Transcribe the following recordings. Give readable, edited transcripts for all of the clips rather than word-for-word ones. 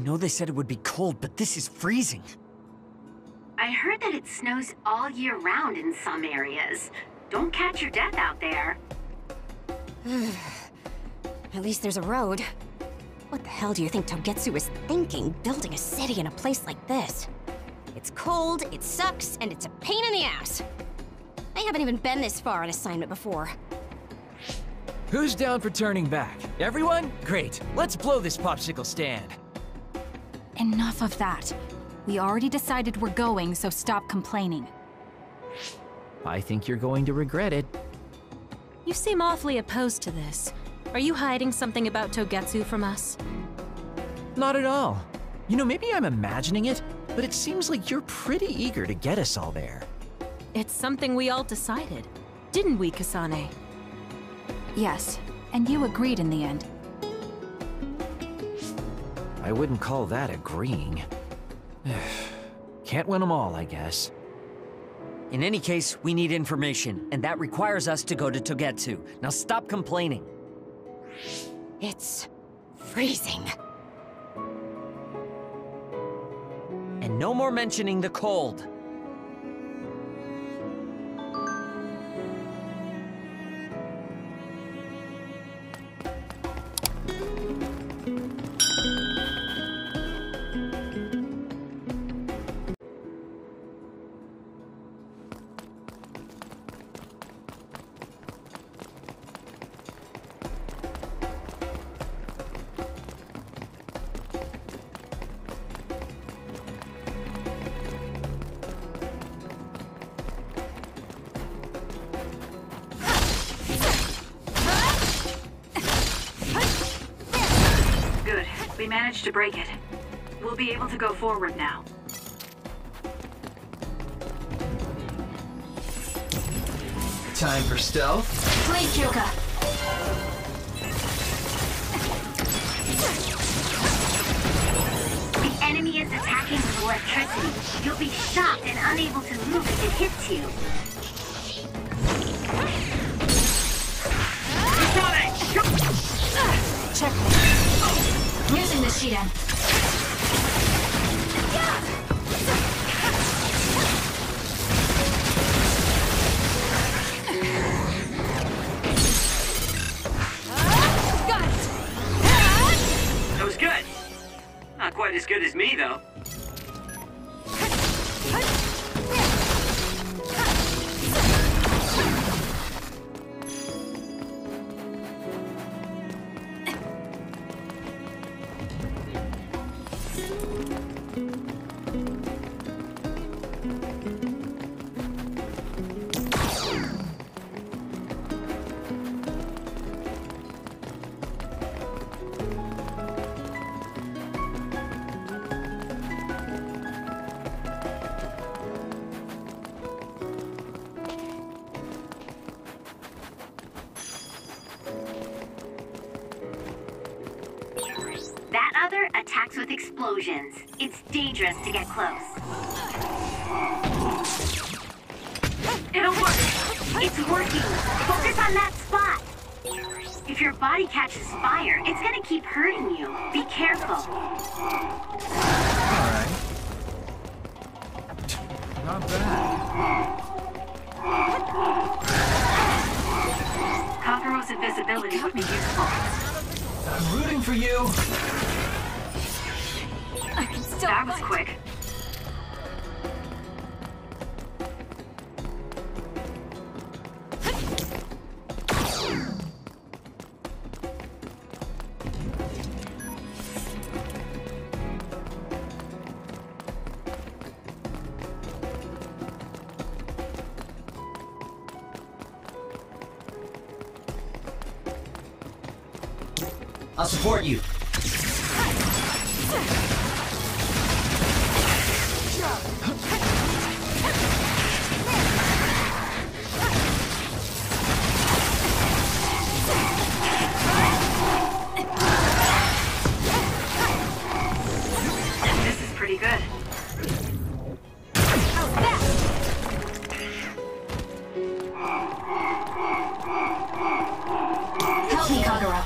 know they said it would be cold, but this is freezing. I heard that it snows all year round in some areas. Don't catch your death out there. At least there's a road. What the hell do you think Togetsu is thinking, building a city in a place like this? It's cold, it sucks, and it's a pain in the ass. I haven't even been this far on assignment before. Who's down for turning back? Everyone? Great. Let's blow this popsicle stand. Enough of that. We already decided we're going, so stop complaining. I think you're going to regret it. You seem awfully opposed to this. Are you hiding something about Togetsu from us? Not at all. You know, maybe I'm imagining it, but it seems like you're pretty eager to get us all there. It's something we all decided. Didn't we, Kasane? Yes, and you agreed in the end. I wouldn't call that agreeing. Can't win them all, I guess. In any case, we need information, and that requires us to go to Togetsu. Now stop complaining. It's freezing. And no more mentioning the cold. We managed to break it. We'll be able to go forward now. Time for stealth. Please, Kyoka. The enemy is attacking with electricity. You'll be shocked and unable to move if it hits you. Check. Using the Shiden. Got it! That was good. Not quite as good as me, though. That other attacks with explosions. It's dangerous to get close. It'll work. It's working. Focus on that spot. If your body catches fire, it's gonna keep hurting you. Be careful. Alright. Not bad. Kakeru's invisibility would be useful. I'm rooting for you. I can still That was fight. quick. I'll support you. This is pretty good. Help me, Kagura.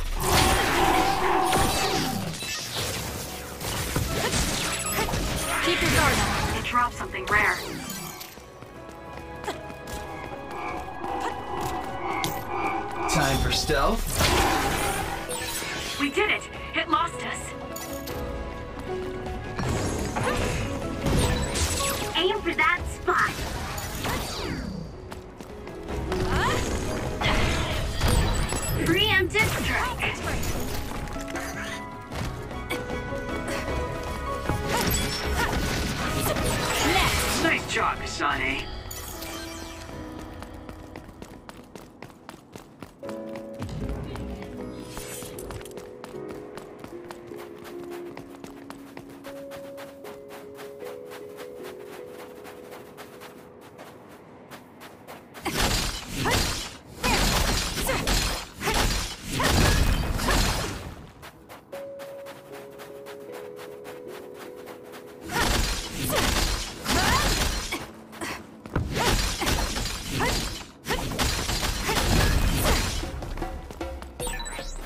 Keep your guard up. It dropped something rare. Time for stealth. We did it! It lost us! Aim for that spot! Preemptive strike! Nice job, Kasane.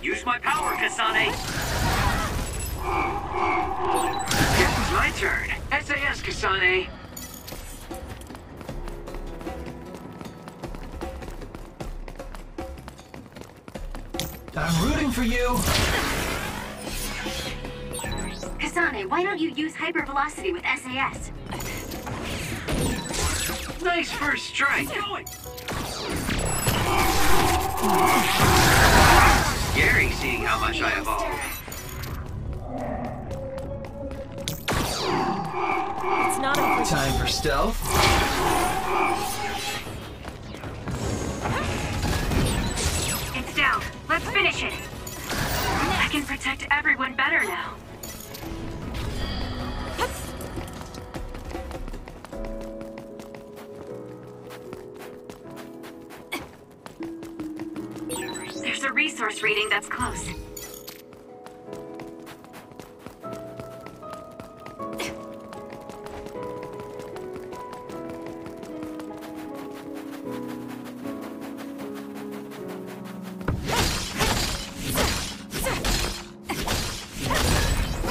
Use my power, Kasane! It's my turn. SAS, Kasane! I'm rooting for you. Kasane, why don't you use hypervelocity with SAS? Nice first strike! Scary seeing how much I evolved. It's not over. Time for stealth. It's down. Let's finish it. I can protect everyone better now. There's a resource reading that's close.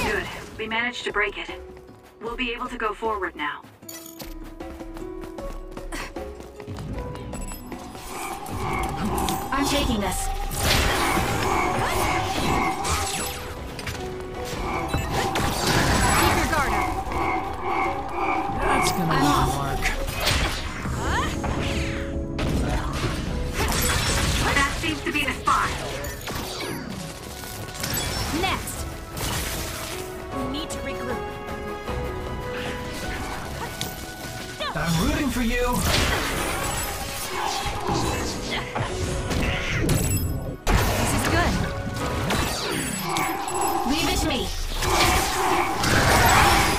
Good. We managed to break it. We'll be able to go forward now. I'm taking this. Keep your guard up. That's gonna I'm off. work. That seems to be the spot. Next. We need to regroup. I'm rooting for you. This is good. Leave it to me.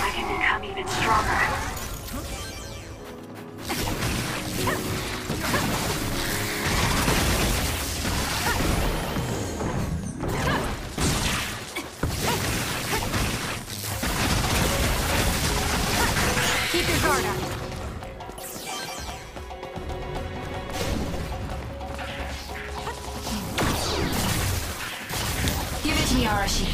I can become even stronger. Keep your guard up. Give it to me, Arashi.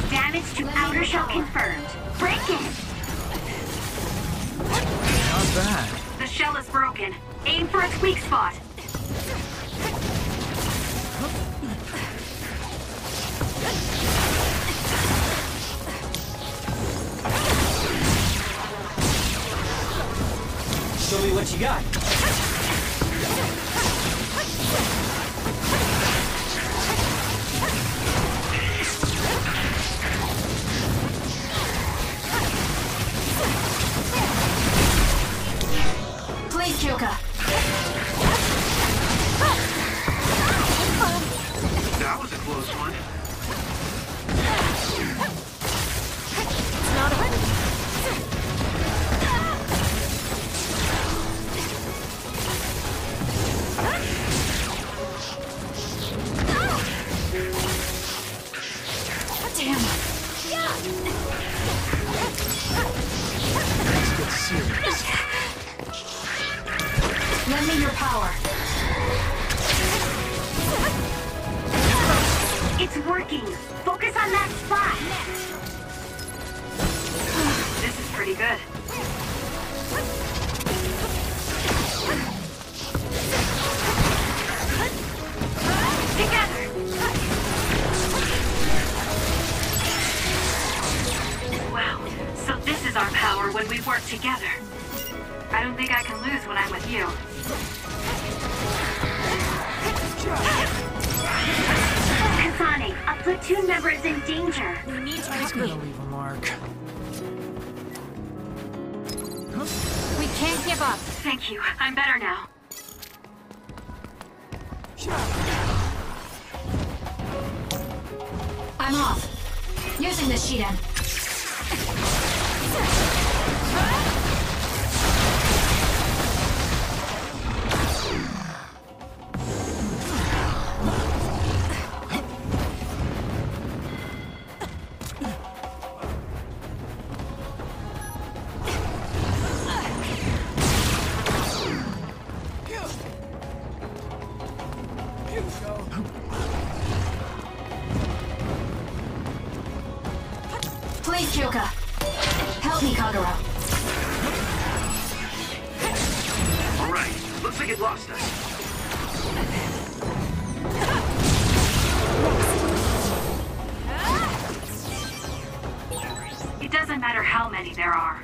Damage to outer shell confirmed. Break it! Not bad. The shell is broken. Aim for its weak spot. Show me what you got. Please, Kyoka. That was a close one. It's not over. Damn. Let's get serious. Lend me your power. It's working. Focus on that when we work together. I don't think I can lose when I'm with you. Kasane, a platoon member is in danger. We need to It's gonna leave a mark. We can't give up. Thank you. I'm better now. I'm off. Using the sheet end. Please, Kyoka. Help me, Kagura. Alright, looks like it lost us. It doesn't matter how many there are.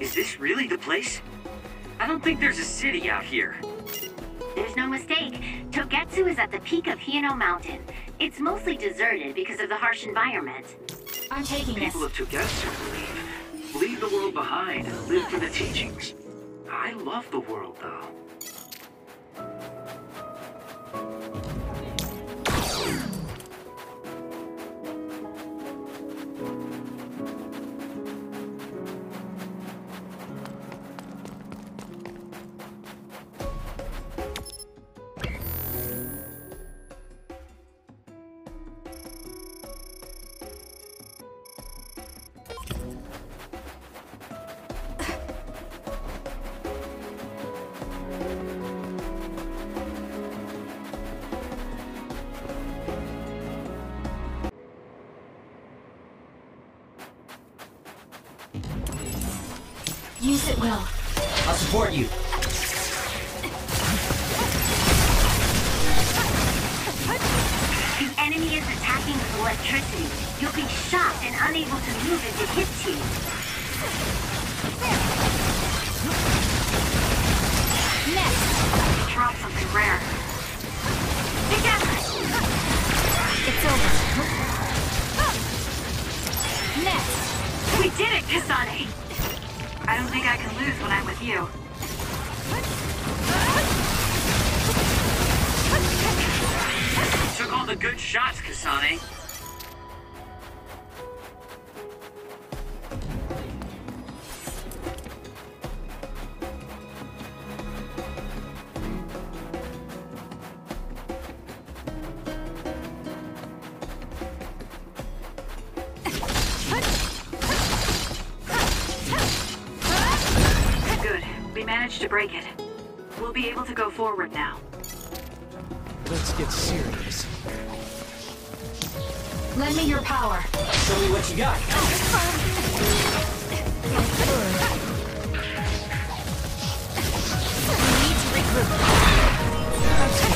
Is this really the place? I don't think there's a city out here. There's no mistake. Togetsu is at the peak of Hino Mountain. It's mostly deserted because of the harsh environment. I'm taking this. People of Togetsu leave the world behind and live for the teachings. I love the world, though. Use it well. I'll support you. The enemy is attacking with electricity. You'll be shocked and unable to move if it hits you. Next. think I can lose when I'm with you. Took all the good shots, Kasane. Good. We managed to break it. We'll be able to go forward now. Let's get serious. Lend me your power. Show me what you got.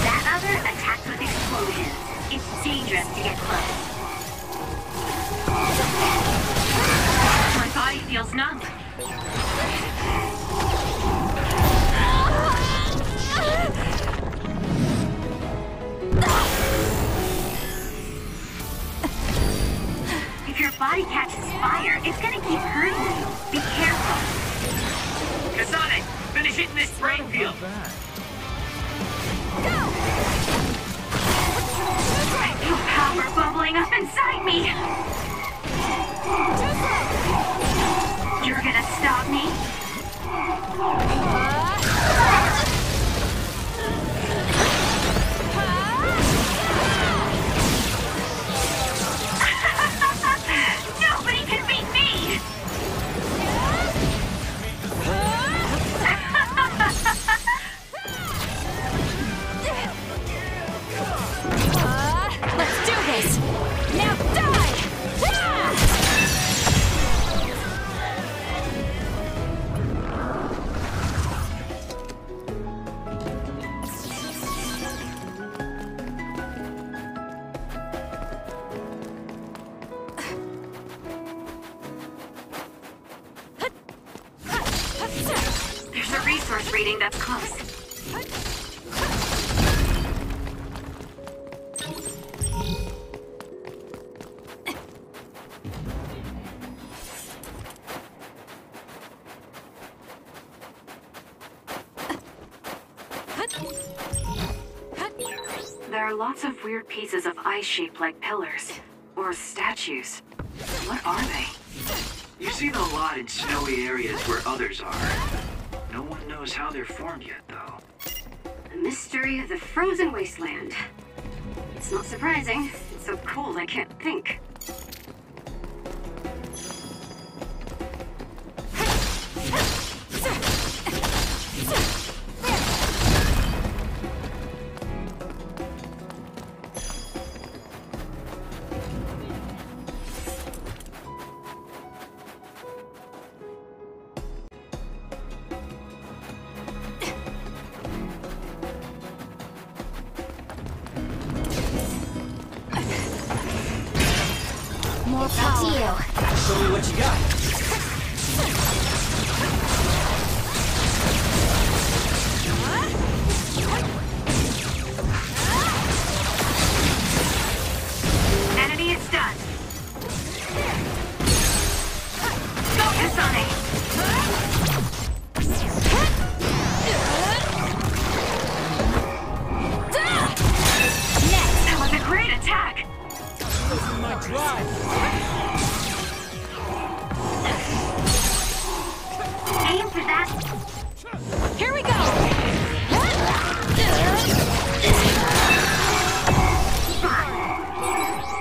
That other attacked with explosions. It's dangerous to get close. My body feels numb. If your body catches fire, it's gonna keep hurting you. Be careful. Kasane, finish hitting this brain field. I feel power bubbling up inside me. You're gonna stop me? Nobody can beat me! Let's do this! Now die! There's a resource reading that's close. There are lots of weird pieces of ice shaped like pillars. Or statues. What are they? You've seen a lot in snowy areas where others are. No one knows how they're formed yet, though. The mystery of the frozen wasteland. It's not surprising. It's so cold I can't think. More power. To you. Show me what you got. Enemy is done. Go, Kasane! That was a great attack! My drive. Aim for that. Here we go!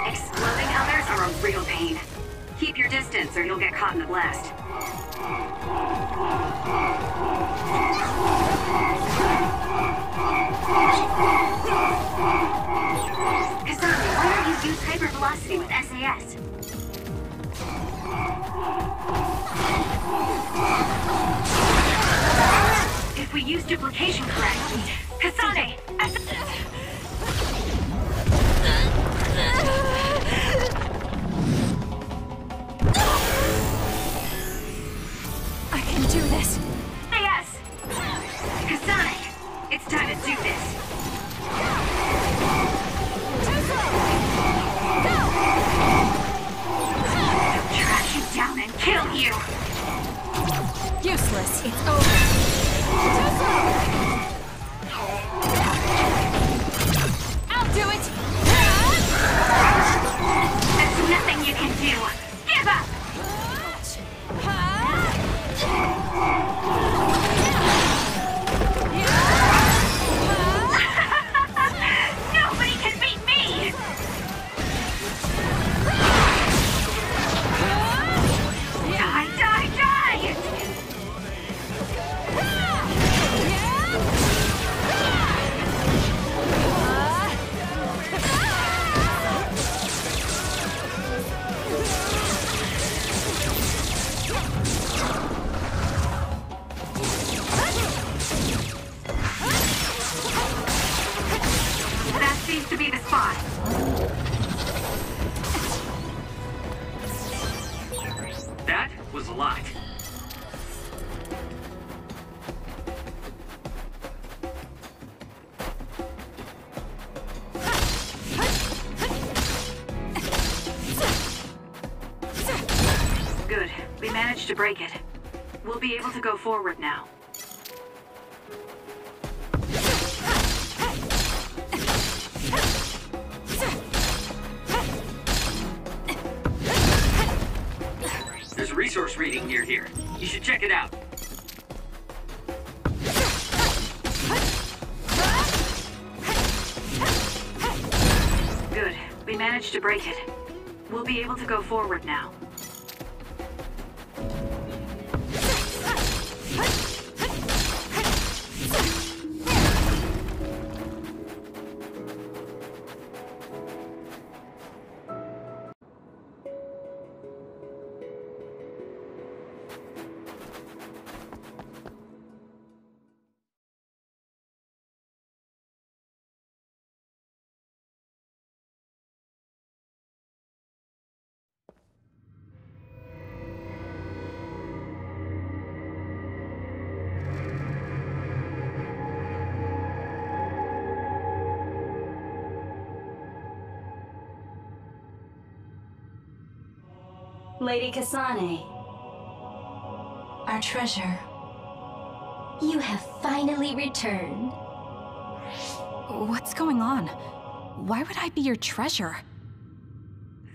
Exploding others are a real pain. Keep your distance or you'll get caught in the blast. Kasane, why don't you use hypervelocity with SAS? If we use duplication correctly... Kasane! I can do this! Yes! Kasane! It's time to do this! They'll track you down and kill you! Useless. It's over. I'll do it! There's nothing you can do. Give up! Nobody can beat me! Die, die, die! That seems to be the spot. That was a lot. Good. We managed to break it. We'll be able to go forward now. There's a resource reading near here. You should check it out. Good. We managed to break it. We'll be able to go forward now. Lady Kasane. Our treasure. You have finally returned. What's going on? Why would I be your treasure?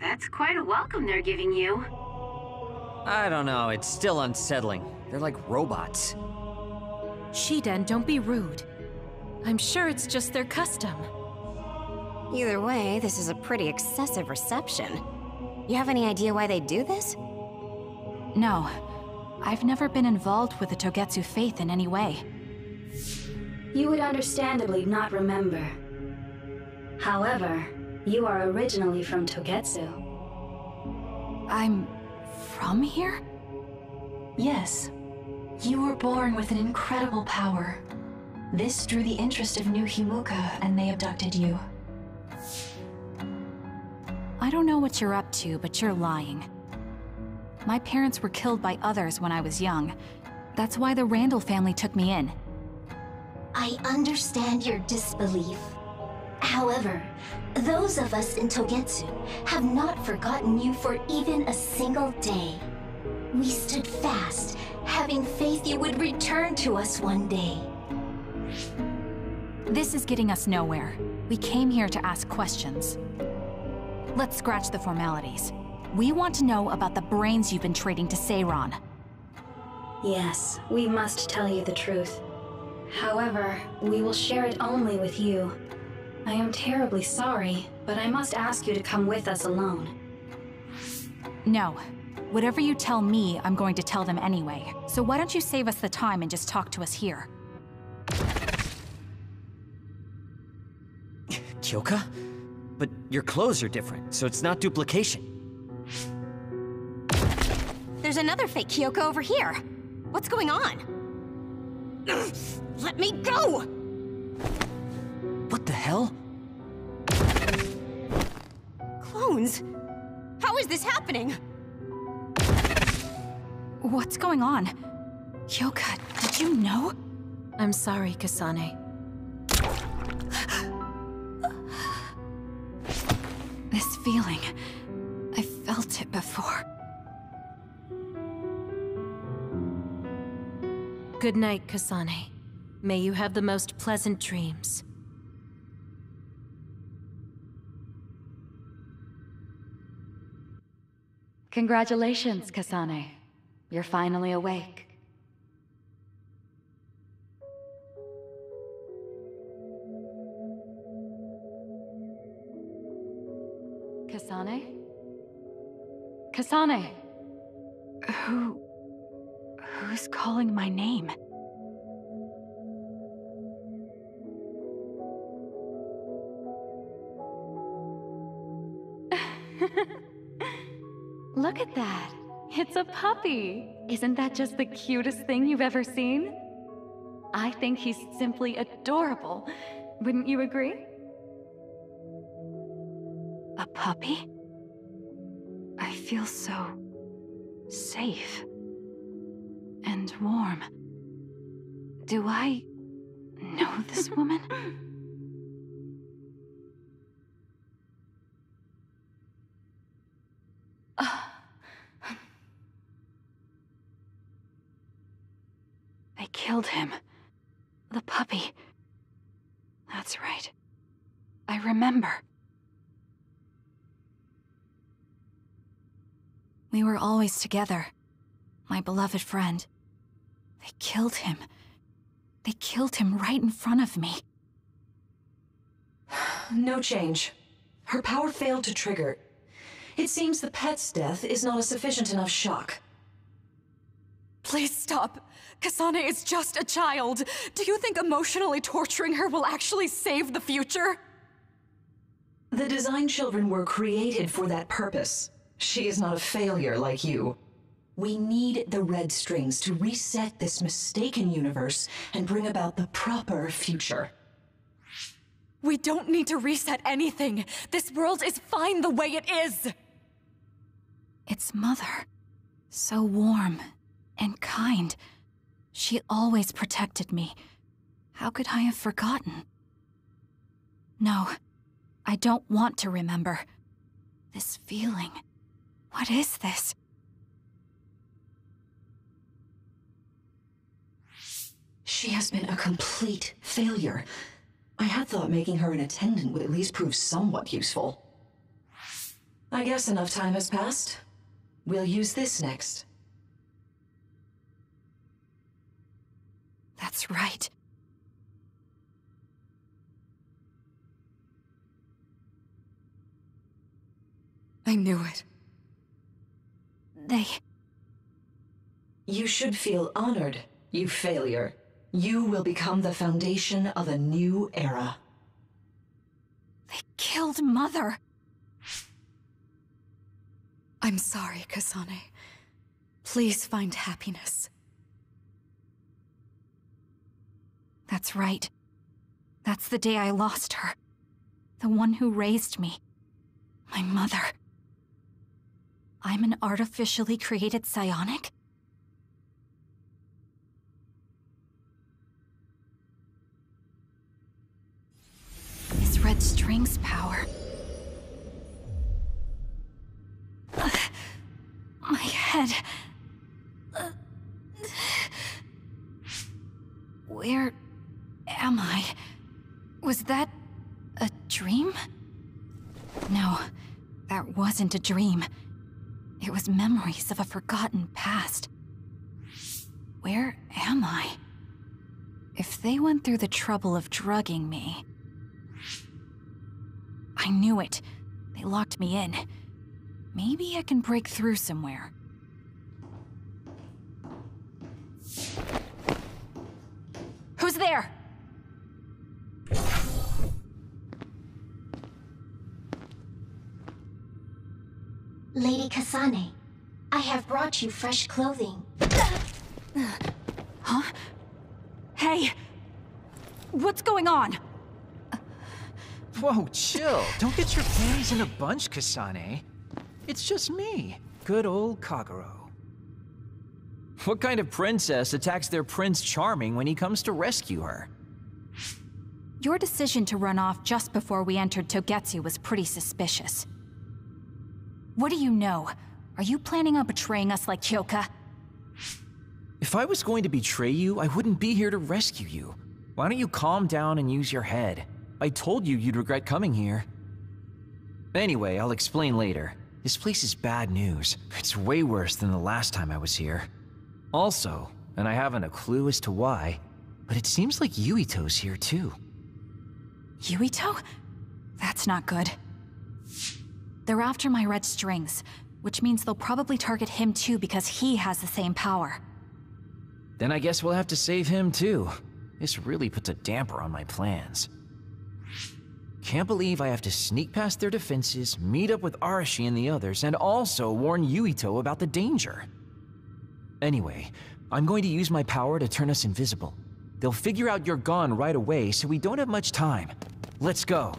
That's quite a welcome they're giving you. I don't know, it's still unsettling. They're like robots. Shiden, don't be rude. I'm sure it's just their custom. Either way, this is a pretty excessive reception. You have any idea why they do this? No. I've never been involved with the Togetsu faith in any way. You would understandably not remember. However, you are originally from Togetsu. I'm from here? Yes. You were born with an incredible power. This drew the interest of New Himuka, and they abducted you. I don't know what you're up to, but you're lying. My parents were killed by others when I was young. That's why the Randall family took me in. I understand your disbelief. However, those of us in Togetsu have not forgotten you for even a single day. We stood fast, having faith you would return to us one day. This is getting us nowhere. We came here to ask questions. Let's scratch the formalities. We want to know about the brains you've been trading to Seiran. Yes, we must tell you the truth. However, we will share it only with you. I am terribly sorry, but I must ask you to come with us alone. No. Whatever you tell me, I'm going to tell them anyway. So why don't you save us the time and just talk to us here? Kyoka? But your clothes are different, so it's not duplication. There's another fake Kyoko over here. What's going on? Let me go! What the hell? Clones? How is this happening? What's going on? Kyoka, did you know? I'm sorry, Kasane. This feeling, I felt it before. Good night, Kasane. May you have the most pleasant dreams. Congratulations, Kasane. You're finally awake. Kasane? Kasane! Who's calling my name? Look at that. It's a puppy. Isn't that just the cutest thing you've ever seen? I think he's simply adorable. Wouldn't you agree? A puppy? I feel so safe and warm. Do I know this woman? They killed him. The puppy. That's right. I remember. We were always together. My beloved friend. They killed him. They killed him right in front of me. No change. Her power failed to trigger. It seems the pet's death is not a sufficient enough shock. Please stop. Kasane is just a child. Do you think emotionally torturing her will actually save the future? The design children were created for that purpose. She is not a failure like you. We need the red strings to reset this mistaken universe and bring about the proper future. We don't need to reset anything. This world is fine the way it is. It's Mother. So warm and kind. She always protected me. How could I have forgotten? No, I don't want to remember. This feeling. What is this? She has been a complete failure. I had thought making her an attendant would at least prove somewhat useful. I guess enough time has passed. We'll use this next. That's right. I knew it. You should feel honored, you failure. You will become the foundation of a new era. They killed Mother. I'm sorry, Kasane. Please find happiness. That's right. That's the day I lost her. The one who raised me. My mother. I'm an artificially created psionic? This red string's power. My head. Where am I? Was that a dream? No, that wasn't a dream. It was memories of a forgotten past. Where am I? If they went through the trouble of drugging me... I knew it. They locked me in. Maybe I can break through somewhere. Who's there? Lady Kasane, I have brought you fresh clothing. Huh? Hey! What's going on? Whoa, chill. Don't get your panties in a bunch, Kasane. It's just me, good old Kagero. What kind of princess attacks their Prince Charming when he comes to rescue her? Your decision to run off just before we entered Togetsu was pretty suspicious. What do you know? Are you planning on betraying us like Kyoka? If I was going to betray you, I wouldn't be here to rescue you. Why don't you calm down and use your head? I told you you'd regret coming here. Anyway, I'll explain later. This place is bad news. It's way worse than the last time I was here. Also, and I haven't a clue as to why, but it seems like Yuito's here too. Yuito? That's not good. They're after my red strings, which means they'll probably target him too because he has the same power. Then I guess we'll have to save him too. This really puts a damper on my plans. Can't believe I have to sneak past their defenses, meet up with Arashi and the others, and also warn Yuito about the danger. Anyway, I'm going to use my power to turn us invisible. They'll figure out you're gone right away, so we don't have much time. Let's go.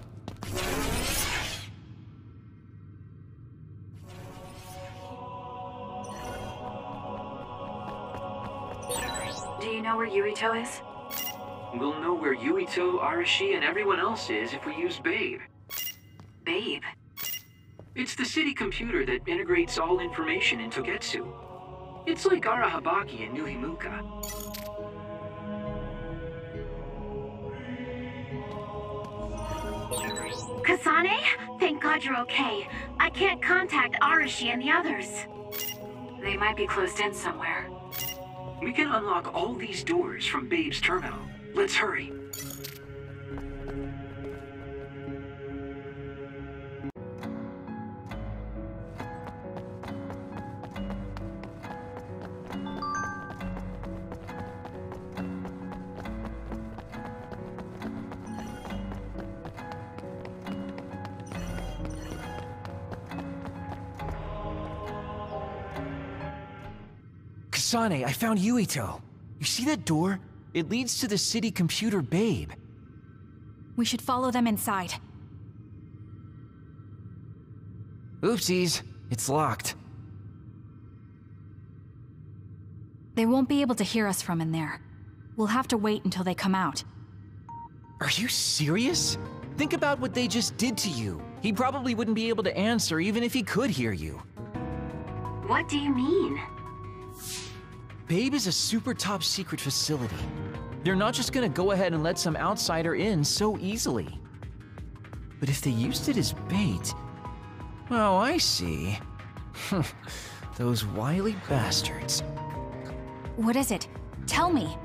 Do you know where Yuito is? We'll know where Yuito, Arashi, and everyone else is if we use Babe. Babe? It's the city computer that integrates all information in Togetsu. It's like Arahabaki and Nuhimuka. Kasane? Thank God you're okay. I can't contact Arashi and the others. They might be closed in somewhere. We can unlock all these doors from Babe's terminal. Let's hurry. Kasane, I found Yuito. You see that door? It leads to the city computer Babe. We should follow them inside. Oopsies, it's locked. They won't be able to hear us from in there. We'll have to wait until they come out. Are you serious? Think about what they just did to you. He probably wouldn't be able to answer even if he could hear you. What do you mean? Babe is a super top secret facility. They're not just gonna go ahead and let some outsider in so easily. But if they used it as bait... Oh, I see. Those wily bastards. What is it? Tell me.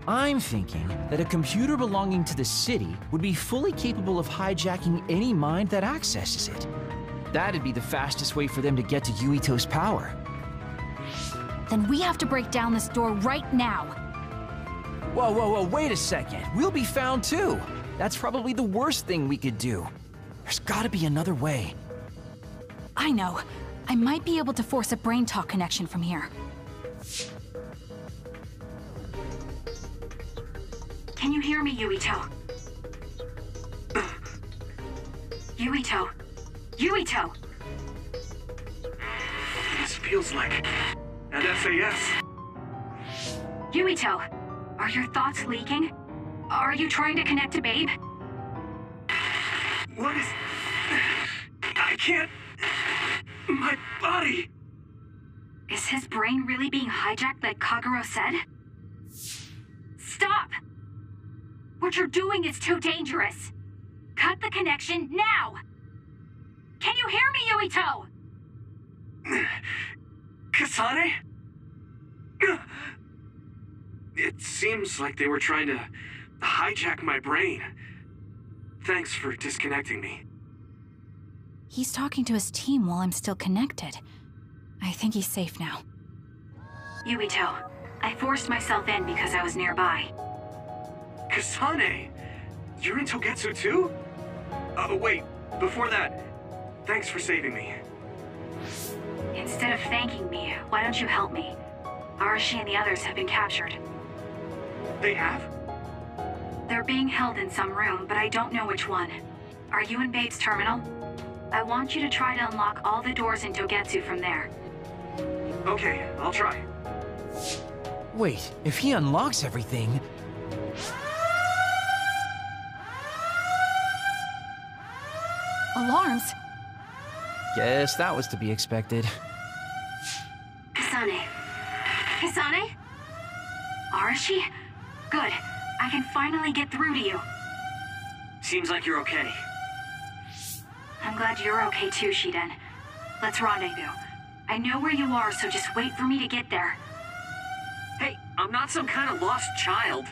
I'm thinking that a computer belonging to the city would be fully capable of hijacking any mind that accesses it. That'd be the fastest way for them to get to Yuito's power. Then we have to break down this door right now. Whoa, wait a second. We'll be found too. That's probably the worst thing we could do. There's gotta be another way. I know. I might be able to force a brain talk connection from here. Can you hear me, Yuito? Yuito! Yuito! This feels like an SAS. Yuito, are your thoughts leaking? Are you trying to connect to Babe? What is... I can't... My body... Is his brain really being hijacked like Kagero said? Stop! What you're doing is too dangerous. Cut the connection now! Can you hear me, Yuito? Kasane? It seems like they were trying to hijack my brain. Thanks for disconnecting me. He's talking to his team while I'm still connected. I think he's safe now. Yuito, I forced myself in because I was nearby. Kasane! You're in Togetsu too? Wait, before that, thanks for saving me. Instead of thanking me, why don't you help me? Arashi and the others have been captured. They have? They're being held in some room, but I don't know which one. Are you in Babe's terminal? I want you to try to unlock all the doors in Togetsu from there. Okay, I'll try. Wait, if he unlocks everything... Alarms? Guess that was to be expected. Kasane, Kasane? Arashi? Good. I can finally get through to you. Seems like you're okay. I'm glad you're okay too, Shiden. Let's rendezvous. I know where you are, so just wait for me to get there. Hey, I'm not some kind of lost child.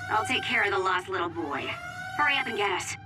I'll take care of the lost little boy. Hurry up and get us.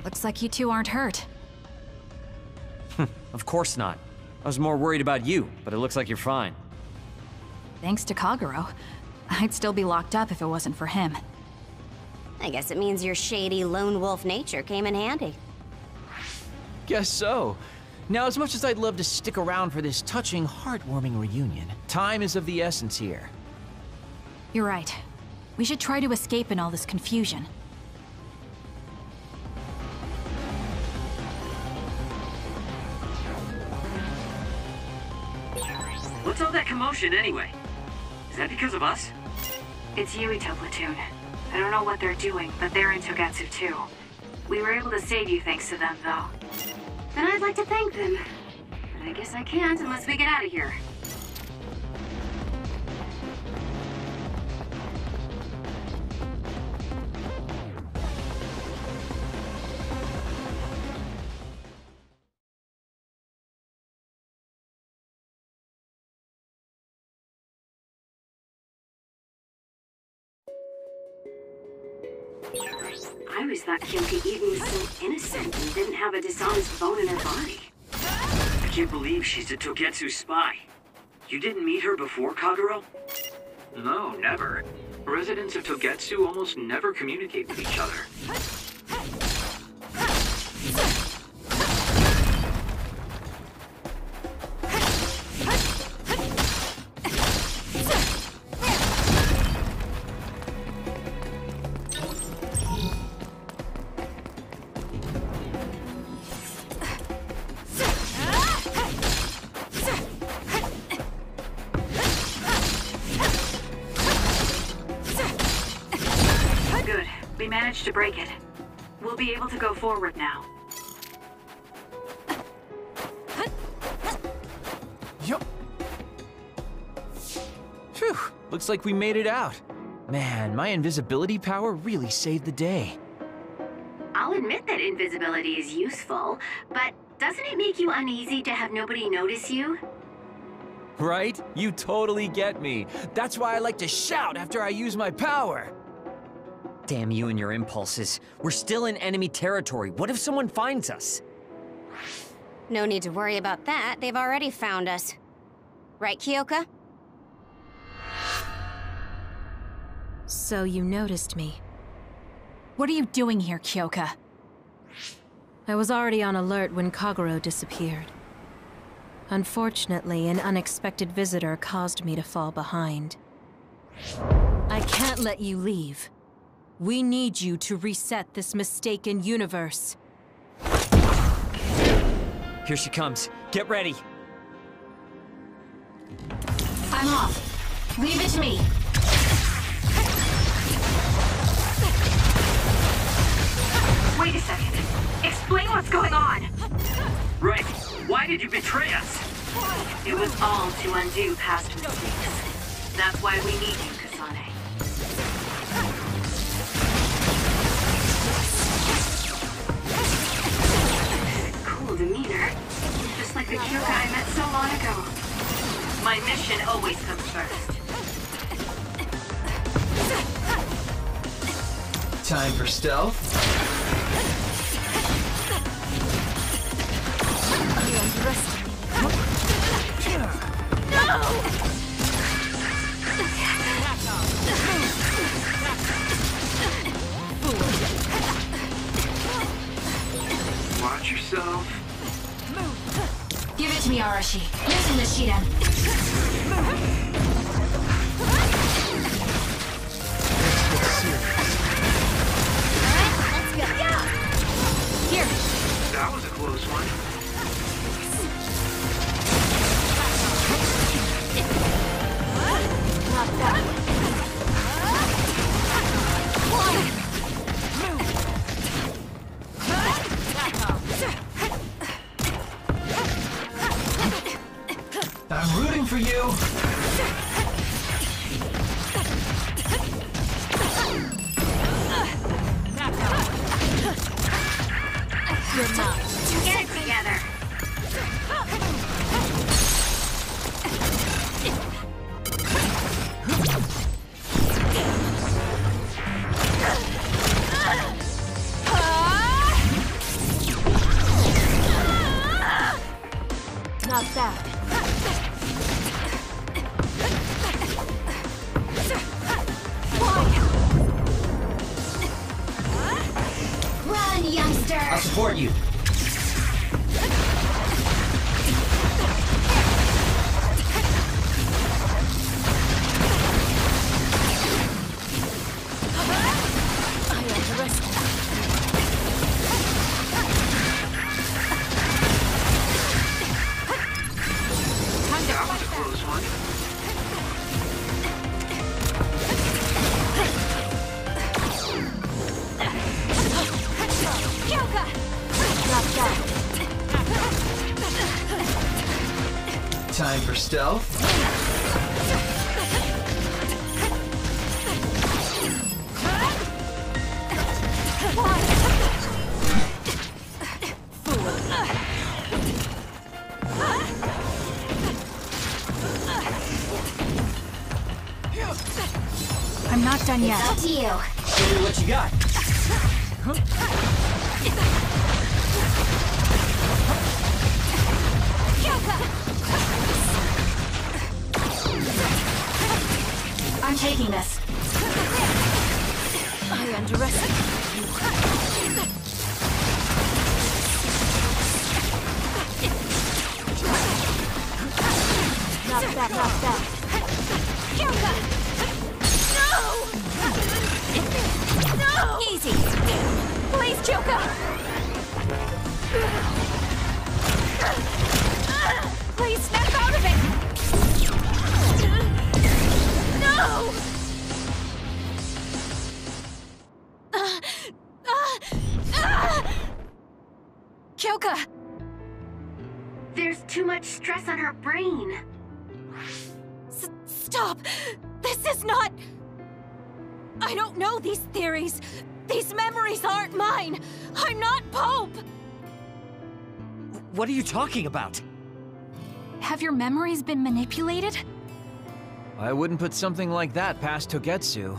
Looks like you two aren't hurt. Of course not. I was more worried about you, but it looks like you're fine. Thanks to Kagero. I'd still be locked up if it wasn't for him. I guess it means your shady lone wolf nature came in handy. Guess so. Now, as much as I'd love to stick around for this touching, heartwarming reunion, time is of the essence here. You're right. We should try to escape in all this confusion. What's all that commotion anyway? Is that because of us? It's Yuito Platoon. I don't know what they're doing, but they're in Togetsu too. We were able to save you thanks to them, though. And I'd like to thank them. But I guess I can't unless we get out of here. I always thought Kyoka Eden was so innocent and didn't have a dishonest bone in her body. I can't believe she's a Togetsu spy. You didn't meet her before, Kagero? No, never. Residents of Togetsu almost never communicate with each other. To break it. We'll be able to go forward now. Yup. Phew, looks like we made it out. Man, my invisibility power really saved the day. I'll admit that invisibility is useful, but doesn't it make you uneasy to have nobody notice you? Right? You totally get me. That's why I like to shout after I use my power. Damn you and your impulses. We're still in enemy territory. What if someone finds us? No need to worry about that. They've already found us. Right, Kyoka? So you noticed me. What are you doing here, Kyoka? I was already on alert when Kagero disappeared. Unfortunately, an unexpected visitor caused me to fall behind. I can't let you leave. We need you to reset this mistaken universe. Here she comes. Get ready. I'm off. Leave it to me. Wait a second. Explain what's going on. Right. Why did you betray us? It was all to undo past mistakes. That's why we need you, Kasane. Cool demeanor. Just like the Kyoka I met so long ago. My mission always comes first. Time for stealth. Watch yourself. Give it to me, Arashi. Using the Shiden. Let's go. Yeah. Here. That was a close one. Not that. I'm rooting for you. You're mine. Get it together. Not that. Run, youngster! I'll support you. That was a close one. Time for stealth. I'm not done yet. Up to you. Show me what you got. I'm taking this. I underestimate you. Not that, not that. Kyoka! No! No! Easy! Please, Kyoka! Please snap out of it! No! Kyoka! There's too much stress on her brain. Stop! This is not... I don't know these theories. These memories aren't mine. I'm not Pope! What are you talking about? Have your memories been manipulated? I wouldn't put something like that past Togetsu.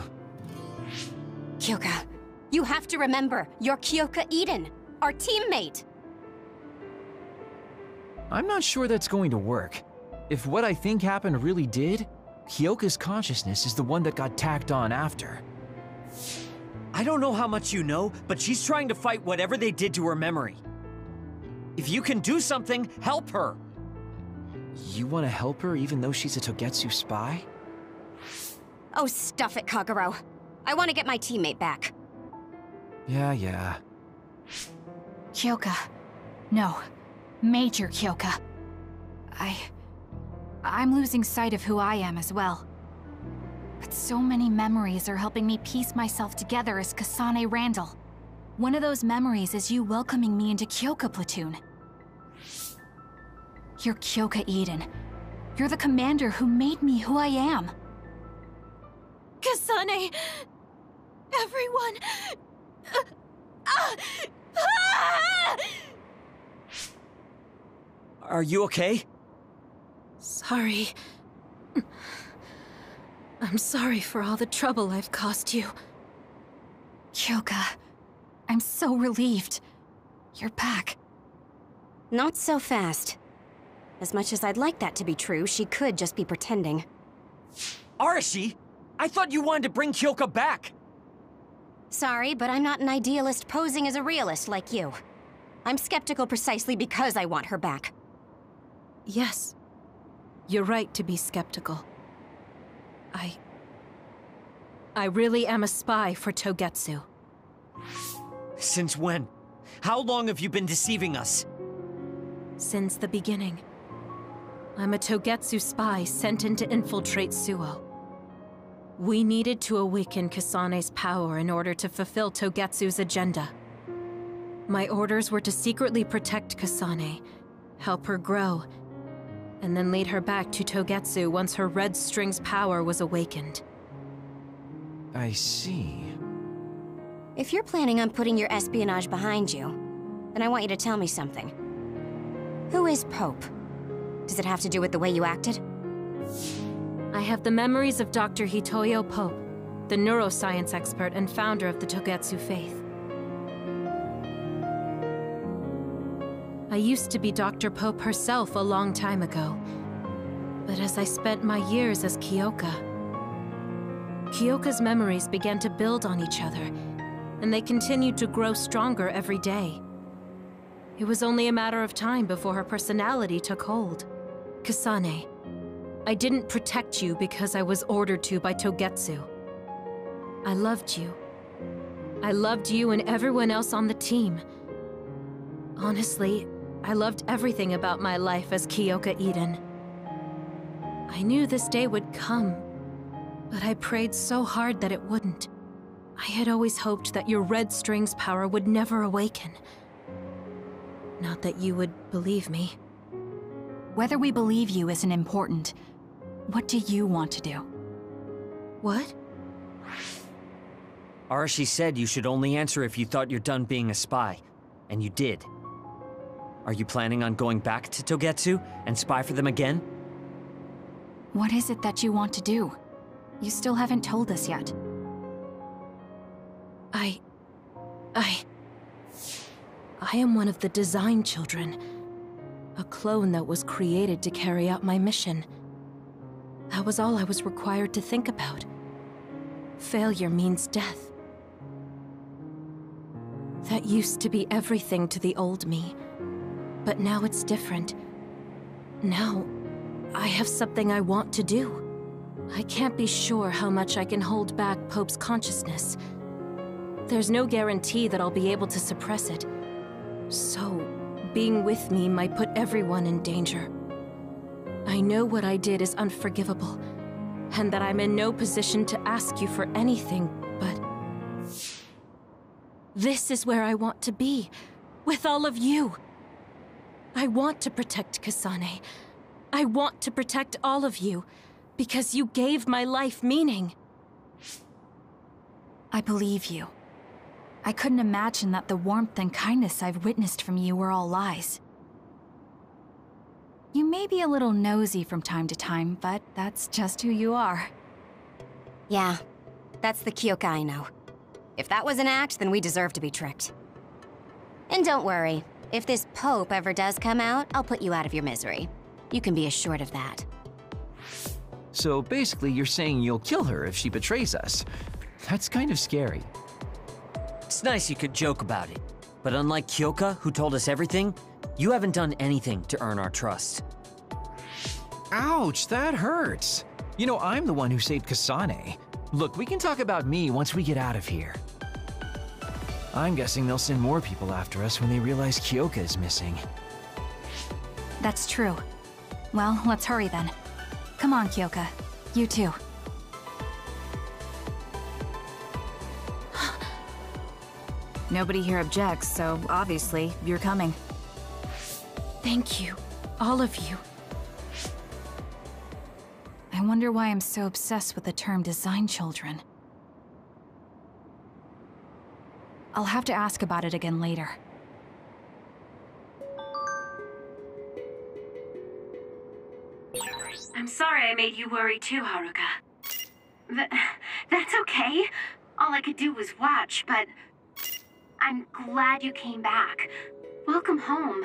Kyoka, you have to remember, you're Kyoka Eden, our teammate. I'm not sure that's going to work. If what I think happened really did, Kyoka's consciousness is the one that got tacked on after. I don't know how much you know, but she's trying to fight whatever they did to her memory. If you can do something, help her. You want to help her even though she's a Togetsu spy? Oh, stuff it, Kagero. I want to get my teammate back. Yeah. Kyoka. No. Major Kyoka. I'm losing sight of who I am as well. But so many memories are helping me piece myself together as Kasane Randall. One of those memories is you welcoming me into Kyoka Platoon. You're Kyoka Eden. You're the commander who made me who I am. Kasane! Everyone! Are you okay? Sorry. I'm sorry for all the trouble I've caused you. Kyoka, I'm so relieved. You're back. Not so fast. As much as I'd like that to be true, she could just be pretending. Arashi! I thought you wanted to bring Kyoka back! Sorry, but I'm not an idealist posing as a realist like you. I'm skeptical precisely because I want her back. Yes. You're right to be skeptical. I really am a spy for Togetsu. Since when? How long have you been deceiving us? Since the beginning. I'm a Togetsu spy sent in to infiltrate Suo. We needed to awaken Kasane's power in order to fulfill Togetsu's agenda. My orders were to secretly protect Kasane, help her grow, and then lead her back to Togetsu once her Red String's power was awakened. I see. If you're planning on putting your espionage behind you, then I want you to tell me something. Who is Pope? Does it have to do with the way you acted? I have the memories of Dr. Hitoyo Pope, the neuroscience expert and founder of the Togetsu faith. I used to be Dr. Pope herself a long time ago, but as I spent my years as Kyoka's memories began to build on each other, and they continued to grow stronger every day. It was only a matter of time before her personality took hold. Kasane, I didn't protect you because I was ordered to by Togetsu. I loved you. I loved you and everyone else on the team. Honestly, I loved everything about my life as Kyoka Eden. I knew this day would come, but I prayed so hard that it wouldn't. I had always hoped that your Red String's power would never awaken. Not that you would believe me. Whether we believe you isn't important. What do you want to do? What? Arashi said you should only answer if you thought you're done being a spy, and you did. Are you planning on going back to Togetsu and spy for them again? What is it that you want to do? You still haven't told us yet. I am one of the design children. A clone that was created to carry out my mission. That was all I was required to think about. Failure means death. That used to be everything to the old me. But now it's different. Now, I have something I want to do. I can't be sure how much I can hold back Pope's consciousness. There's no guarantee that I'll be able to suppress it. So, being with me might put everyone in danger. I know what I did is unforgivable, and that I'm in no position to ask you for anything, but... this is where I want to be, with all of you. I want to protect Kasane. I want to protect all of you, because you gave my life meaning. I believe you. I couldn't imagine that the warmth and kindness I've witnessed from you were all lies. You may be a little nosy from time to time, but that's just who you are. Yeah, that's the Kyoka I know. If that was an act, then we deserve to be tricked. And don't worry, if this Pope ever does come out, I'll put you out of your misery. You can be assured of that. So basically, you're saying you'll kill her if she betrays us. That's kind of scary. It's nice you could joke about it, but unlike Kyoka, who told us everything, you haven't done anything to earn our trust. Ouch, that hurts. You know, I'm the one who saved Kasane. Look, we can talk about me once we get out of here. I'm guessing they'll send more people after us when they realize Kyoka is missing. That's true. Well, let's hurry then. Come on, Kyoka. You too. Nobody here objects, so obviously, you're coming. Thank you, all of you. I wonder why I'm so obsessed with the term design children. I'll have to ask about it again later. I'm sorry I made you worry too, Haruka. That's okay. All I could do was watch, but... I'm glad you came back. Welcome home.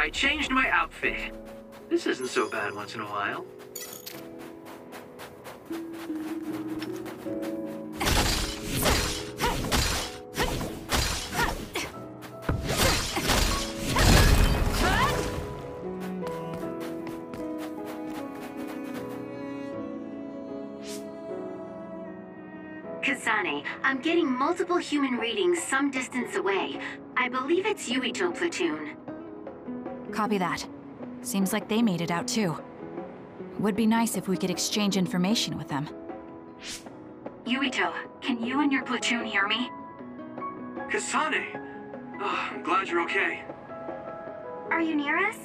I changed my outfit. This isn't so bad once in a while. Kasane, I'm getting multiple human readings some distance away. I believe it's Yuito platoon. Copy that. Seems like they made it out too. Would be nice if we could exchange information with them. Yuito, can you and your platoon hear me? Kasane! Oh, I'm glad you're okay. Are you near us?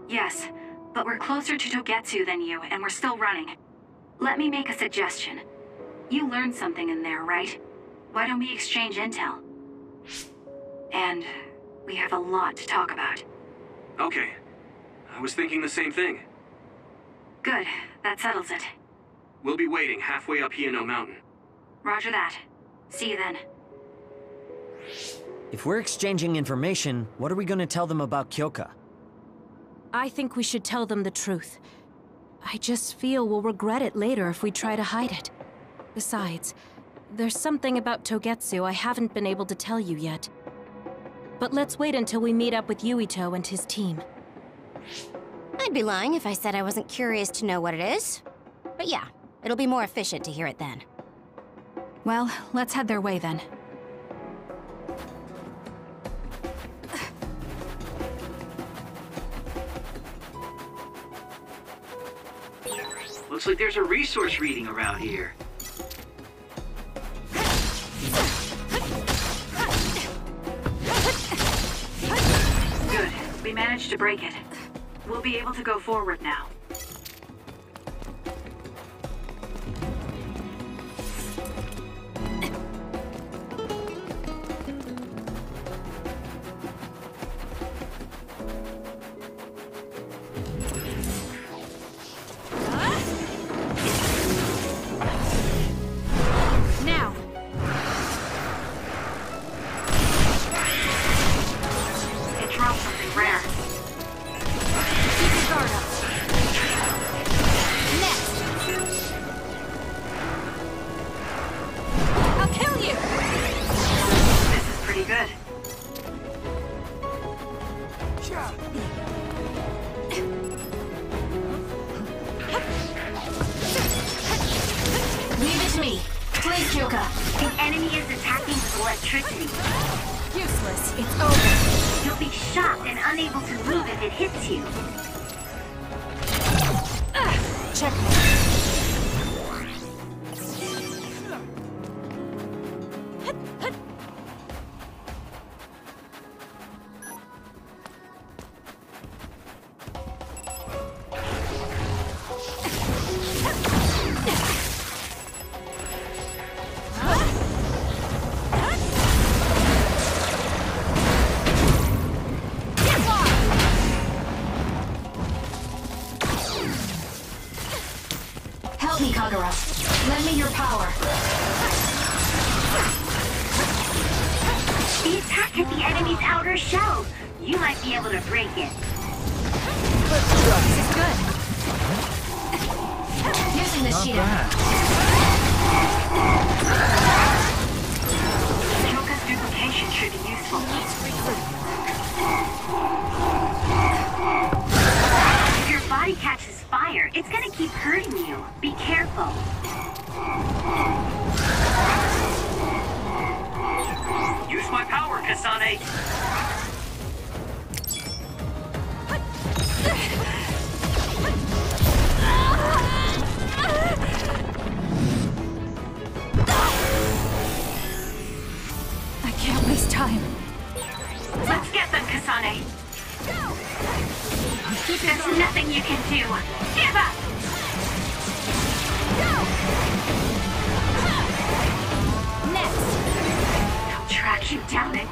Yes, but we're closer to Togetsu than you, and we're still running. Let me make a suggestion. You learned something in there, right? Why don't we exchange intel? And we have a lot to talk about. Okay. I was thinking the same thing. Good. That settles it. We'll be waiting halfway up Hiyano Mountain. Roger that. See you then. If we're exchanging information, what are we gonna tell them about Kyoka? I think we should tell them the truth. I just feel we'll regret it later if we try to hide it. Besides, there's something about Togetsu I haven't been able to tell you yet. But let's wait until we meet up with Yuito and his team. I'd be lying if I said I wasn't curious to know what it is. But yeah, it'll be more efficient to hear it then. Well, let's head their way then. Looks like there's a resource reading around here. Good. We managed to break it. We'll be able to go forward now. Lend me your power. The attack hit the enemy's outer shell. You might be able to break it. This is good. Using the shield. Choka's duplication should be useful. If your body catches fire, it's gonna keep hurting you. Be careful. Use my power, Kasane! I can't waste time. Let's get them, Kasane. There's nothing you can do. Give up! Next! They'll track you down and...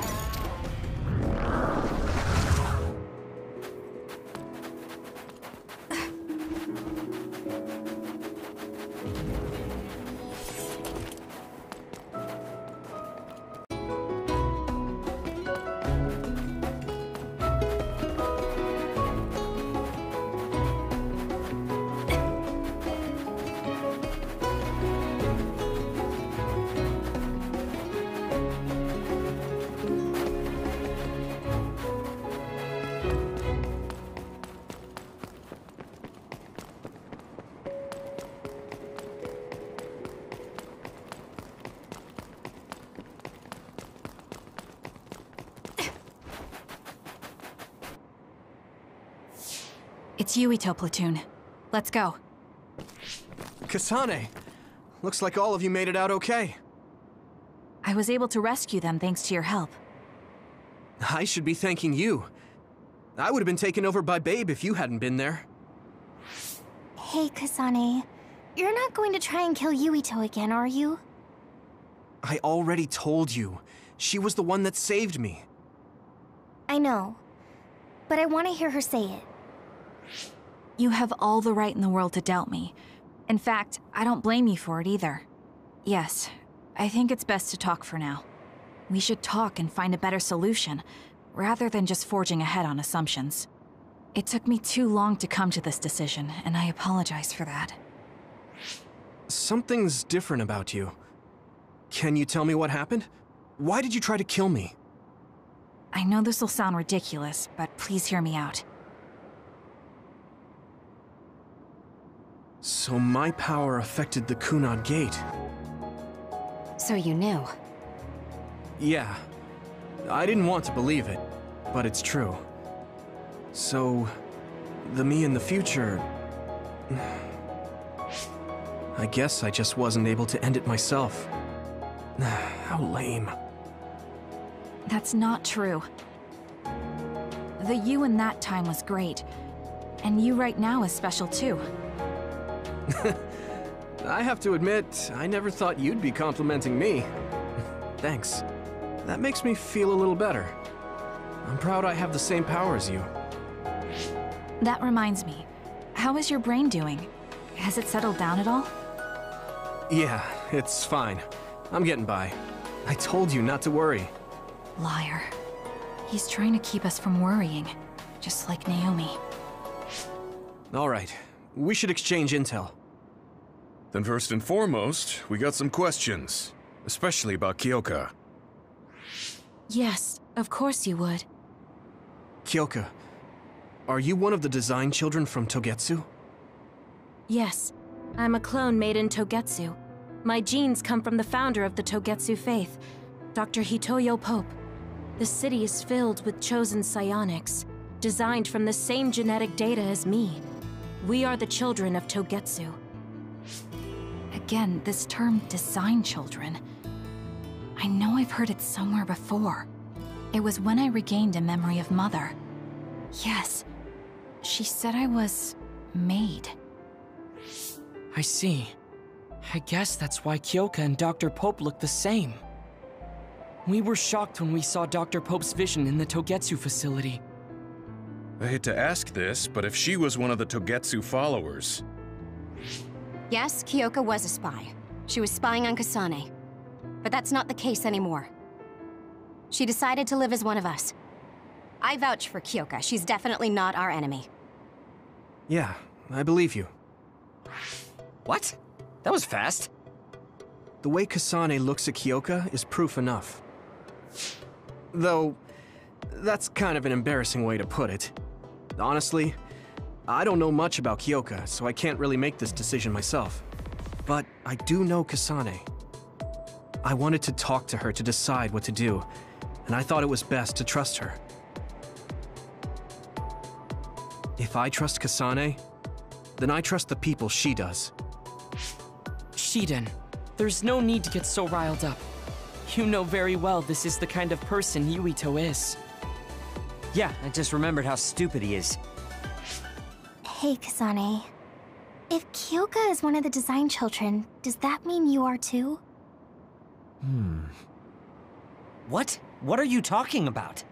It's Yuito platoon. Let's go. Kasane! Looks like all of you made it out okay. I was able to rescue them thanks to your help. I should be thanking you. I would have been taken over by Babe if you hadn't been there. Hey, Kasane. You're not going to try and kill Yuito again, are you? I already told you. She was the one that saved me. I know. But I want to hear her say it. You have all the right in the world to doubt me. In fact, I don't blame you for it either. Yes, I think it's best to talk for now. We should talk and find a better solution, rather than just forging ahead on assumptions. It took me too long to come to this decision, and I apologize for that. Something's different about you. Can you tell me what happened? Why did you try to kill me? I know this will sound ridiculous, but please hear me out. So my power affected the Kunad Gate. So you knew? Yeah. I didn't want to believe it, but it's true. So, the me in the future... I guess I just wasn't able to end it myself. How lame. That's not true. The you in that time was great, and you right now is special too. I have to admit, I never thought you'd be complimenting me. Thanks. That makes me feel a little better. I'm proud I have the same power as you. That reminds me, how is your brain doing? Has it settled down at all? Yeah, it's fine. I'm getting by. I told you not to worry. Liar. He's trying to keep us from worrying, just like Naomi. All right, we should exchange intel. Then first and foremost, we got some questions, especially about Kyoka. Yes, of course you would. Kyoka, are you one of the design children from Togetsu? Yes, I'm a clone made in Togetsu. My genes come from the founder of the Togetsu faith, Dr. Hitoyo Pope. The city is filled with chosen psionics, designed from the same genetic data as me. We are the children of Togetsu. Again, this term, design children. I know I've heard it somewhere before. It was when I regained a memory of Mother. Yes, she said I was... made. I see. I guess that's why Kyoka and Dr. Pope look the same. We were shocked when we saw Dr. Pope's vision in the Togetsu facility. I hate to ask this, but if she was one of the Togetsu followers... Yes, Kyoka was a spy. She was spying on Kasane. But that's not the case anymore. She decided to live as one of us. I vouch for Kyoka. She's definitely not our enemy. Yeah, I believe you. What? That was fast. The way Kasane looks at Kyoka is proof enough. Though, that's kind of an embarrassing way to put it. Honestly, I don't know much about Kyoka, so I can't really make this decision myself. But I do know Kasane. I wanted to talk to her to decide what to do, and I thought it was best to trust her. If I trust Kasane, then I trust the people she does. Shiden, there's no need to get so riled up. You know very well this is the kind of person Yuito is. Yeah, I just remembered how stupid he is. Hey, Kasane. If Kyoka is one of the design children, does that mean you are too? What? What are you talking about?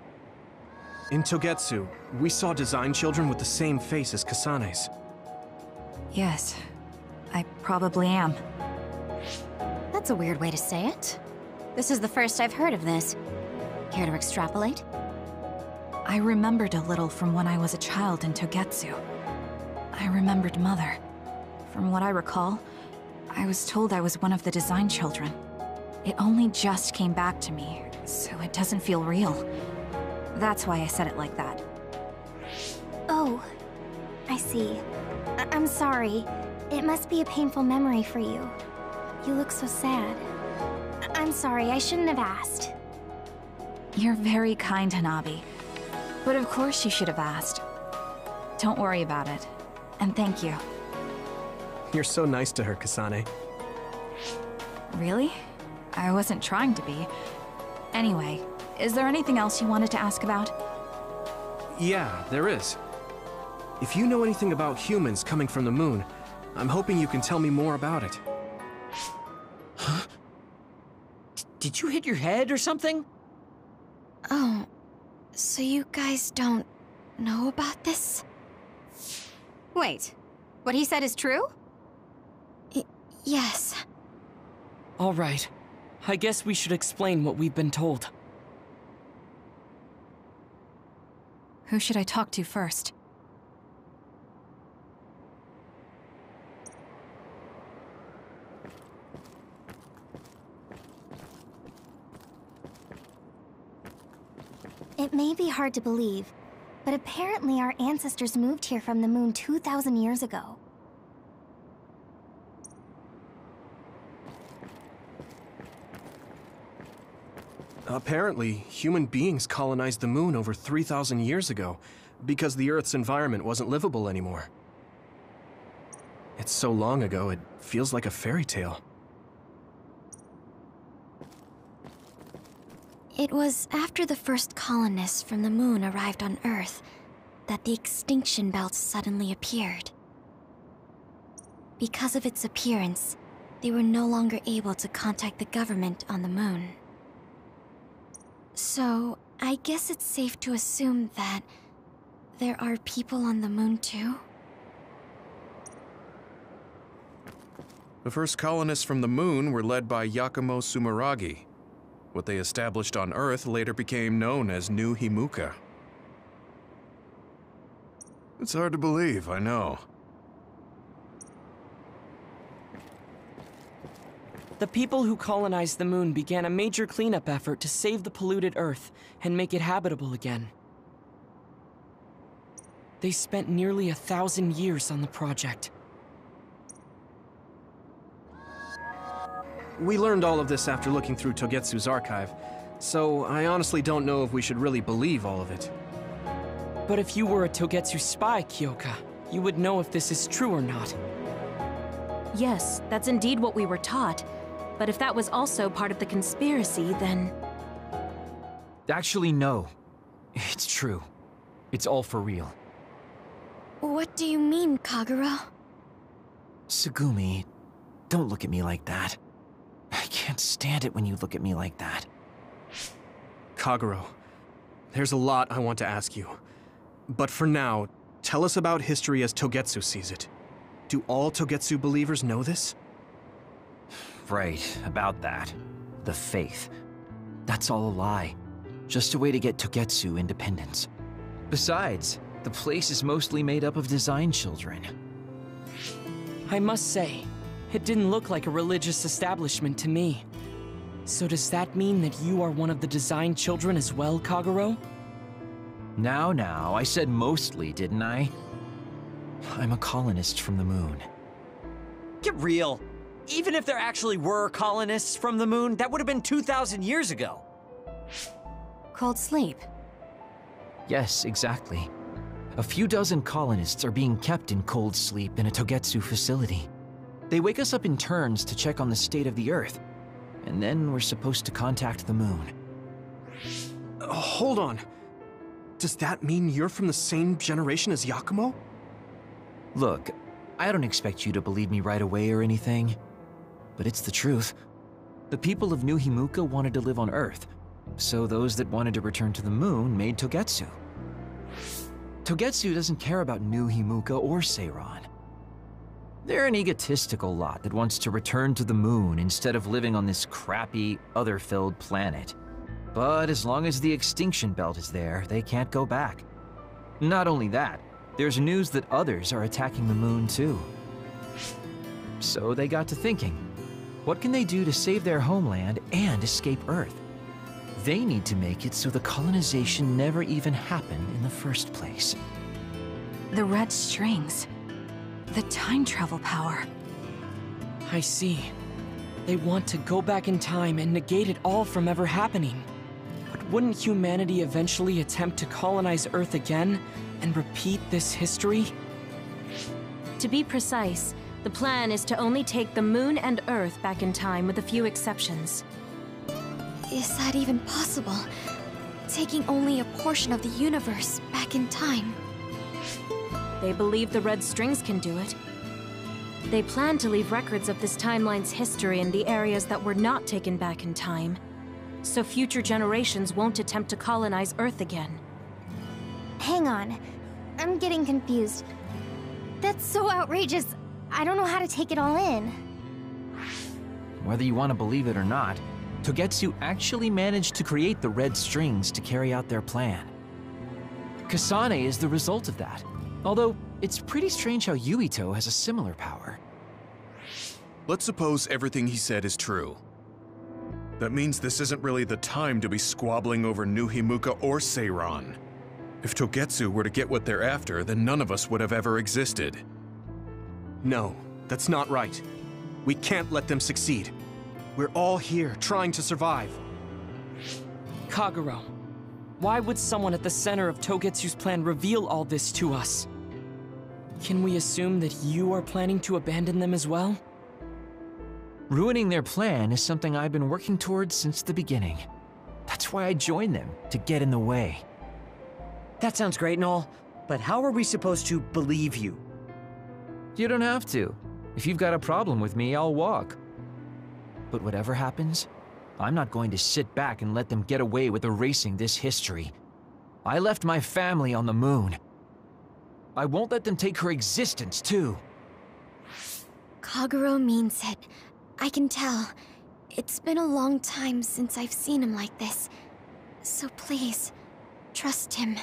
In Togetsu, we saw design children with the same face as Kasane's. Yes, I probably am. That's a weird way to say it. This is the first I've heard of this. Care to extrapolate? I remembered a little from when I was a child in Togetsu. I remembered Mother. From what I recall, I was told I was one of the design children. It only just came back to me, so it doesn't feel real. That's why I said it like that. Oh, I see. I'm sorry. It must be a painful memory for you. You look so sad. I'm sorry, I shouldn't have asked. You're very kind, Hanabi. But of course you should have asked. Don't worry about it. And thank you. You're so nice to her, Kasane. Really? I wasn't trying to be. Anyway, is there anything else you wanted to ask about? Yeah, there is. If you know anything about humans coming from the moon, I'm hoping you can tell me more about it. Huh? Did you hit your head or something? Oh, so you guys don't know about this? Wait, what he said is true? Yes. All right. I guess we should explain what we've been told. Who should I talk to first? It may be hard to believe, but apparently our ancestors moved here from the moon 2,000 years ago. Apparently, human beings colonized the moon over 3,000 years ago, because the Earth's environment wasn't livable anymore. It's so long ago, it feels like a fairy tale. It was after the first colonists from the moon arrived on Earth that the extinction belt suddenly appeared. Because of its appearance, they were no longer able to contact the government on the moon. So, I guess it's safe to assume that there are people on the moon too? The first colonists from the moon were led by Yakumo Sumeragi. What they established on Earth later became known as New Himuka. It's hard to believe, I know. The people who colonized the moon began a major cleanup effort to save the polluted Earth and make it habitable again. They spent nearly 1,000 years on the project. We learned all of this after looking through Togetsu's archive, so I honestly don't know if we should really believe all of it. But if you were a Togetsu spy, Kyoka, you would know if this is true or not. Yes, that's indeed what we were taught. But if that was also part of the conspiracy, then... Actually, no. It's true. It's all for real. What do you mean, Kagero? Tsugumi, don't look at me like that. I can't stand it when you look at me like that. Kagero, there's a lot I want to ask you. But for now, tell us about history as Togetsu sees it. Do all Togetsu believers know this? Right, about that. The faith. That's all a lie. Just a way to get Togetsu independence. Besides, the place is mostly made up of design children. I must say, it didn't look like a religious establishment to me. So does that mean that you are one of the design children as well, Kagero? Now, I said mostly, didn't I? I'm a colonist from the moon. Get real. Even if there actually were colonists from the moon, that would have been 2,000 years ago. Cold sleep. Yes, exactly. A few dozen colonists are being kept in cold sleep in a Togetsu facility. They wake us up in turns to check on the state of the Earth, and then we're supposed to contact the moon. Hold on. Does that mean you're from the same generation as Yakumo? Look, I don't expect you to believe me right away or anything, but it's the truth. The people of New Himuka wanted to live on Earth, so those that wanted to return to the moon made Togetsu. Togetsu doesn't care about New Himuka or Seiran. They're an egotistical lot that wants to return to the moon instead of living on this crappy, other-filled planet. But as long as the extinction belt is there, they can't go back. Not only that, there's news that others are attacking the moon too. So they got to thinking, what can they do to save their homeland and escape Earth? They need to make it so the colonization never even happened in the first place. The red strings. The time travel power. I see. They want to go back in time and negate it all from ever happening. But wouldn't humanity eventually attempt to colonize Earth again and repeat this history? To be precise, the plan is to only take the Moon and Earth back in time with a few exceptions. Is that even possible? Taking only a portion of the universe back in time. They believe the Red Strings can do it. They plan to leave records of this timeline's history in the areas that were not taken back in time, so future generations won't attempt to colonize Earth again. Hang on. I'm getting confused. That's so outrageous. I don't know how to take it all in. Whether you want to believe it or not, Togetsu actually managed to create the Red Strings to carry out their plan. Kasane is the result of that, although it's pretty strange how Yuito has a similar power. Let's suppose everything he said is true. That means this isn't really the time to be squabbling over New Himuka or Seiran. If Togetsu were to get what they're after, then none of us would have ever existed. No, that's not right. We can't let them succeed. We're all here, trying to survive. Kagero, why would someone at the center of Togetsu's plan reveal all this to us? Can we assume that you are planning to abandon them as well? Ruining their plan is something I've been working towards since the beginning. That's why I joined them, to get in the way. That sounds great and all, but how are we supposed to believe you? You don't have to. If you've got a problem with me, I'll walk. But whatever happens, I'm not going to sit back and let them get away with erasing this history. I left my family on the moon. I won't let them take her existence, too. Kagero means it. I can tell. It's been a long time since I've seen him like this. So please, trust him.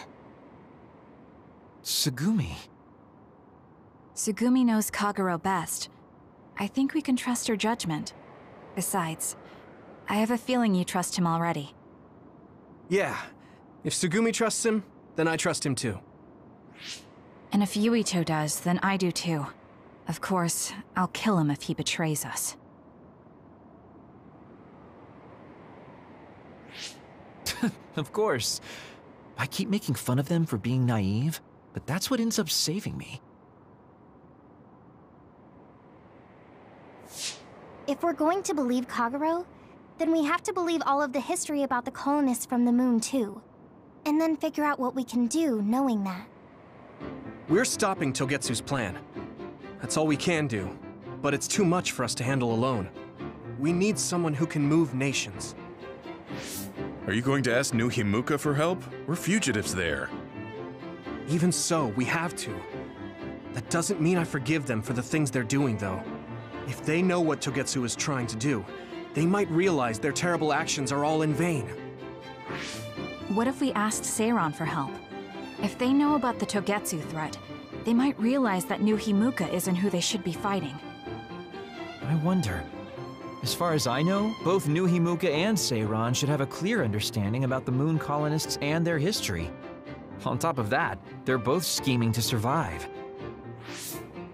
Tsugumi. Tsugumi knows Kagero best. I think we can trust her judgment. Besides, I have a feeling you trust him already. Yeah. If Tsugumi trusts him, then I trust him too. And if Yuito does, then I do too. Of course, I'll kill him if he betrays us. Of course. I keep making fun of them for being naive, but that's what ends up saving me. If we're going to believe Kagero, then we have to believe all of the history about the colonists from the moon too. And then figure out what we can do knowing that. We're stopping Togetsu's plan. That's all we can do. But it's too much for us to handle alone. We need someone who can move nations. Are you going to ask New Himuka for help? We're fugitives there. Even so, we have to. That doesn't mean I forgive them for the things they're doing, though. If they know what Togetsu is trying to do, they might realize their terrible actions are all in vain. What if we asked Seiran for help? If they know about the Togetsu threat, they might realize that New Himuka isn't who they should be fighting. I wonder. As far as I know, both New Himuka and Seiran should have a clear understanding about the moon colonists and their history. On top of that, they're both scheming to survive.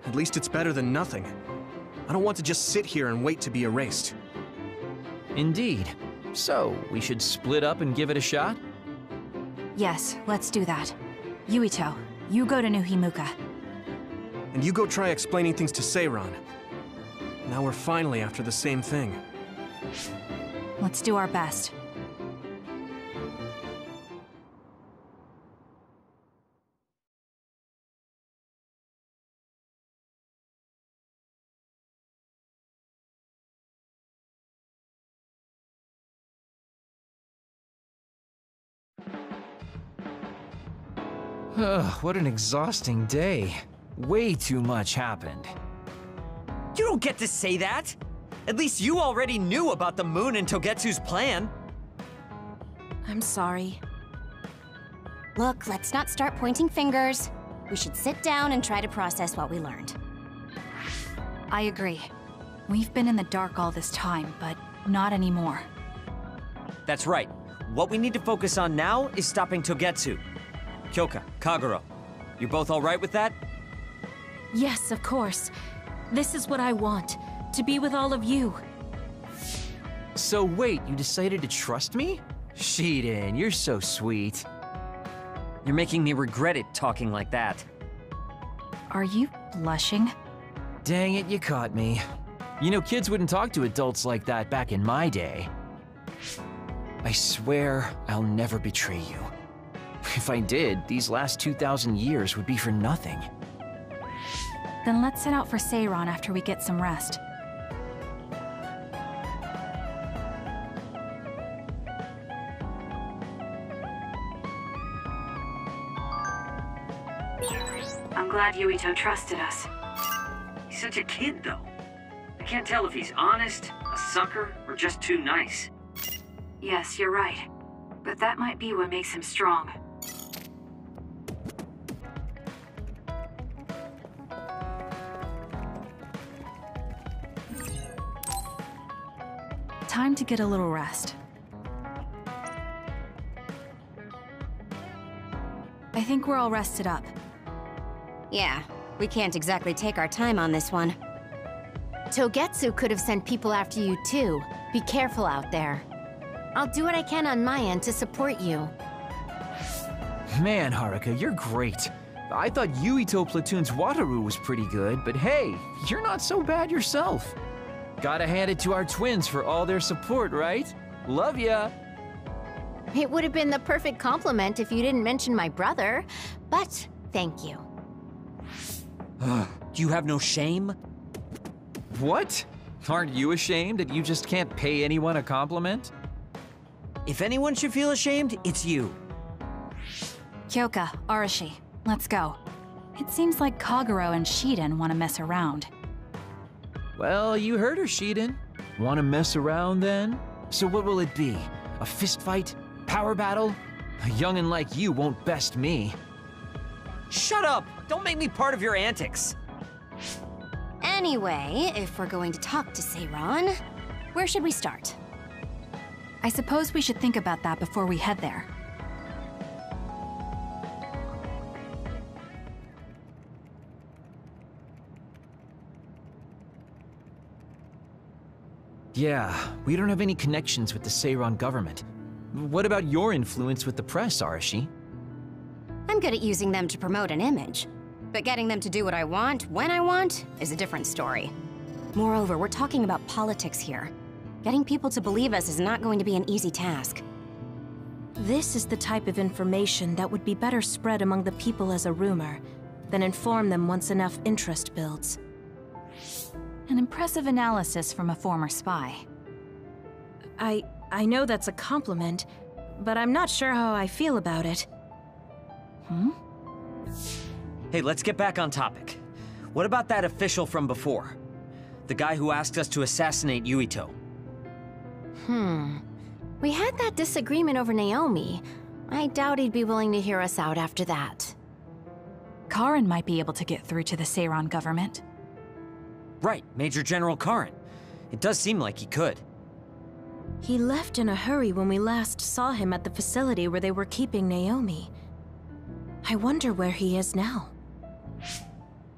At least it's better than nothing. I don't want to just sit here and wait to be erased. Indeed. So, we should split up and give it a shot? Yes, let's do that. Yuito, you go to New Himuka. And you go try explaining things to Seiran. Now we're finally after the same thing. Let's do our best. What an exhausting day. Way too much happened. You don't get to say that! At least you already knew about the moon and Togetsu's plan. I'm sorry. Look, let's not start pointing fingers. We should sit down and try to process what we learned. I agree. We've been in the dark all this time, but not anymore. That's right. What we need to focus on now is stopping Togetsu. Kyoka, Kagero, you both alright with that? Yes, of course. This is what I want, to be with all of you. So wait, you decided to trust me? Shiden, you're so sweet. You're making me regret it talking like that. Are you blushing? Dang it, you caught me. You know, kids wouldn't talk to adults like that back in my day. I swear I'll never betray you. If I did, these last 2,000 years would be for nothing. Then let's set out for Seiron after we get some rest. I'm glad Yuito trusted us. He's such a kid, though. I can't tell if he's honest, a sucker, or just too nice. Yes, you're right. But that might be what makes him strong. Time to get a little rest. I think we're all rested up. Yeah, we can't exactly take our time on this one. Togetsu could have sent people after you too. Be careful out there. I'll do what I can on my end to support you. Man, Haruka, you're great. I thought Yuito Platoon's Wataru was pretty good, but hey, you're not so bad yourself. Gotta hand it to our twins for all their support, right? Love ya! It would have been the perfect compliment if you didn't mention my brother, but thank you. You have no shame? What? Aren't you ashamed that you just can't pay anyone a compliment? If anyone should feel ashamed, it's you. Kyoka, Arashi, let's go. It seems like Kagero and Shiden want to mess around. Well, you heard her, Shiden. Want to mess around then? So what will it be? A fist fight? Power battle? A youngin' like you won't best me. Shut up! Don't make me part of your antics. Anyway, if we're going to talk to Seiron, where should we start? I suppose we should think about that before we head there. Yeah, we don't have any connections with the Seiron government. What about your influence with the press, Arashi? I'm good at using them to promote an image. But getting them to do what I want, when I want, is a different story. Moreover, we're talking about politics here. Getting people to believe us is not going to be an easy task. This is the type of information that would be better spread among the people as a rumor, than inform them once enough interest builds. An impressive analysis from a former spy. I know that's a compliment, but I'm not sure how I feel about it. Hey, let's get back on topic. What about that official from before? The guy who asked us to assassinate Yuito. We had that disagreement over Naomi. I doubt he'd be willing to hear us out after that. Karin might be able to get through to the Seiron government. Right, Major General Karin. It does seem like he could. He left in a hurry when we last saw him at the facility where they were keeping Naomi. I wonder where he is now.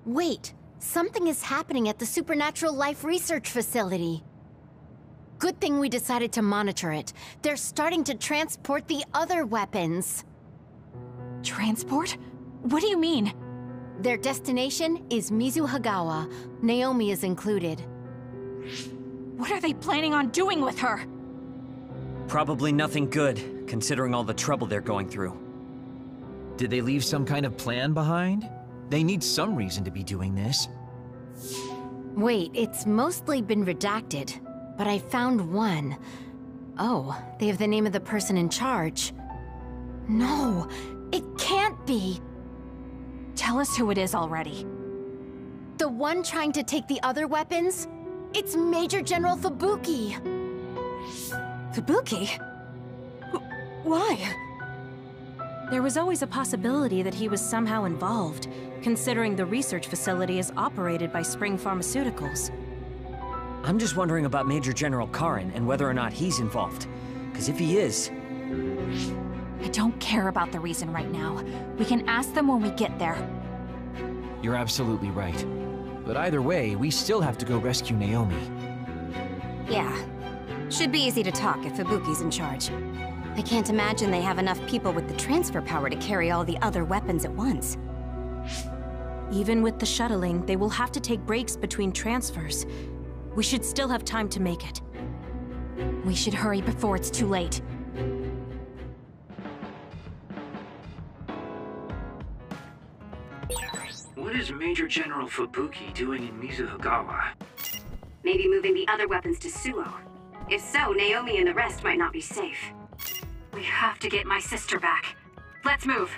Wait, something is happening at the Supernatural Life Research Facility. Good thing we decided to monitor it. They're starting to transport the other weapons. Transport? What do you mean? Their destination is Mizuhagawa. Naomi is included. What are they planning on doing with her? Probably nothing good, considering all the trouble they're going through. Did they leave some kind of plan behind? They need some reason to be doing this. Wait, it's mostly been redacted, but I found one. Oh, they have the name of the person in charge. No, it can't be. Tell us who it is already. The one trying to take the other weapons? It's Major General Fubuki. Fubuki? Why? There was always a possibility that he was somehow involved, considering the research facility is operated by Spring Pharmaceuticals. I'm just wondering about Major General Karin and whether or not he's involved. Because if he is... I don't care about the reason right now. We can ask them when we get there. You're absolutely right. But either way, we still have to go rescue Naomi. Yeah. Should be easy to talk if Fubuki's in charge. I can't imagine they have enough people with the transfer power to carry all the other weapons at once. Even with the shuttling, they will have to take breaks between transfers. We should still have time to make it. We should hurry before it's too late. What is Major General Fubuki doing in Mizuhagawa? Maybe moving the other weapons to Suo. If so, Naomi and the rest might not be safe. We have to get my sister back. Let's move.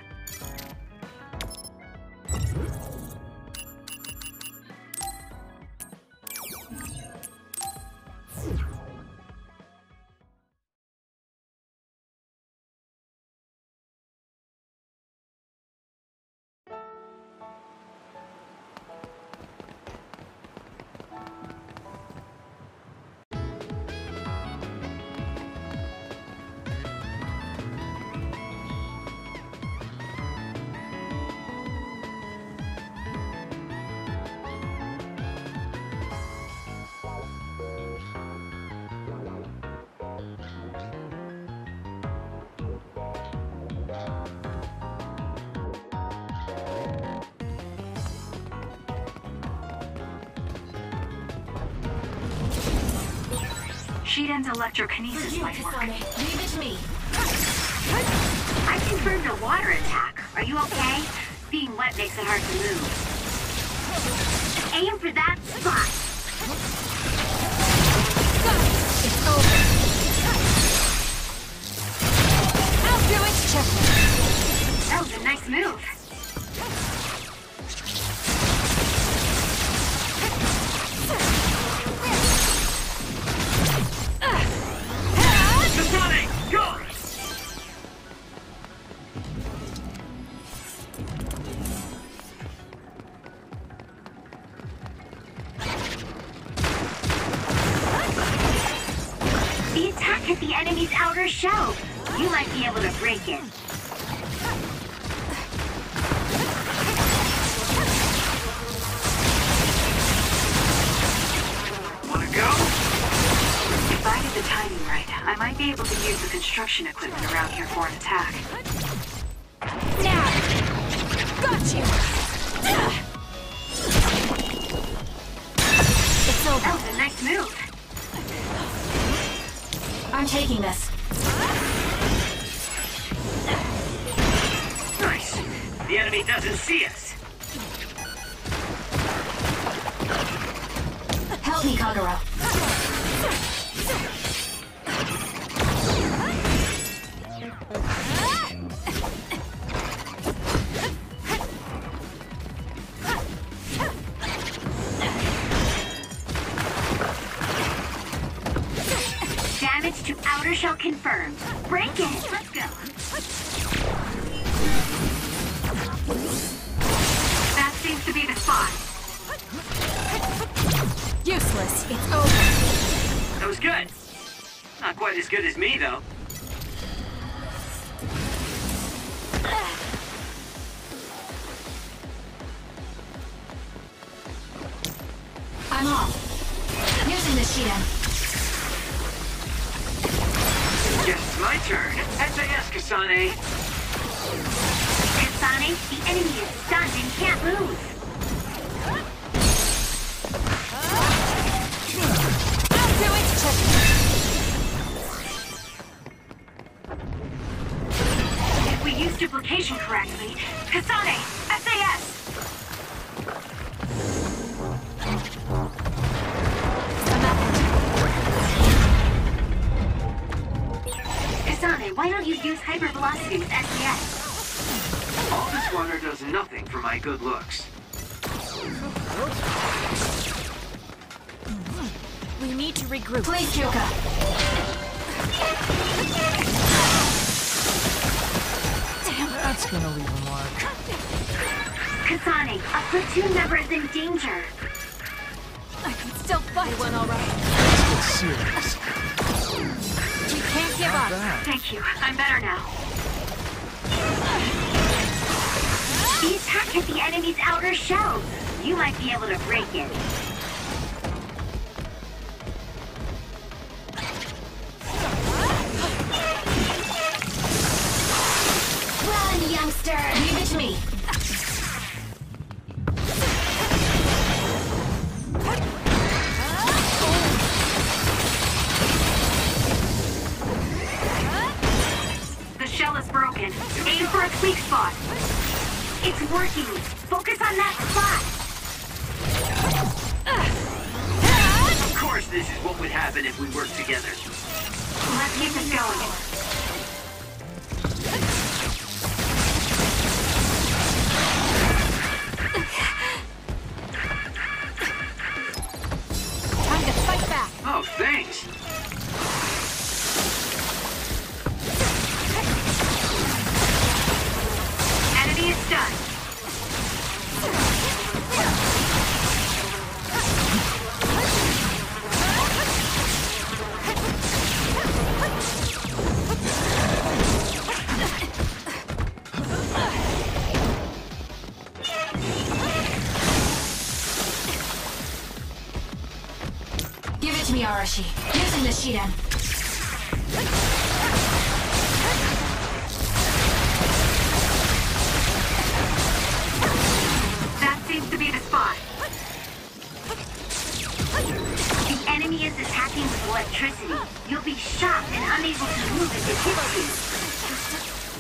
Shiden's electrokinesis might work. Leave it to me. I confirmed a water attack. Are you okay? Being wet makes it hard to move. Aim for that spot. It's over. I'll do it. Check. That was a nice move. Kasane, go! The attack hit the enemy's outer shell. You might be able to break it. Wanna go? If I get the timing right, I might be able to use the construction equipment around here for an attack. Now! Got you! It's over. That was a nice move. I'm taking this. Nice. The enemy doesn't see us. Help me, Kagero. Damage to outer shell confirmed. Break it. Let's go. That seems to be the spot. Useless. It's over. That was good. Not quite as good as me, though. I'm off. Using the Shiden. Guess it's my turn. SAS, Kasane. Kasane, the enemy is stunned and can't move. I'll do it. If we use duplication correctly, Kasane, SAS! Kasane, why don't you use hypervelocity with SAS? All this water does nothing for my good looks. We need to regroup. Please, Kyoka. Damn, that's gonna leave a mark. Kasane, a platoon member is in danger. I can still fight. One all right. It's serious. We can't give Not up. bad. Thank you. I'm better now. The attack hit the enemy's outer shell. You might be able to break it. youngster! Leave it to me! The shell is broken. Aim for its weak spot. It's working. Focus on that spot. Of course this is what would happen if we worked together. Let's keep this going. Time to fight back! Oh, thanks. Enemy is done. Give it to me, Arashi. Using the Shiden. That seems to be the spot. The enemy is attacking with electricity. You'll be shocked and unable to move if it hits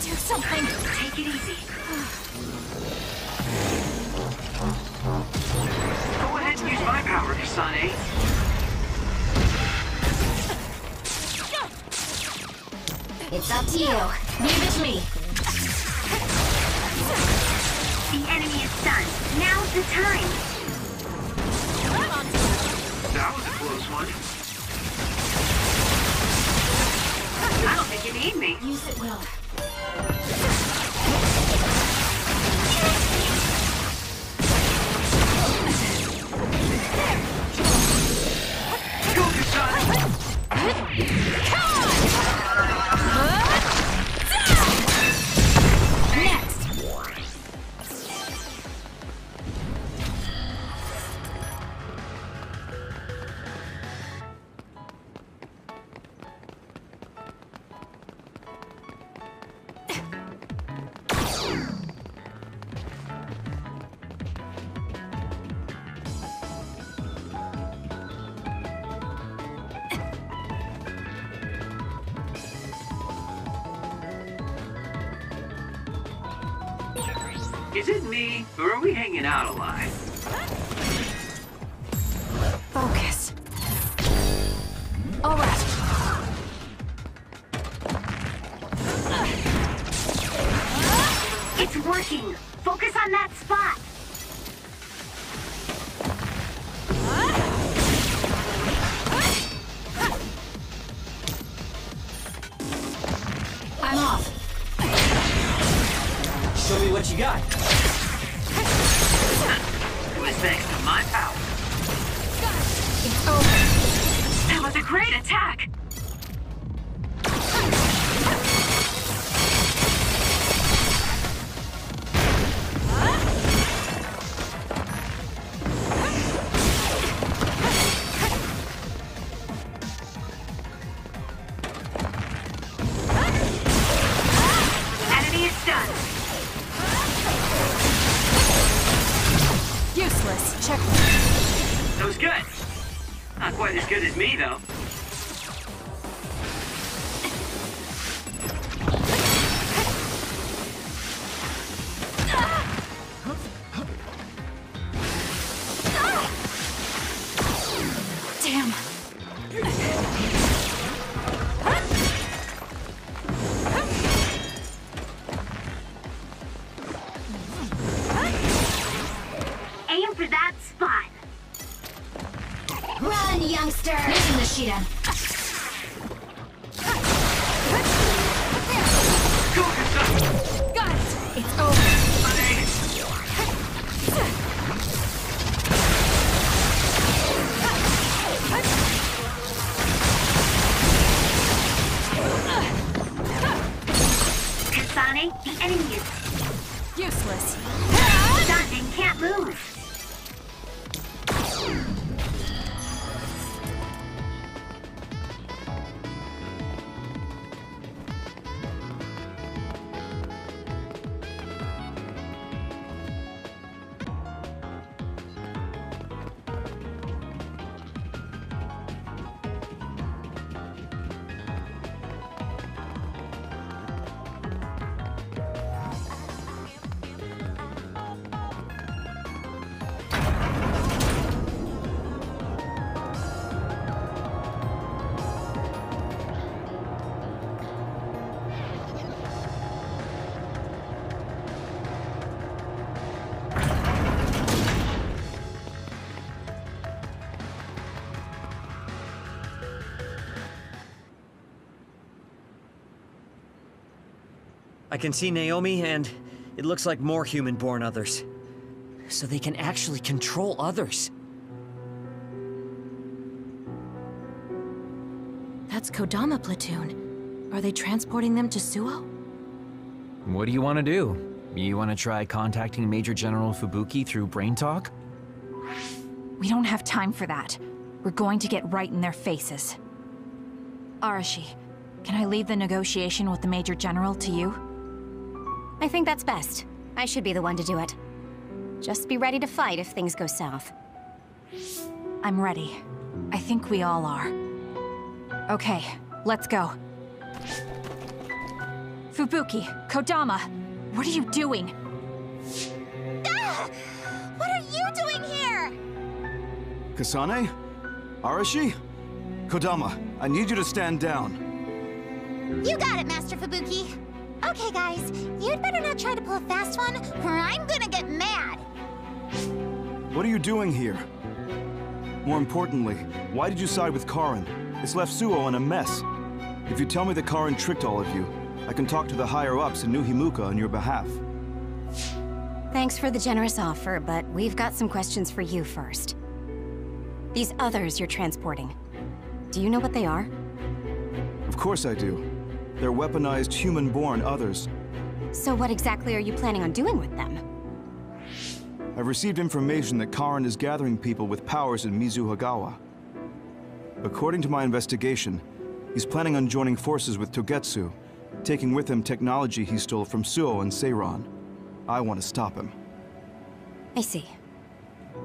you. Do something! Take it easy. Go ahead and use my power, Kasane. It's up to you. Give it to me. The enemy is stunned. Now's the time. That was a close one. I don't think you need me. Use it well. Go, Kasane! Next! Is it me, or are we hanging out a lot? Focus. All right. It's working. Focus on that spot. I'm off. Show me what you got. It was thanks to my power. It's over. That was a great attack. Enemy is done. Useless. Check. That was good. Not quite as good as me, though. Damn. Aim for that spot. Run, youngster! Using the Shiden. Go, Kasane! Got it! It's over. Kasane, the enemy is Useless. stunned and can't move. I can see Naomi, and it looks like more human-born others. So they can actually control others. That's Kodama platoon. Are they transporting them to Suo? What do you want to do? You want to try contacting Major General Fubuki through Brain Talk? We don't have time for that. We're going to get right in their faces. Arashi, can I leave the negotiation with the Major General to you? I think that's best. I should be the one to do it. Just be ready to fight if things go south. I'm ready. I think we all are. Okay, let's go. Fubuki, Kodama, what are you doing? Ah! What are you doing here? Kasane? Arashi? Kodama, I need you to stand down. You got it, Master Fubuki. Okay, guys, you'd better not try to pull a fast one, or I'm gonna get mad. What are you doing here? More importantly, why did you side with Karin? It's left Suo in a mess. If you tell me that Karin tricked all of you, I can talk to the higher-ups in New Himuka on your behalf. Thanks for the generous offer, but we've got some questions for you first. These others you're transporting, do you know what they are? Of course I do. They're weaponized human-born others. So what exactly are you planning on doing with them? I've received information that Karin is gathering people with powers in Mizuhagawa. According to my investigation, he's planning on joining forces with Togetsu, taking with him technology he stole from Suo and Seiran. I want to stop him. I see.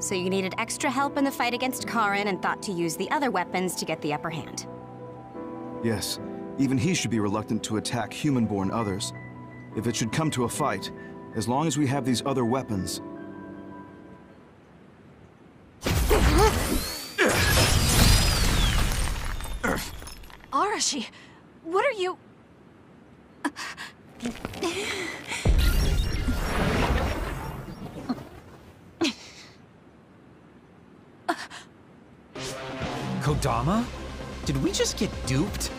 So you needed extra help in the fight against Karin and thought to use the other weapons to get the upper hand. Yes, even he should be reluctant to attack human-born others. If it should come to a fight, as long as we have these other weapons... Arashi, what are you... Kodama? Did we just get duped?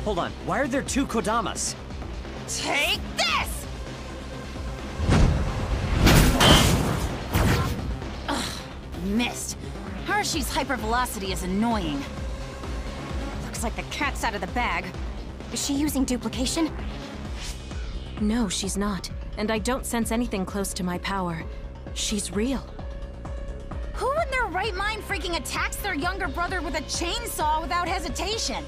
Hold on, why are there two Kodamas? Take this! Ugh, missed. Arashi's hypervelocity is annoying. Looks like the cat's out of the bag. Is she using duplication? No, she's not. And I don't sense anything close to my power. She's real. Who in their right mind freaking attacks their younger brother with a chainsaw without hesitation?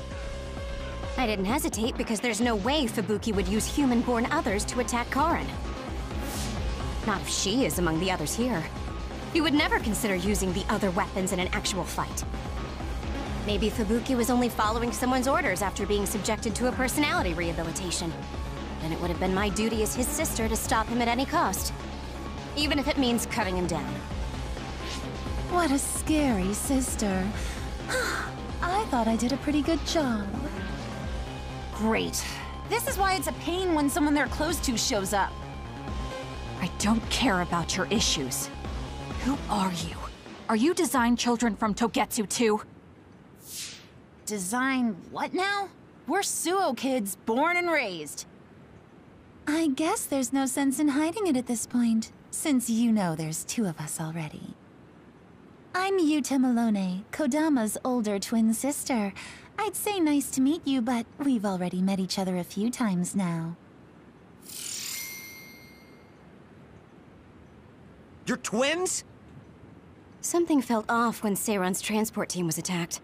I didn't hesitate because there's no way Fubuki would use human-born others to attack Karin. Not if she is among the others here. He would never consider using the other weapons in an actual fight. Maybe Fubuki was only following someone's orders after being subjected to a personality rehabilitation. Then it would have been my duty as his sister to stop him at any cost. Even if it means cutting him down. What a scary sister. I thought I did a pretty good job. Great. This is why it's a pain when someone they're close to shows up. I don't care about your issues. Who are you? Are you design children from Togetsu too? Design what now? We're Suo kids, born and raised. I guess there's no sense in hiding it at this point, since you know there's two of us already. I'm Yuta Malone, Kodama's older twin sister. I'd say nice to meet you, but we've already met each other a few times now. You're twins? Something felt off when Seiran's transport team was attacked.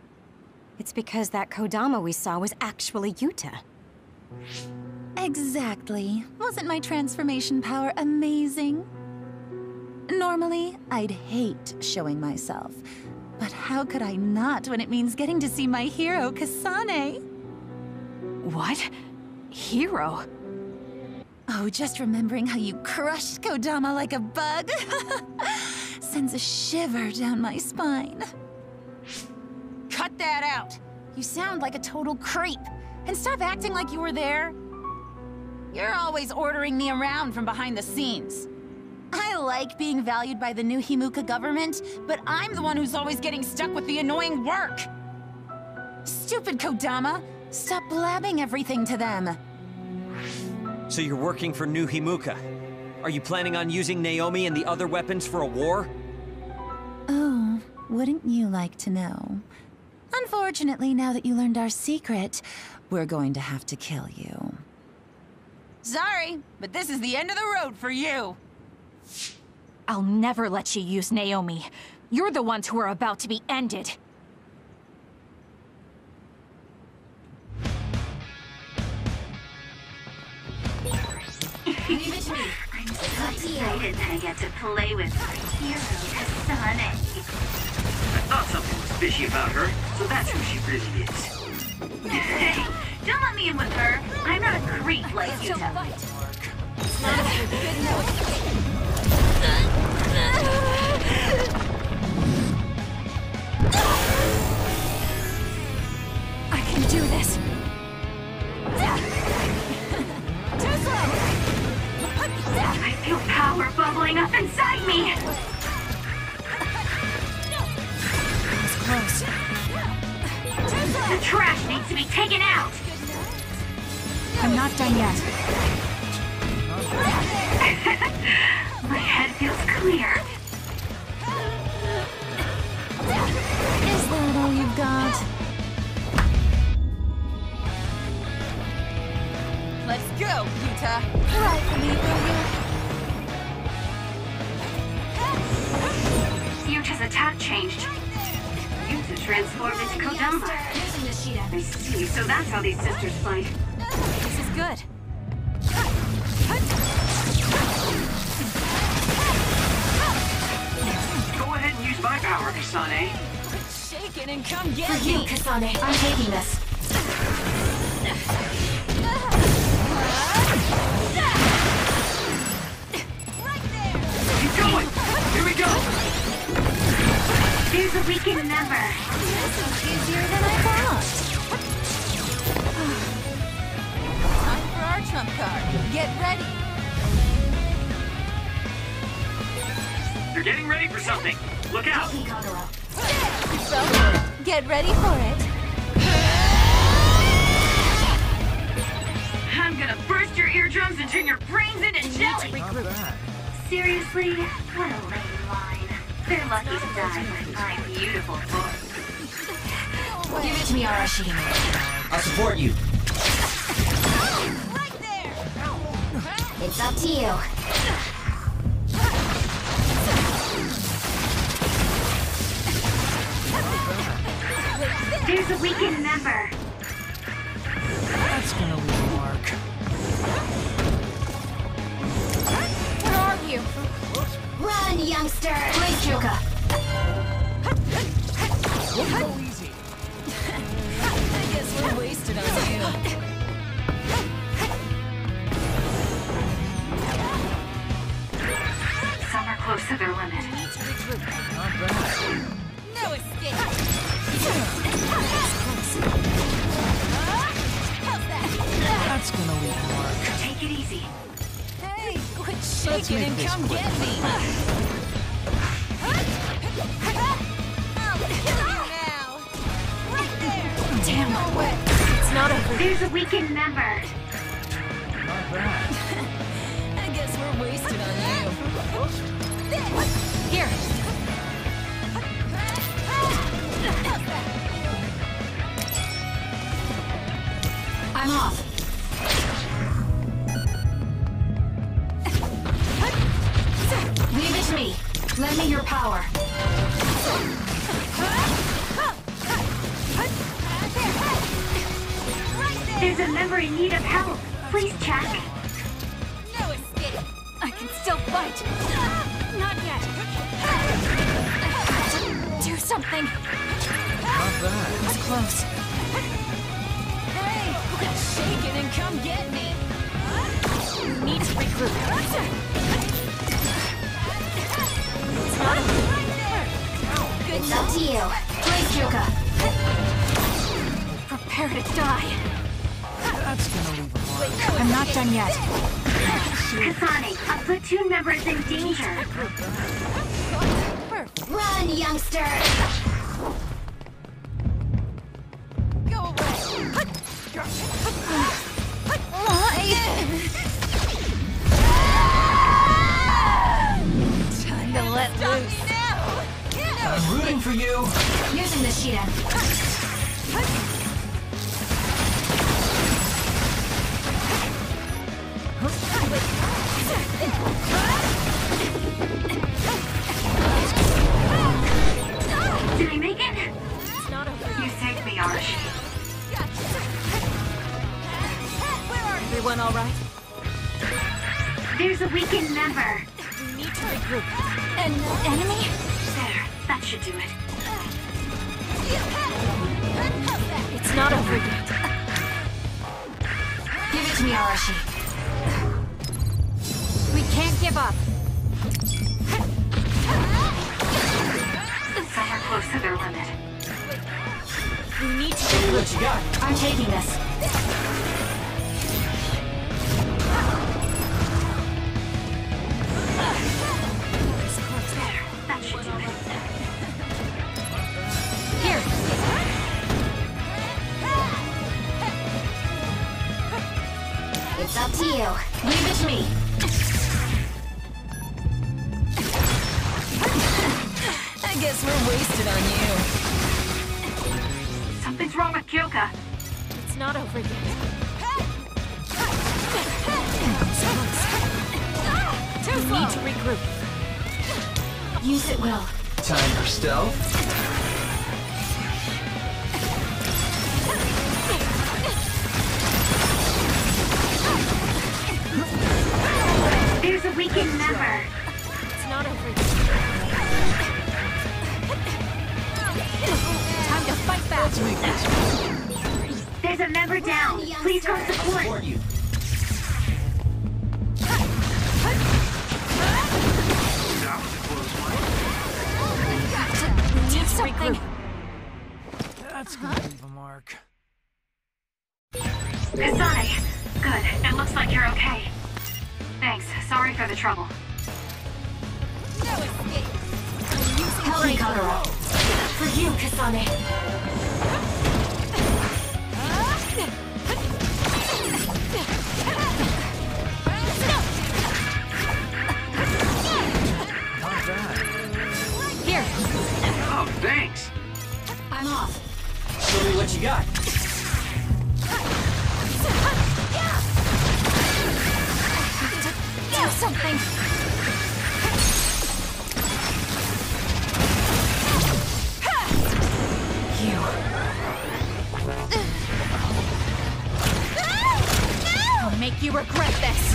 It's because that Kodama we saw was actually Yuta. Exactly. Wasn't my transformation power amazing? Normally, I'd hate showing myself. But how could I not when it means getting to see my hero, Kasane? What? Hero? Oh, just remembering how you crushed Kodama like a bug sends a shiver down my spine. Cut that out! You sound like a total creep. And stop acting like you were there. You're always ordering me around from behind the scenes. I like being valued by the New Himuka government, but I'm the one who's always getting stuck with the annoying work. Stupid Kodama! Stop blabbing everything to them. So you're working for New Himuka. Are you planning on using Naomi and the other weapons for a war? Oh, wouldn't you like to know? Unfortunately, now that you learned our secret, we're going to have to kill you. Sorry, but this is the end of the road for you. I'll never let you use Naomi. You're the ones who are about to be ended. Leave it to me. I'm so excited that I get to play with my hero, Kasane. I thought something was fishy about her, so that's who she really is. Hey, don't let me in with her. I'm not a creep like you, Tell. I can do this. I feel power bubbling up inside me. It's close. The trash needs to be taken out. I'm not done yet. My head feels clear. Is that all you've got? Let's go, Yuta. Right for me, will you? Yuta's attack changed. Yuta transformed into Kodama. I see, so that's how these sisters fight. This is good. Go ahead and use my power, Kasane. Shake it and come get For you, me. Kasane. I'm taking this. Keep going! Here we go! There's a weekend member. This is easier than I thought. Time for our trump card. Get ready. They're getting ready for something. Look out! So, get ready for it. I'm gonna burst your eardrums and turn your brains into jelly. Seriously? What a lame line. They're lucky to die with my beautiful voice. Give it to me, Arashi. I'll support you. Right there. It's up to you. There's a weekend member. That's gonna leave a mark. Where are you? Run, youngster! Please, Joka. Go easy. I guess we're wasted on you. Some are close to their limit. Not bad. No escape. That's gonna leave a mark. Take it easy. Hey, quit Let's shaking make and this come quick. get me. I'll kill you now. Right there. Damn it. It's not over. There's a weekend member. Not bad. I guess we're wasted on you. Here. I'm off. Leave it to me. Lend me your power. There's a member in need of help. Please check. No escape. I can still fight. Not yet. Do something. Not bad. It's close. Hey, quit shaking and come get me. We need to regroup. It's not right there. Good It's up to you. Please, Joka. Prepare to die. That's gonna leave a mark. I'm not done yet. Kasane, a platoon member is in danger. Run, youngster! Go away. I'm rooting for you. Using the Shiden. Did I make it? It's not over. You saved me, Arashi. Everyone all right? There's a weakened member. We need to regroup. An enemy? There, that should do it. It's not over yet. Give it to me, Arashi. We can't give up. Some are close to their limit. We need to See what you got. I'm taking this. There, that should do it. Here. It's up to you. Leave it to me. I guess we're wasted on you. Something's wrong with Kyoka. It's not over yet. Too We slow. need to regroup. Use it well. Time for stealth. There's a weakened member. It's not over yet. Time to fight back. Let's make this. There's a member down. Please go support. Support you. That was a close one. We need something. That's gonna leave a mark. Kasane. Good. It looks like you're okay. Thanks. Sorry for the trouble. Help me, Kagura. For you, Kasane. Not bad. Here. Oh, thanks. I'm off. Show me what you got. Do something. You. I'll make you regret this.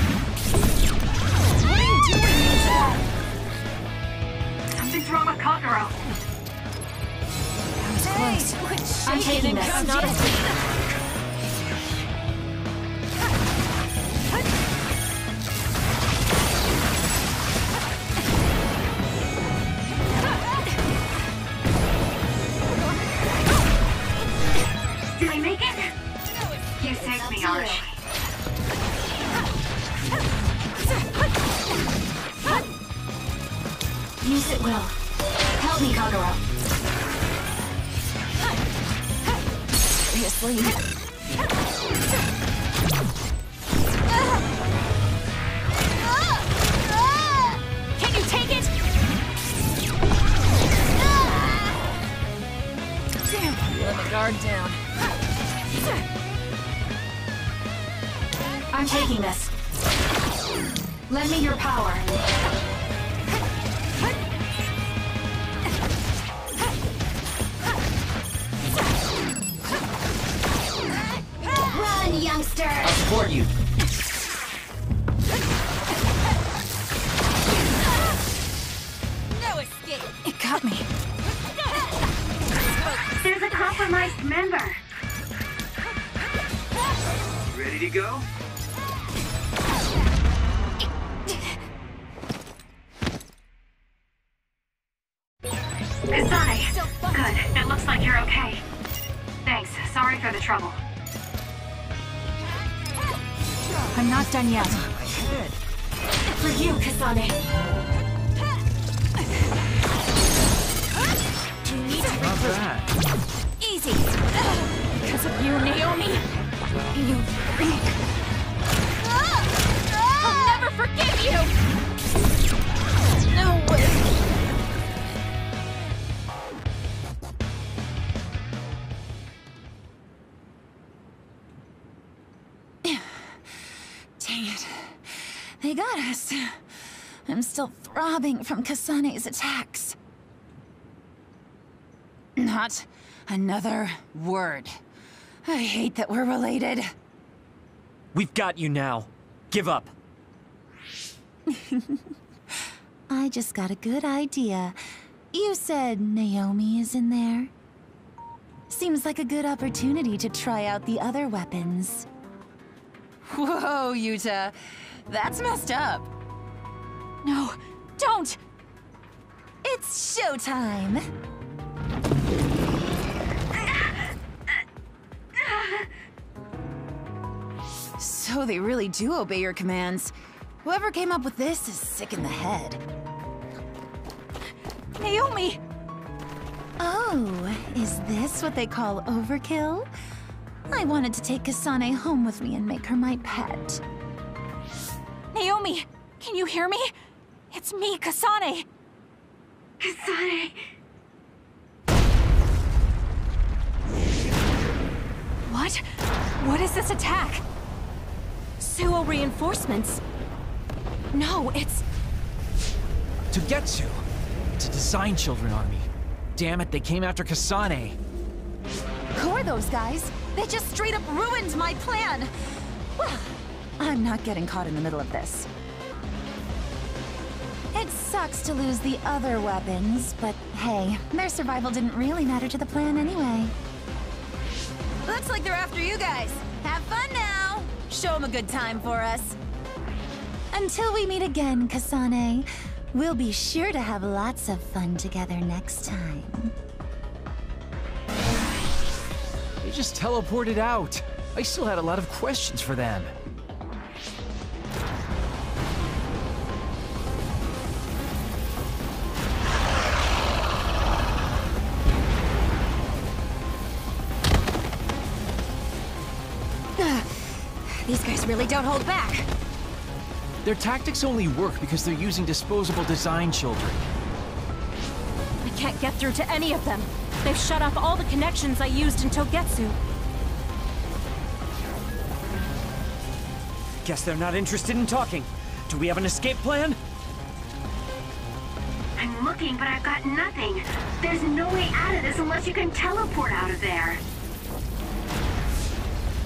What are you doing? Something's wrong with Kagura. Close. I'm taking this. It's not over yet. Did I make it? You saved me, Arashi. Use it well. Help me, Kagura. Seriously. Can you take it? Damn. Let my guard down. I'm taking this. Lend me your power. Run, youngster. I'll support you. No escape. It got me. There's a compromised member. Ready to go? Kasane. Good. It looks like you're okay. Thanks. Sorry for the trouble. I'm not done yet. For you, Kasane. You need to Not bad. Easy. Because of you, Naomi. You freak. I'll never forgive you. No way. They got us. I'm still throbbing from Kasane's attacks. Not another word. I hate that we're related. We've got you now. Give up. I just got a good idea. You said Naomi is in there? Seems like a good opportunity to try out the other weapons. Whoa, Yuta. That's messed up. No, don't! It's showtime! So they really do obey your commands. Whoever came up with this is sick in the head. Naomi! Oh, is this what they call overkill? I wanted to take Kasane home with me and make her my pet. Naomi! Can you hear me? It's me, Kasane! Kasane! What? What is this attack? Suo reinforcements? No, it's... Togetsu! It's a Design Children army. Damn it, they came after Kasane. Who are those guys? They just straight up ruined my plan! Well, I'm not getting caught in the middle of this. It sucks to lose the other weapons, but hey, their survival didn't really matter to the plan anyway. Looks like they're after you guys. Have fun now! Show them a good time for us. Until we meet again, Kasane, we'll be sure to have lots of fun together next time. They just teleported out. I still had a lot of questions for them. These guys really don't hold back. Their tactics only work because they're using disposable Design Children. I can't get through to any of them. They've shut off all the connections I used in Togetsu. Guess they're not interested in talking. Do we have an escape plan? I'm looking, but I've got nothing. There's no way out of this unless you can teleport out of there.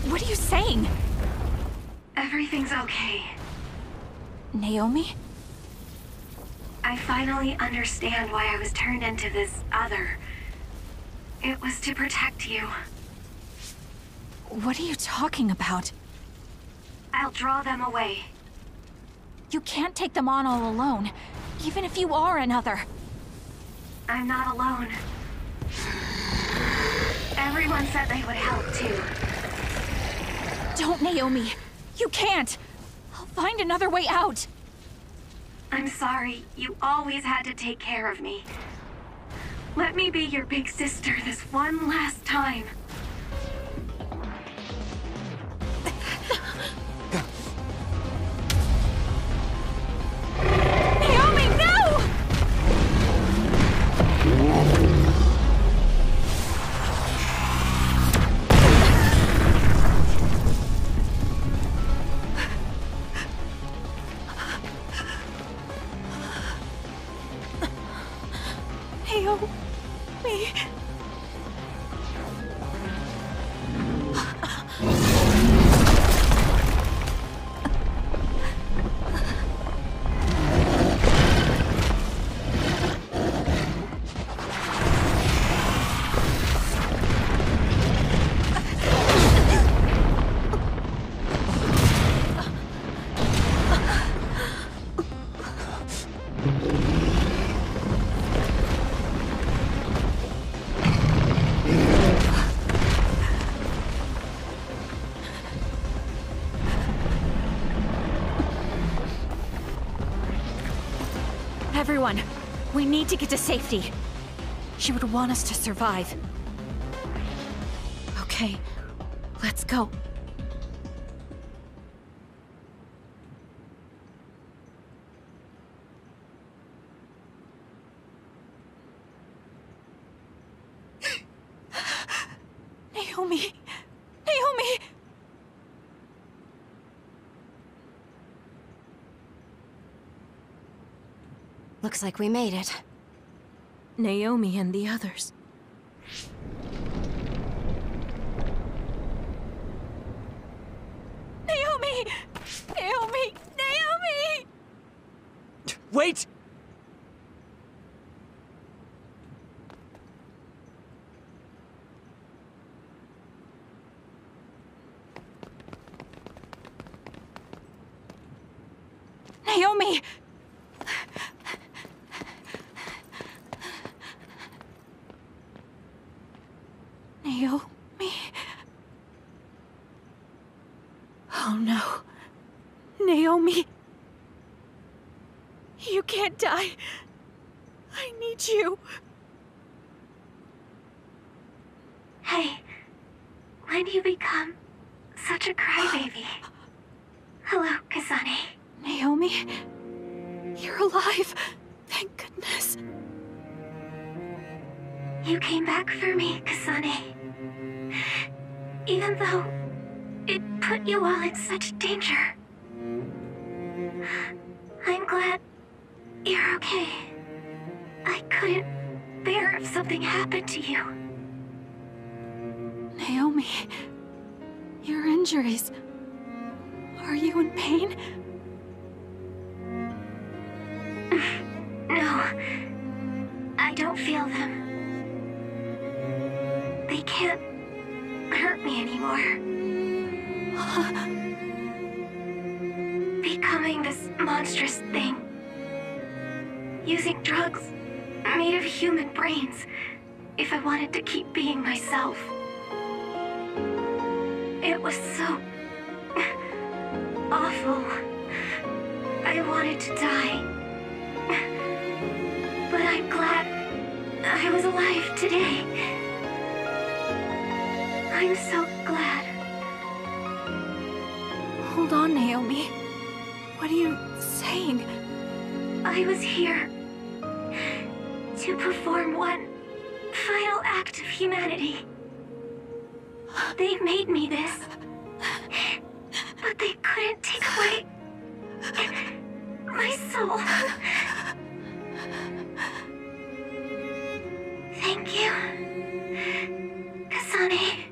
What are you saying? Everything's okay. Naomi? I finally understand why I was turned into this other. It was to protect you. What are you talking about? I'll draw them away. You can't take them on all alone, even if you are another. I'm not alone. Everyone said they would help, too. Don't, Naomi. You can't. I'll find another way out. I'm sorry. You always had to take care of me. Let me be your big sister this one last time. Naomi, no! Naomi. Everyone, we need to get to safety. She would want us to survive. Okay, let's go. Naomi! Naomi! Looks like we made it. Naomi and the others. Naomi! Naomi! Naomi! Wait! Naomi! Naomi? Oh no. Naomi. You can't die. I need you. Hey, when do you become such a crybaby? Hello, Kasane. Naomi? You're alive. Thank goodness. You came back for me, Kasane. Even though it put you all in such danger. I'm glad you're okay. I couldn't bear if something happened to you. Naomi, your injuries. Are you in pain? No, I don't feel them. They can't hurt me anymore. Becoming this monstrous thing. Using drugs made of human brains if I wanted to keep being myself. It was so awful. I wanted to die. But I'm glad I was alive today. I'm so glad. Hold on, Naomi. What are you saying? I was here to perform one final act of humanity. They made me this, but they couldn't take away my soul. Thank you, Kasane,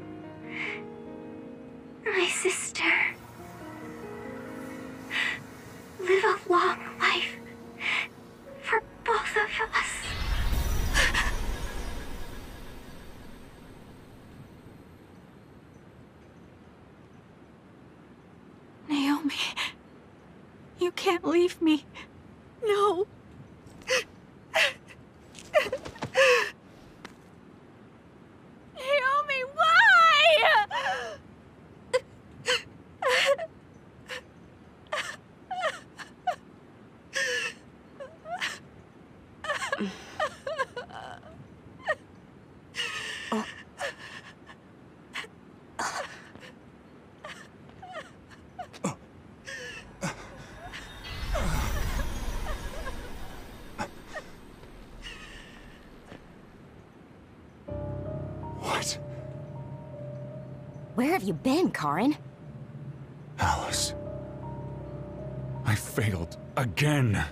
my sister. Live a long life for both of us. Naomi, you can't leave me. No. Naomi, why? What? Where have you been, Karin? Alice. I failed again.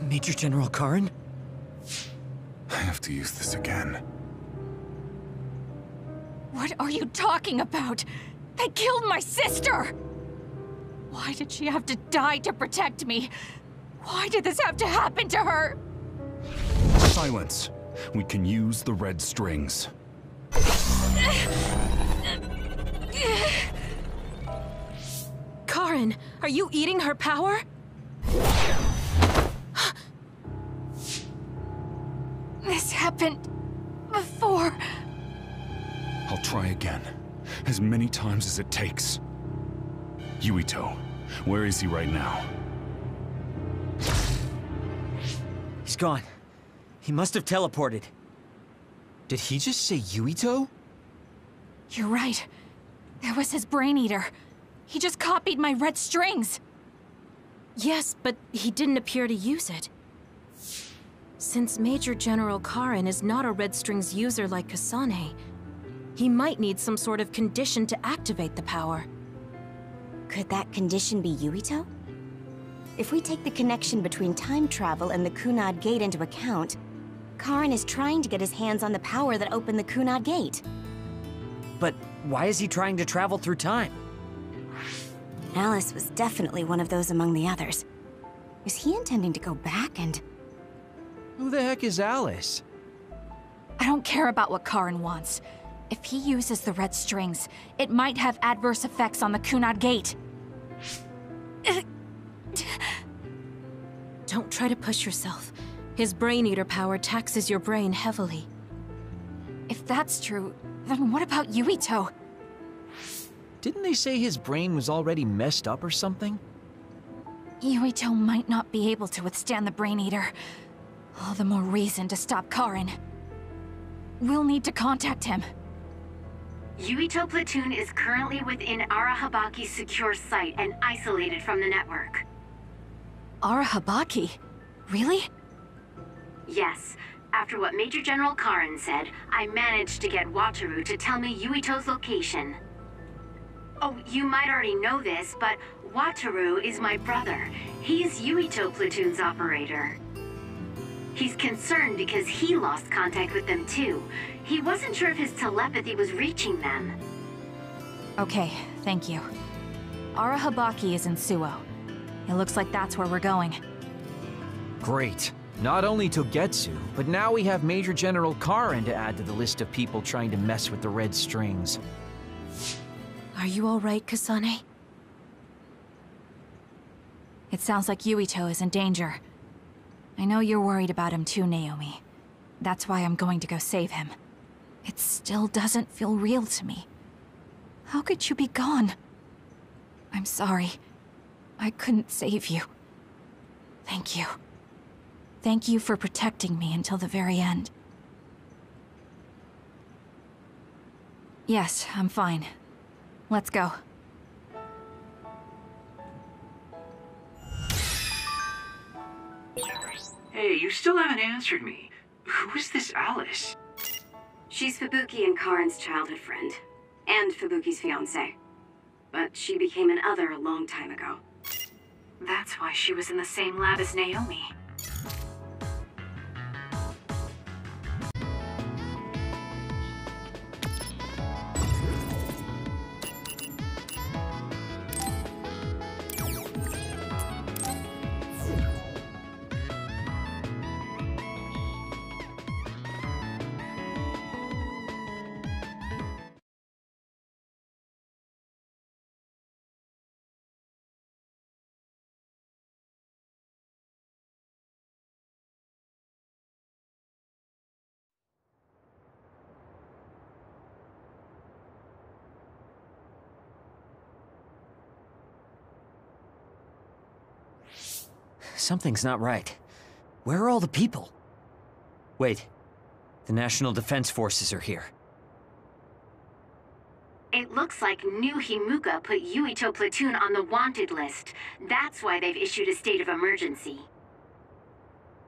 Major General Karin? I have to use this again. What are you talking about? They killed my sister! Why did she have to die to protect me? Why did this have to happen to her? Silence. We can use the red strings. Karin, are you eating her power? This happened before. I'll try again. As many times as it takes. Yuito, where is he right now? He's gone. He must have teleported. Did he just say Yuito? You're right. There was his brain eater. He just copied my red strings. Yes, but he didn't appear to use it. Since Major General Karin is not a Red Strings user like Kasane, He might need some sort of condition to activate the power. Could that condition be Yuito? If we take the connection between time travel and the Kunad Gate into account, Karin is trying to get his hands on the power that opened the Kunad Gate. But why is he trying to travel through time? Alice was definitely one of those among the others. Is he intending to go back and... Who the heck is Alice? I don't care about what Karin wants. If he uses the red strings, it might have adverse effects on the Kunad Gate. Don't try to push yourself. His Brain Eater power taxes your brain heavily. If that's true, then what about Yuito? Didn't they say his brain was already messed up or something? Yuito might not be able to withstand the Brain Eater. All the more reason to stop Karin. We'll need to contact him. Yuito Platoon is currently within Arahabaki's secure site and isolated from the network. Arahabaki? Really? Yes. After what Major General Karin said, I managed to get Wataru to tell me Yuito's location. Oh, you might already know this, but Wataru is my brother. He's Yuito Platoon's operator. He's concerned because he lost contact with them too. He wasn't sure if his telepathy was reaching them. Okay, thank you. Arahabaki is in Suo. It looks like that's where we're going. Great. Not only Togetsu, but now we have Major General Karin to add to the list of people trying to mess with the red strings. Are you all right, Kasane? It sounds like Yuito is in danger. I know you're worried about him too, Naomi. That's why I'm going to go save him. It still doesn't feel real to me. How could you be gone? I'm sorry. I couldn't save you. Thank you. Thank you for protecting me until the very end. Yes, I'm fine. Let's go. Hey, you still haven't answered me. Who is this Alice? She's Fubuki and Karin's childhood friend, and Fubuki's fiancé. But she became an other a long time ago. That's why she was in the same lab as Naomi. Something's not right. Where are all the people? Wait. The National Defense Forces are here. It looks like New Himuka put Yuito Platoon on the wanted list. That's why they've issued a state of emergency.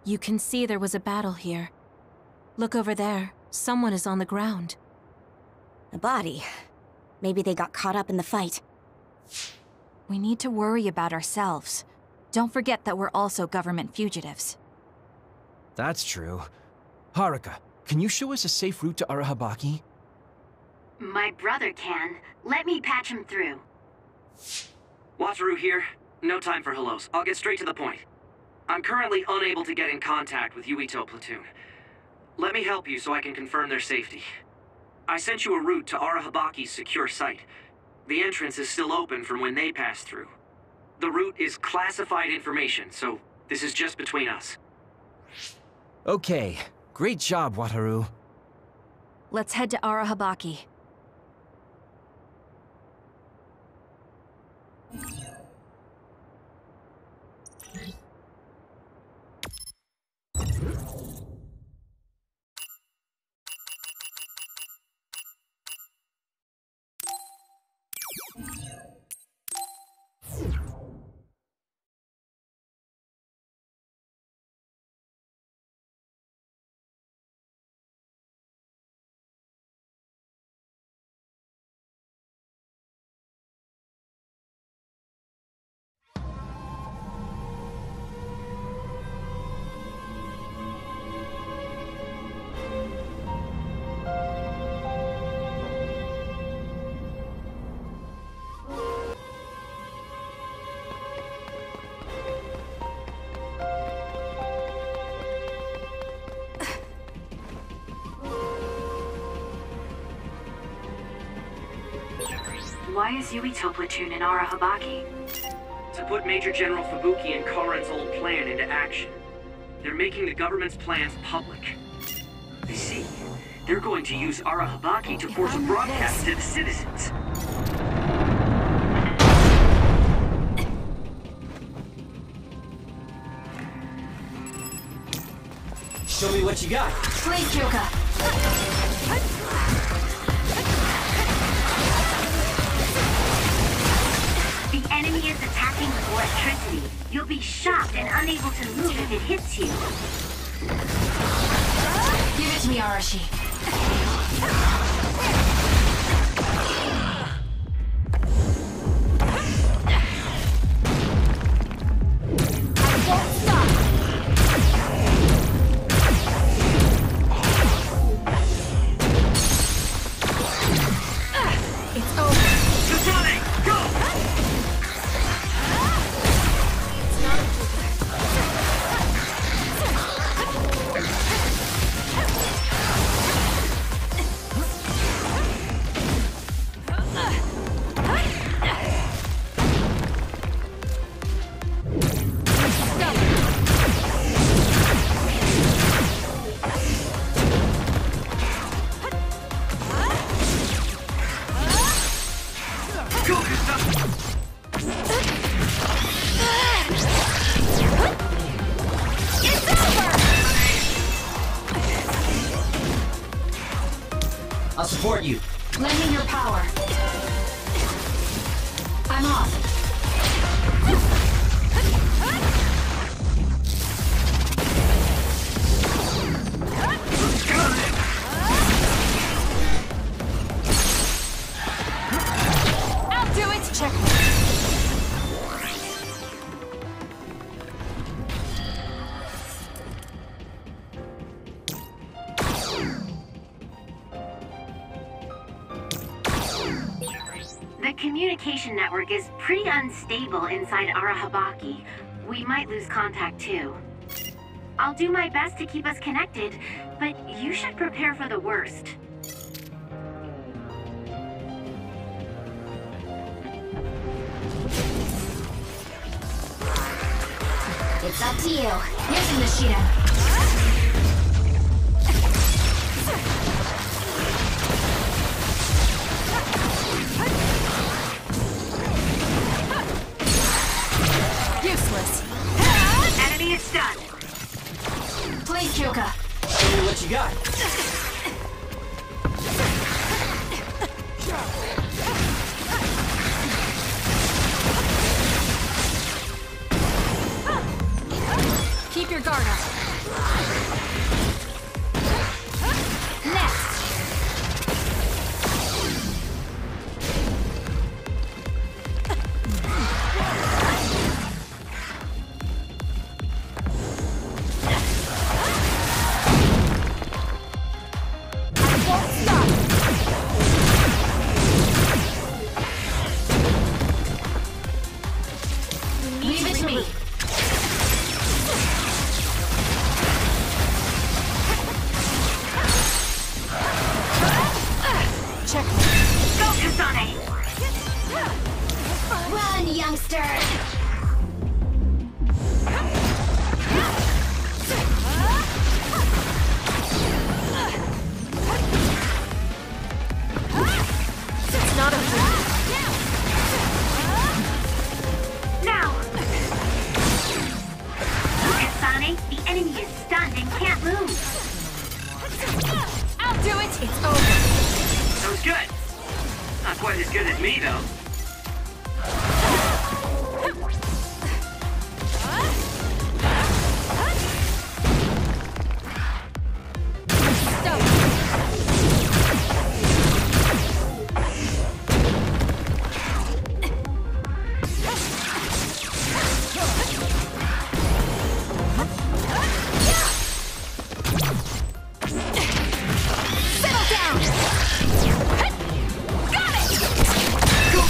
You can see there was a battle here. Look over there. Someone is on the ground. A body. Maybe they got caught up in the fight. We need to worry about ourselves. Don't forget that we're also government fugitives. That's true. Haruka, can you show us a safe route to Arahabaki? My brother can. Let me patch him through. Wataru here. No time for hellos. I'll get straight to the point. I'm currently unable to get in contact with Yuito Platoon. Let me help you so I can confirm their safety. I sent you a route to Arahabaki's secure site. The entrance is still open from when they passed through. The route is classified information, so this is just between us. Okay. Great job, Wataru. Let's head to Arahabaki. Why is Yuito Platoon in Arahabaki? To put Major General Fubuki and Karen's old plan into action. They're making the government's plans public. I see. They're going to use Arahabaki to force a broadcast to the citizens. Show me what you got. Please, Kyoka. The enemy is attacking with electricity. You'll be shocked and unable to move if it hits you. Give it to me, Arashi. I'll support you. Lend me your power. I'm off. I'll do it. Check. The communication network is pretty unstable inside Arahabaki. We might lose contact too. I'll do my best to keep us connected, but you should prepare for the worst. It's up to you. Using the Shida. Useless. Enemy is stunned. Please, Kyoka. Show me what you got. Keep your guard up. Next. Leave it to me. Check. Go, Kasane. Run, youngster! It's not over. Now! Kasane, the enemy is stunned and can't move. I'll do it. It's over. That was good. Not quite as good as me, though. Settle down. Got it. Go,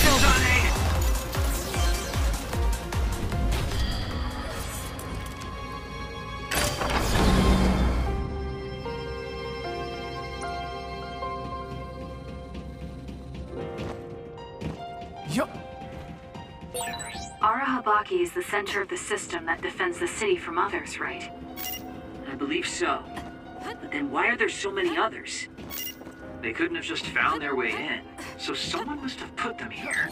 Arahabaki is the center of the system that defends the city from others, right? I believe so. But then why are there so many others? They couldn't have just found their way in, so someone must have put them here.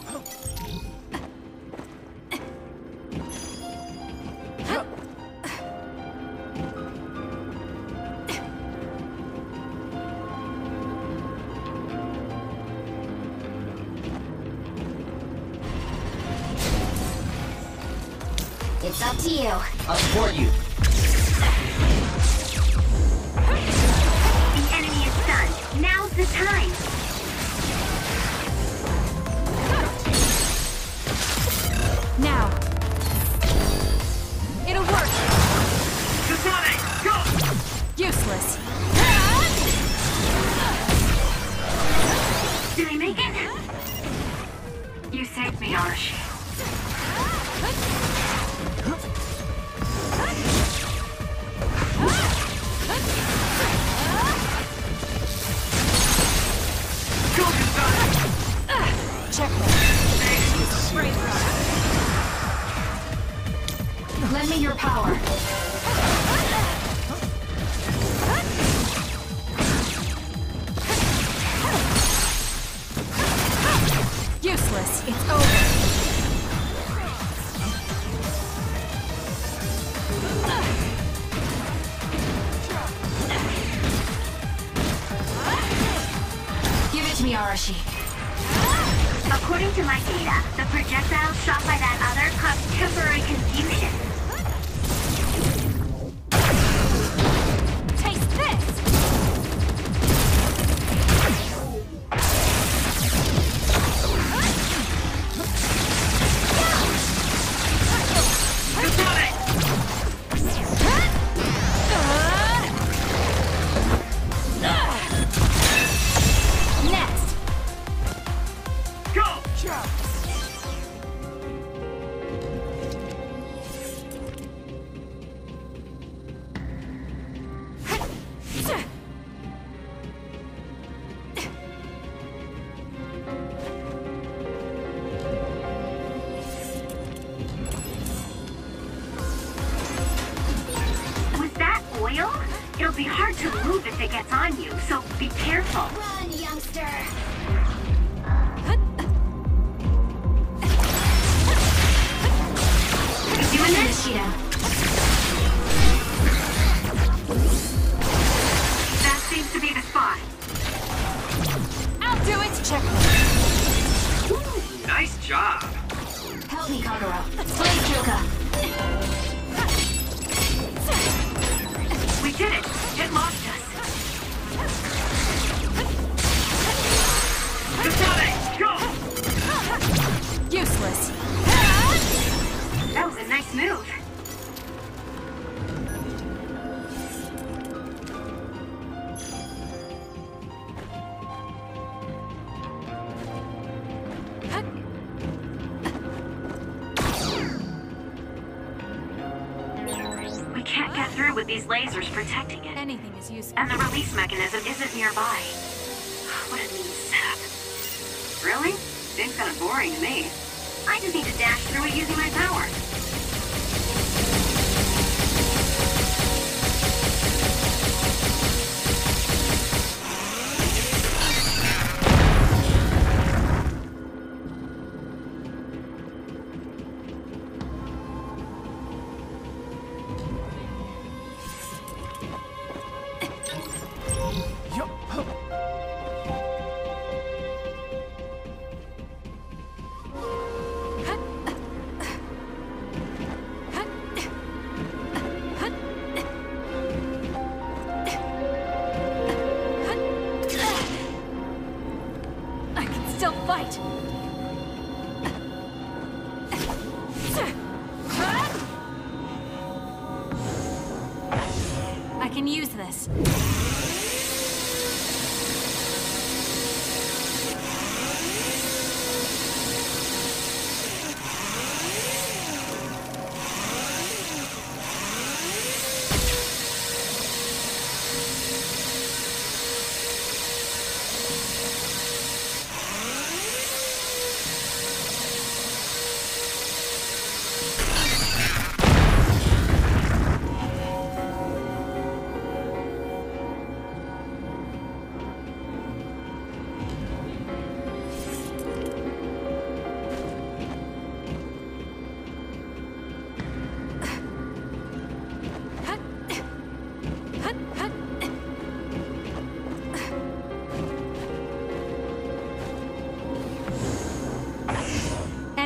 It's up to you. I'll support you. The enemy is stunned. Now's the time. Now. It'll work. Kasane, go! Useless. Did I make it? You saved me, Arashi. Lend me your power. Useless. It's over. Give it to me, Arashi. According to my data, the projectile shot by that other caused temporary confusion. Taste this! Next! Go! Was that oil? It'll be hard to move if it gets on you, so be careful. Run, youngster! Doing this? That seems to be the spot. I'll do it! Check. Ooh, nice job. Help me, Kagura. Please, Kyoka. We did it! It lost us! Kasane, go! Useless. That was a nice move. We can't get through with these lasers protecting it. Anything is useful. And the release mechanism isn't nearby. What a mean setup. Really? Seems kind of boring to me. I just need to dash through it using my power. I can use this.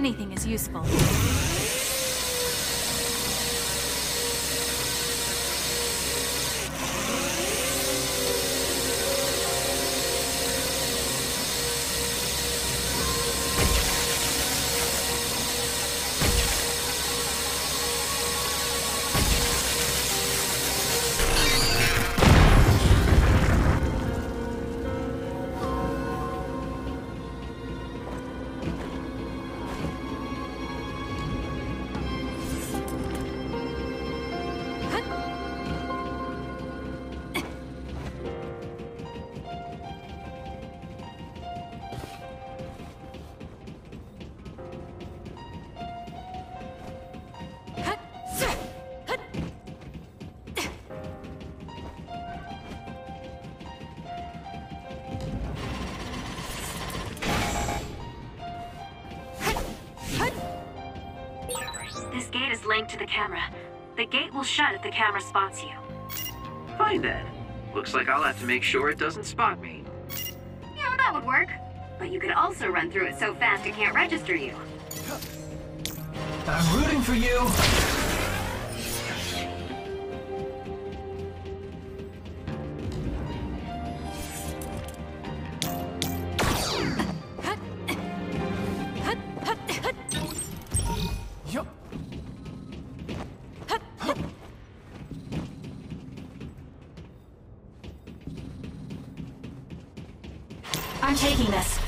anything is useful. This gate is linked to the camera. The gate will shut if the camera spots you. Fine then. Looks like I'll have to make sure it doesn't spot me. Yeah, that would work. But you could also run through it so fast it can't register you. I'm rooting for you! I'm taking this.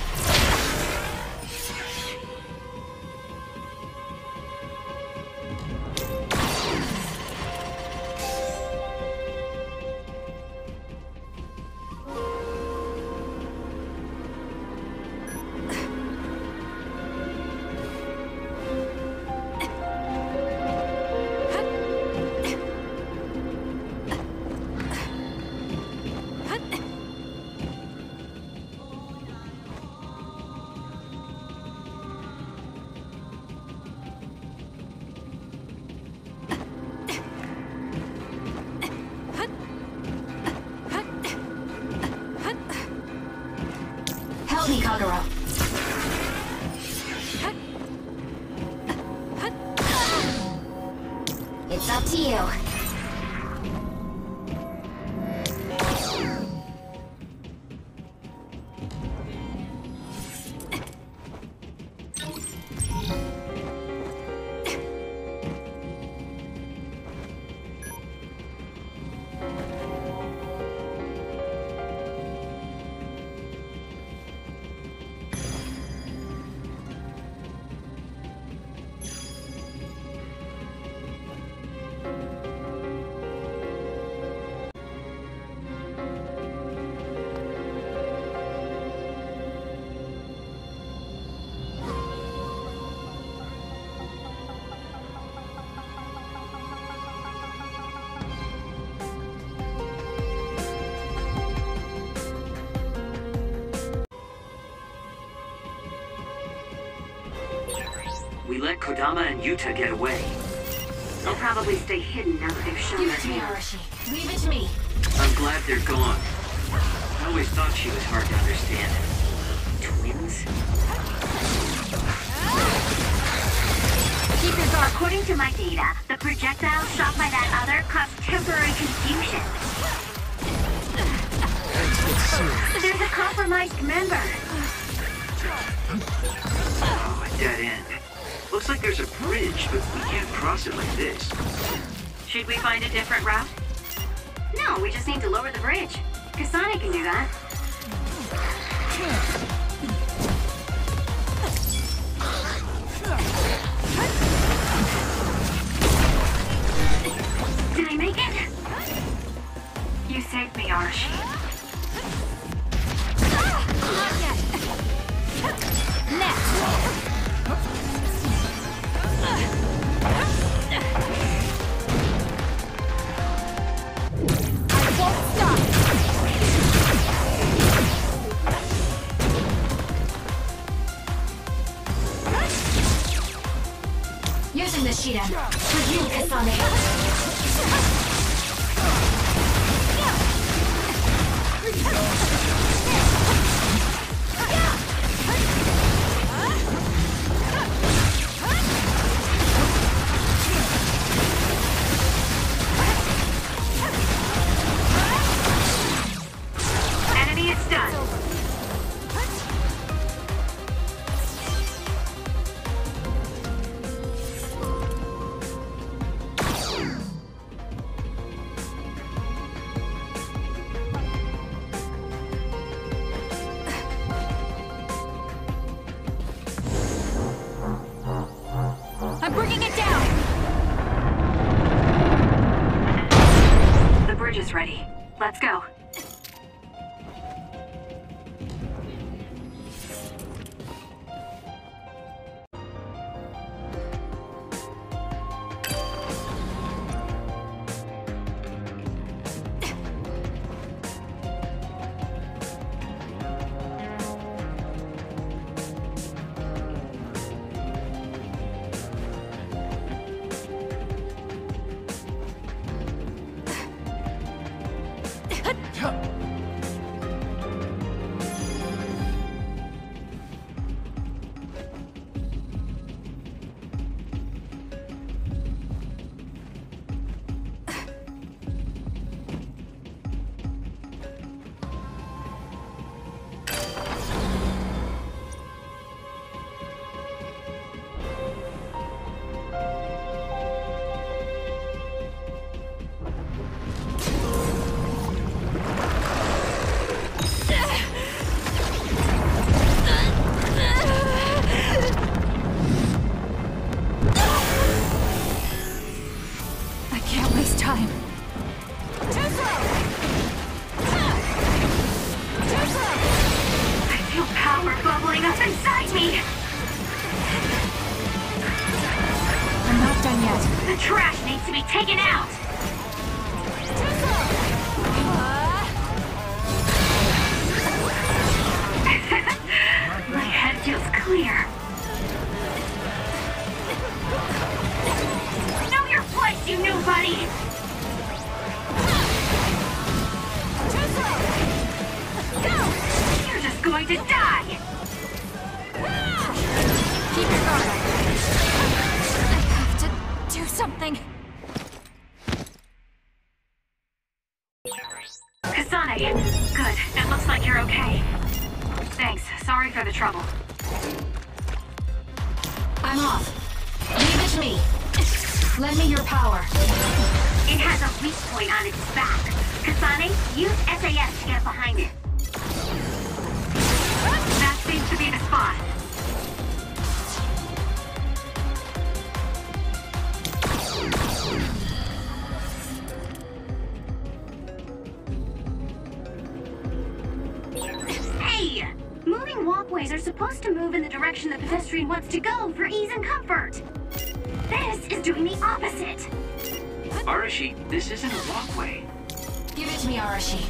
Help me, Kagero. It's up to you. We let Kodama and Yuta get away. They'll probably stay hidden now that they've shown Give their it to me, hand. Arashi. Leave it to me. I'm glad they're gone. I always thought she was hard to understand. Twins? Keep your guard. According to my data, the projectile shot by that other caused temporary confusion. There's a compromised member. Oh, a dead end. Looks like there's a bridge, but we can't cross it like this. Should we find a different route? No, we just need to lower the bridge. Kasane can do that. Did I make it? You saved me, Arashi. Not yet. Next. I won't stop. Using the Shiden. For you, Kasane. almost ready. Let's go. Kasane! Good. It looks like you're okay. Thanks. Sorry for the trouble. I'm off. Leave it to me. Lend me your power. It has a weak point on its back. Kasane, use SAS to get behind it. That seems to be the spot. Hey! Moving walkways are supposed to move in the direction the pedestrian wants to go for ease and comfort. This is doing the opposite. Arashi, this isn't a walkway. Give it to me, Arashi.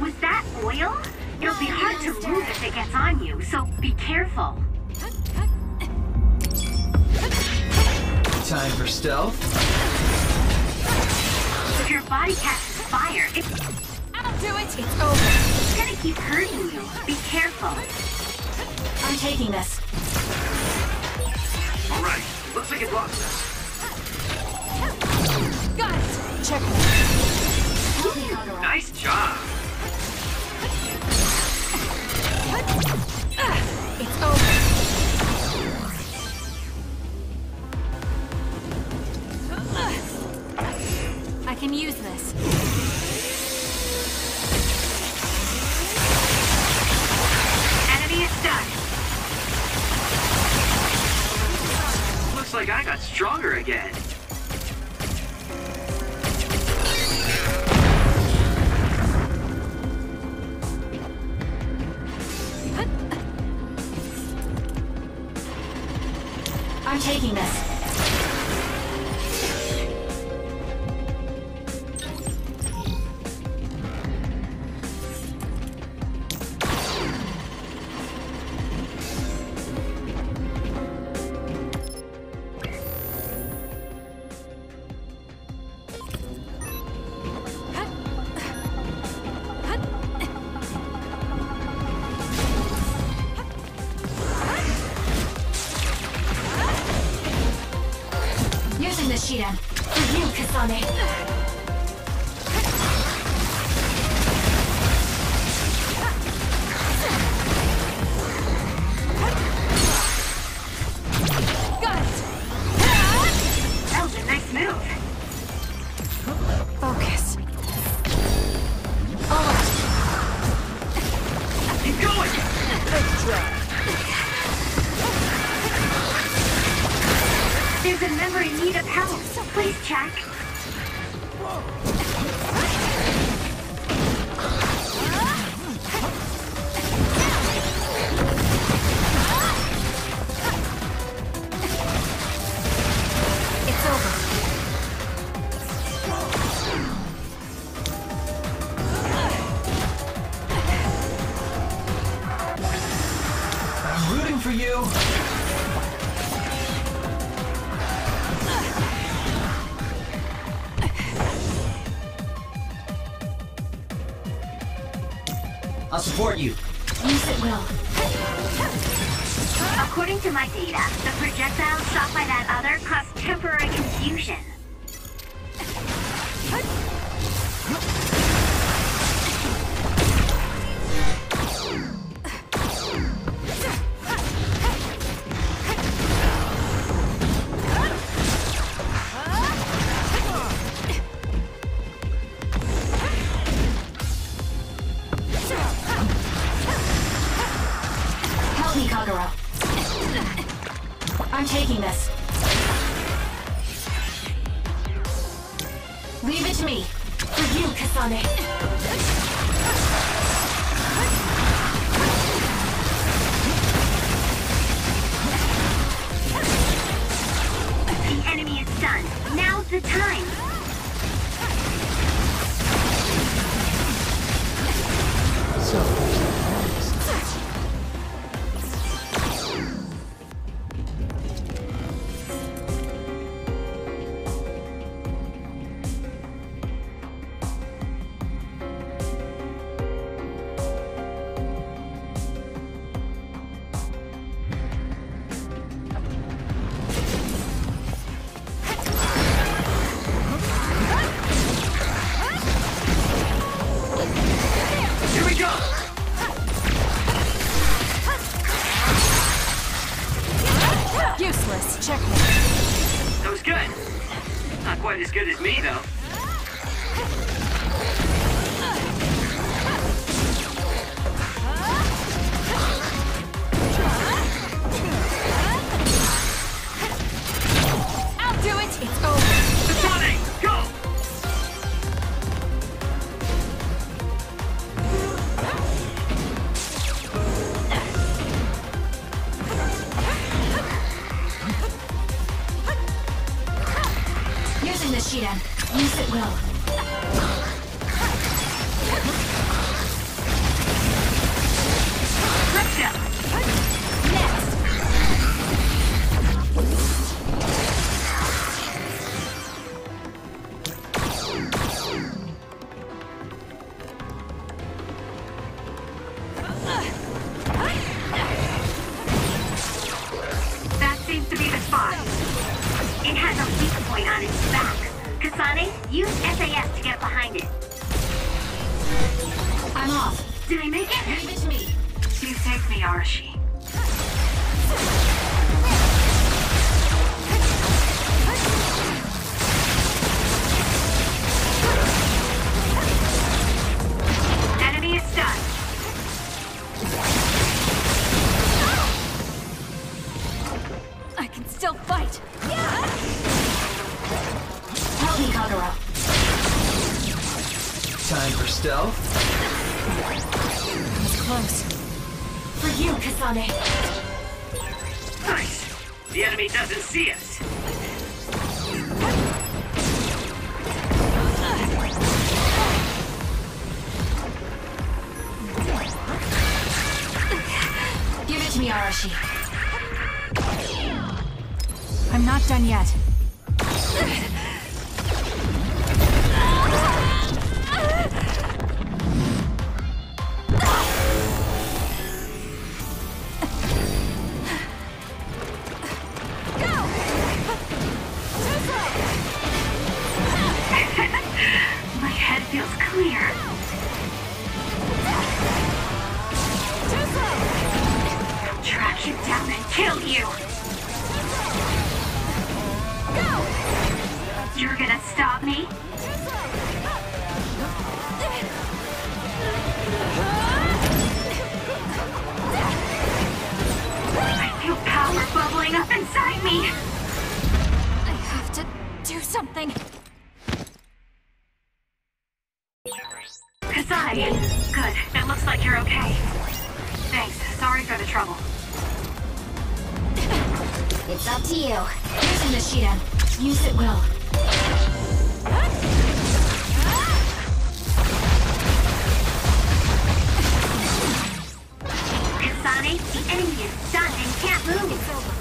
Was that oil? It'll be hard to move if it gets on you, so be careful. Time for stealth. If your body catches fire, I'll do it! It's over. It's gonna keep hurting you. Be careful. I'm taking this. Alright, looks like it lost us. Got it! Check Nice job! It's over. I can use this. Enemy is stuck. Looks like I got stronger again. I'm taking this. Using the Shidan. For you, Kasane. Got it! That was a nice move. Focus. Almost. There's a member in need of help. Please check. It's over. I'm rooting for you. I'll support you. Use it well. According to my data, the projectile shot by that other caused temporary confusion. Help me, Kagero. I'm taking this. Leave it to me. For you, Kasane. The enemy is stunned. Now's the time. Here we go! Useless. Check me. That was good. Not quite as good as me, though. I'll do it. It's over. Kasane, go! Using the Shiren. Use it well. Let's go. Next. That seems to be the spot. It has a weak point on its back. Kasane, use SAS to get behind it. I'm off. Did I make it? Leave it to me. You saved me, Arashi. Enemy is stunned. I can still fight. Help me, Kagero. Time for stealth. It's close. For you, Kasane. Nice. The enemy doesn't see us. Give it to me, Arashi. I'm not done yet. My head feels clear. I'll track you down and kill you. You're gonna stop me? I feel power bubbling up inside me. Do something! Kasane! Good. It looks like you're okay. Thanks. Sorry for the trouble. It's up to you. Using the Shiren. Use it well. Kasane, the enemy is stunned and can't move. It's over.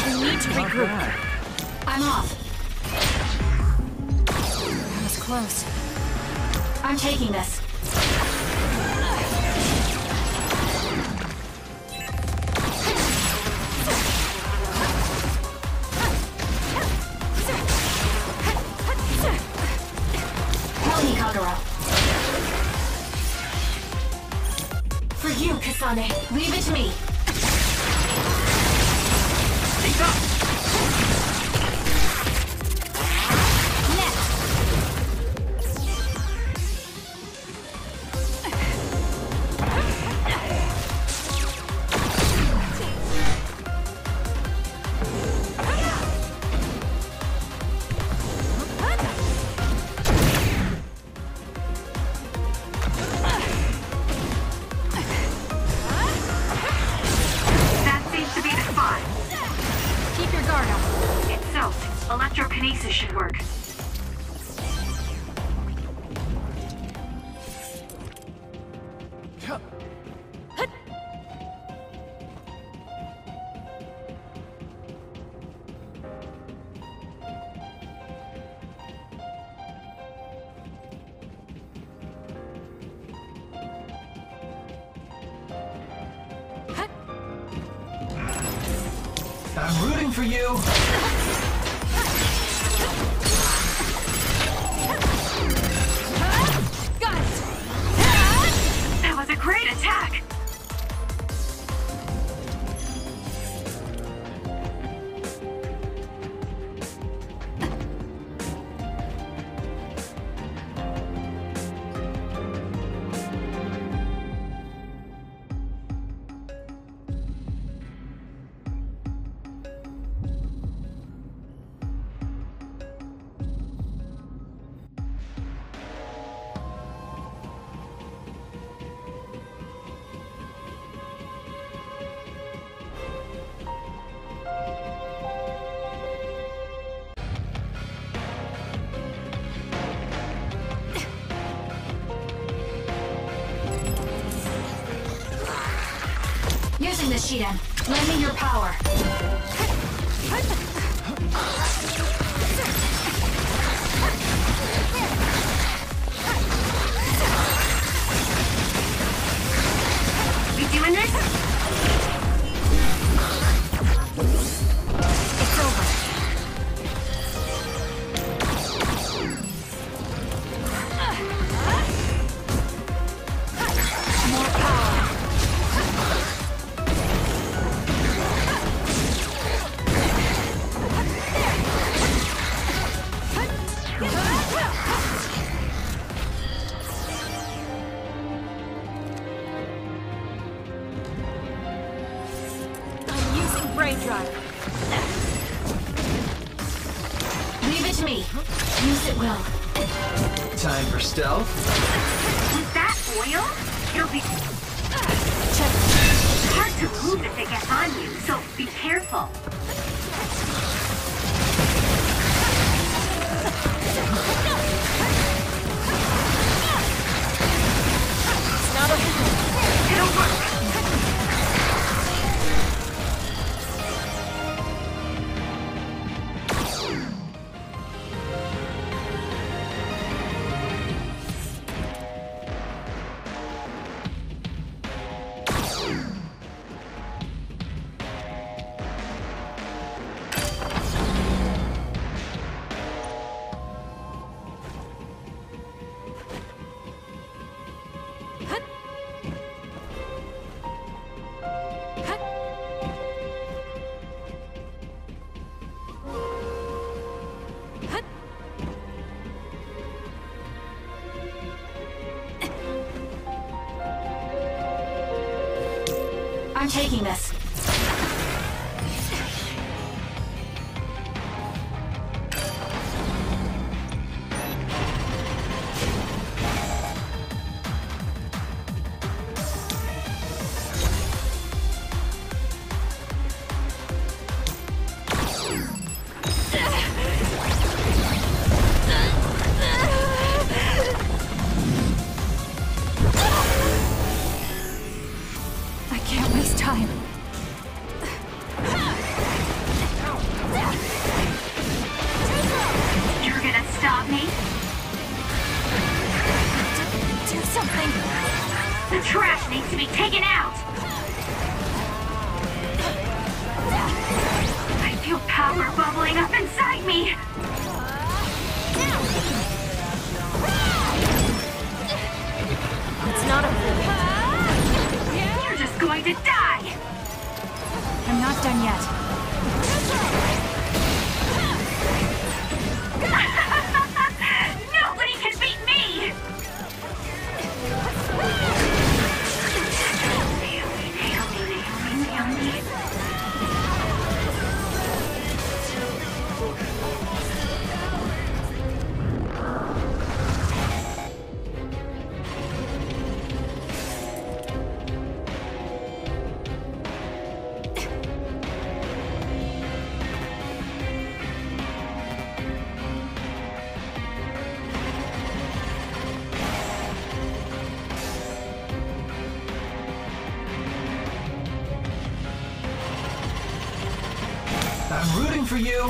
We need to regroup. I'm off. That was close. I'm taking this. Help me, Kagero. For you, Kasane. Leave it to me. He's up! That seems to be the spot. Keep your guard up. It's soaked. Electrokinesis should work. I'm rooting for you! Got it! That was a great attack! Using the Shiren. Lend me your power. We doing this? It's over. More power. I'm using brain drive. Leave it to me. Use it well. Time for stealth. With that oil, it'll be hard to move if it gets on you, so be careful. It's not over. It'll work. I'm taking this. I can't waste time. You're gonna stop me? Do something! The trash needs to be taken out! I feel power bubbling up inside me! It's not a... You're just going to die! I'm not done yet. Nobody can beat me! Naomi. I'm rooting for you.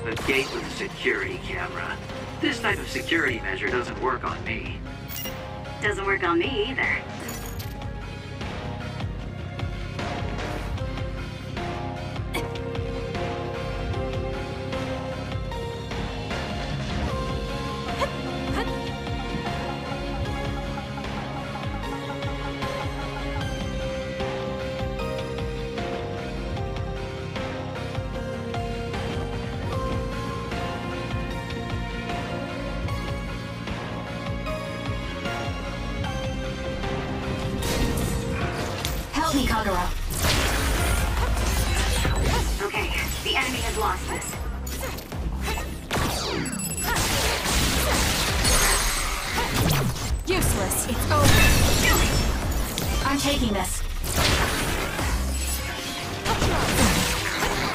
The gate with a security camera. This type of security measure doesn't work on me. Doesn't work on me either. Help me, Kagura. Okay, the enemy has lost this. Useless. It's over. I'm taking this.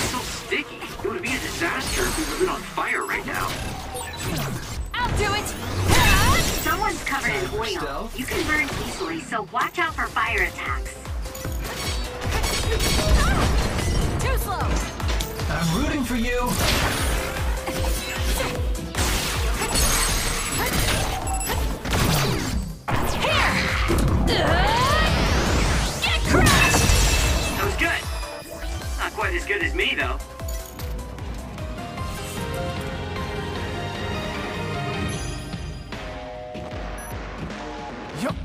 So sticky. It would be a disaster if we were lit on fire right now. I'll do it! Someone's covered in oil. You can burn easily, so watch out for fire attacks. Too slow! I'm rooting for you. Get crushed! That was good. Not quite as good as me, though. Yup.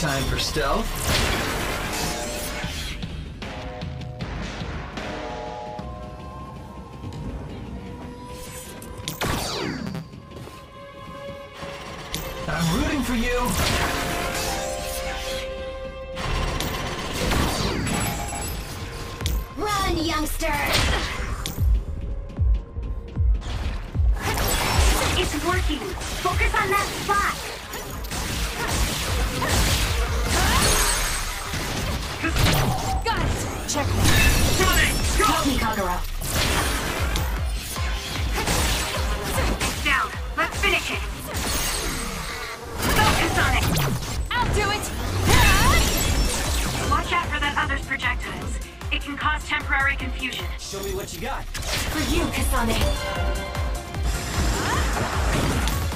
time for stealth. I'm rooting for you. Run, youngster! It's working! Focus on that spot! Got it! Check me. Help me, Kagura. It's down. Let's finish it. Focus on it! I'll do it! Watch out for that other's projectiles. It can cause temporary confusion. Show me what you got. For you, Kasane.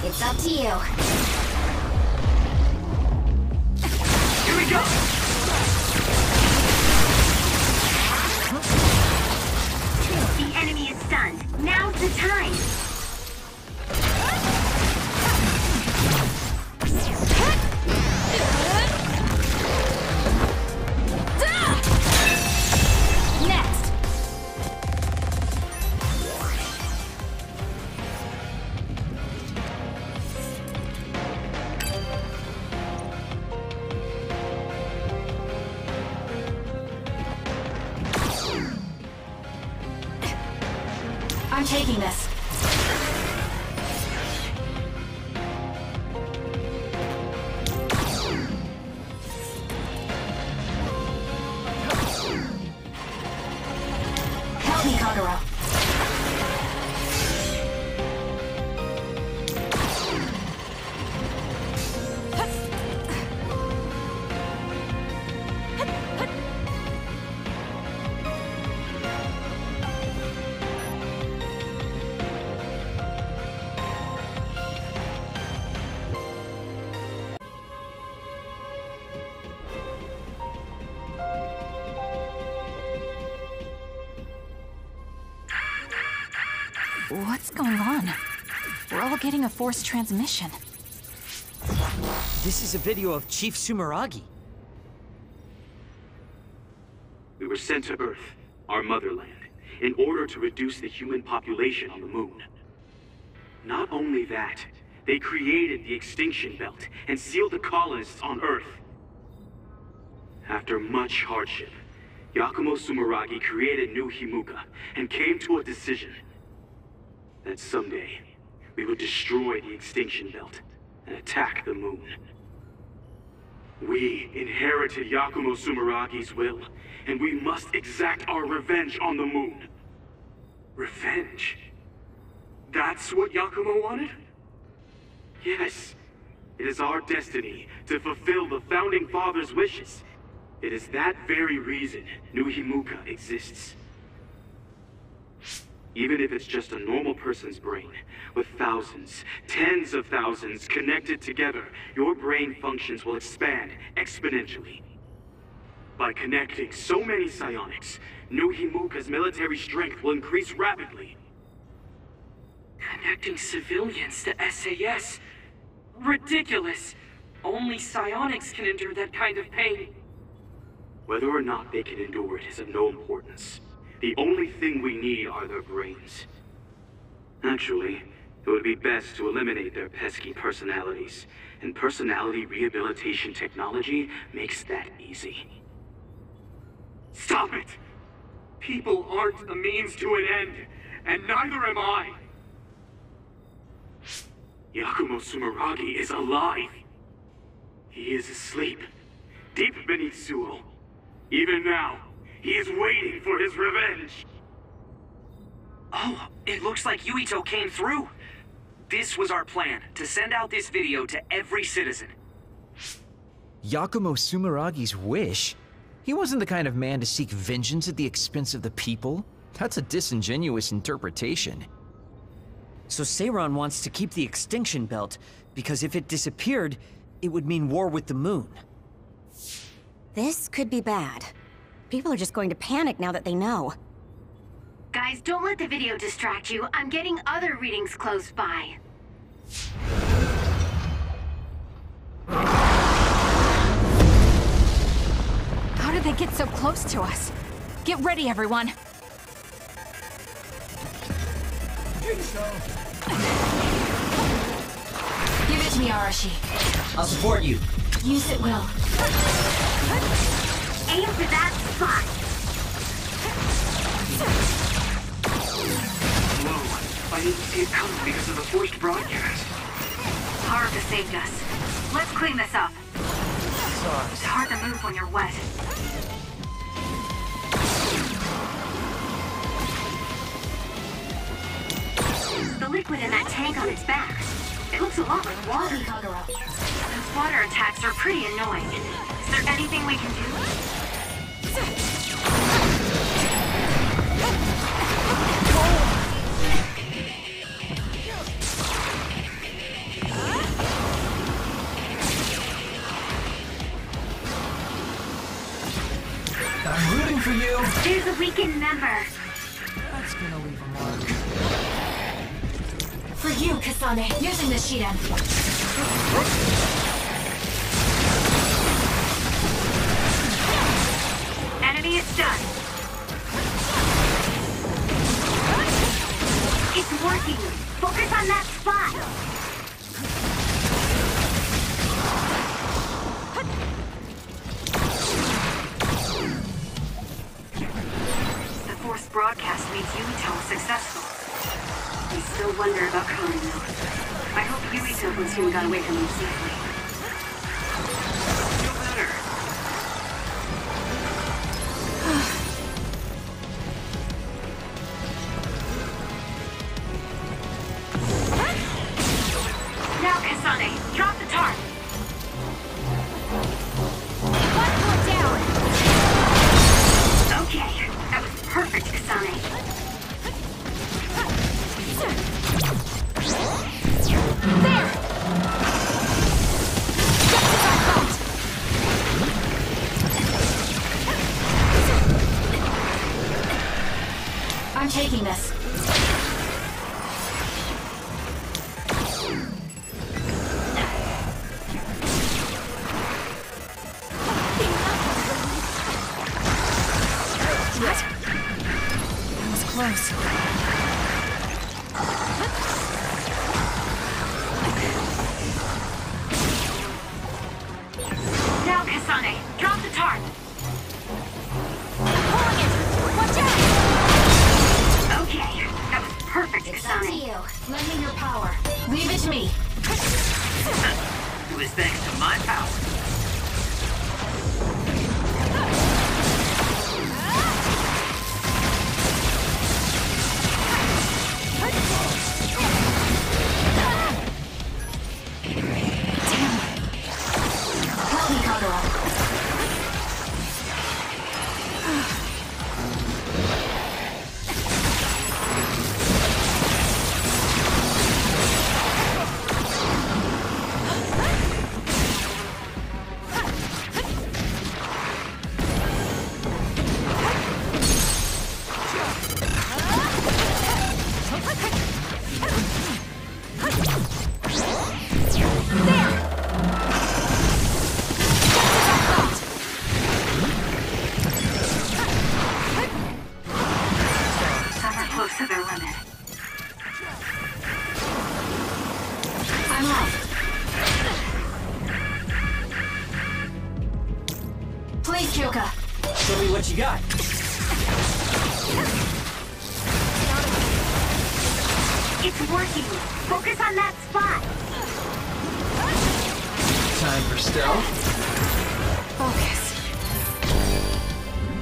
It's up to you. Here we go! The enemy is stunned. Now's the time! Next! I'm taking this. Help me, Kagura. What's going on? We're all getting a forced transmission. This is a video of Chief Sumeragi. We were sent to Earth, our motherland, in order to reduce the human population on the moon. Not only that, they created the extinction belt and sealed the colonists on Earth. After much hardship, Yakumo Sumeragi created New Himuka and came to a decision that someday we would destroy the extinction belt and attack the moon. We inherited Yakumo Sumeragi's will, and we must exact our revenge on the moon. Revenge? That's what Yakumo wanted? Yes. It is our destiny to fulfill the Founding Father's wishes. It is that very reason New Himuka exists. Even if it's just a normal person's brain, with thousands, tens of thousands connected together, your brain functions will expand exponentially. By connecting so many psionics, New Himuka's military strength will increase rapidly. Connecting civilians to SAS? Ridiculous! Only psionics can endure that kind of pain. Whether or not they can endure it is of no importance. The only thing we need are their brains. Actually, it would be best to eliminate their pesky personalities, and personality rehabilitation technology makes that easy. Stop it! People aren't a means to an end, and neither am I! Yakumo Sumeragi is alive! He is asleep, deep beneath Suo. Even now, he is waiting for his revenge! Oh, it looks like Yuito came through. This was our plan, to send out this video to every citizen. Yakumo Sumeragi's wish? He wasn't the kind of man to seek vengeance at the expense of the people. That's a disingenuous interpretation. So Seiran wants to keep the extinction belt, because if it disappeared, it would mean war with the moon. This could be bad. People are just going to panic now that they know. Guys, don't let the video distract you. I'm getting other readings close by. they get so close to us? Get ready, everyone. Give it to me, Arashi. I'll support you. Use it well. Aim for that spot. Whoa, I didn't see it coming because of the forced broadcast. Haruka saved us. Let's clean this up. It's hard to move when you're wet. The liquid in that tank on its back. It looks a lot like water. Those water attacks are pretty annoying. Is there anything we can do? I'm rooting for you. There's a weakened member. That's gonna leave a mark. For you, Kasane. Using the Shiden. Enemy is done. It's working. Focus on that spot. The forced broadcast means Yuito was successful. I still wonder about Karen, though. I hope Yuito platoon got away from him safely. Feel better. Now, Kasane, drop the tarp. One foot down. Okay, that was perfect, Kasane. There! I'm taking this. That was close. Now, Kasane, drop the tarp. Pulling it! Watch out! Okay, that was perfect, It's up to Kasane. you. Lend me your power. Leave it to me. It was thanks to my power. Help me, Kagura. Some are close to their limit. I'm off. Please, Kyoka. Show me what you got. It's working. Focus on that spot. Time for stealth. Focus.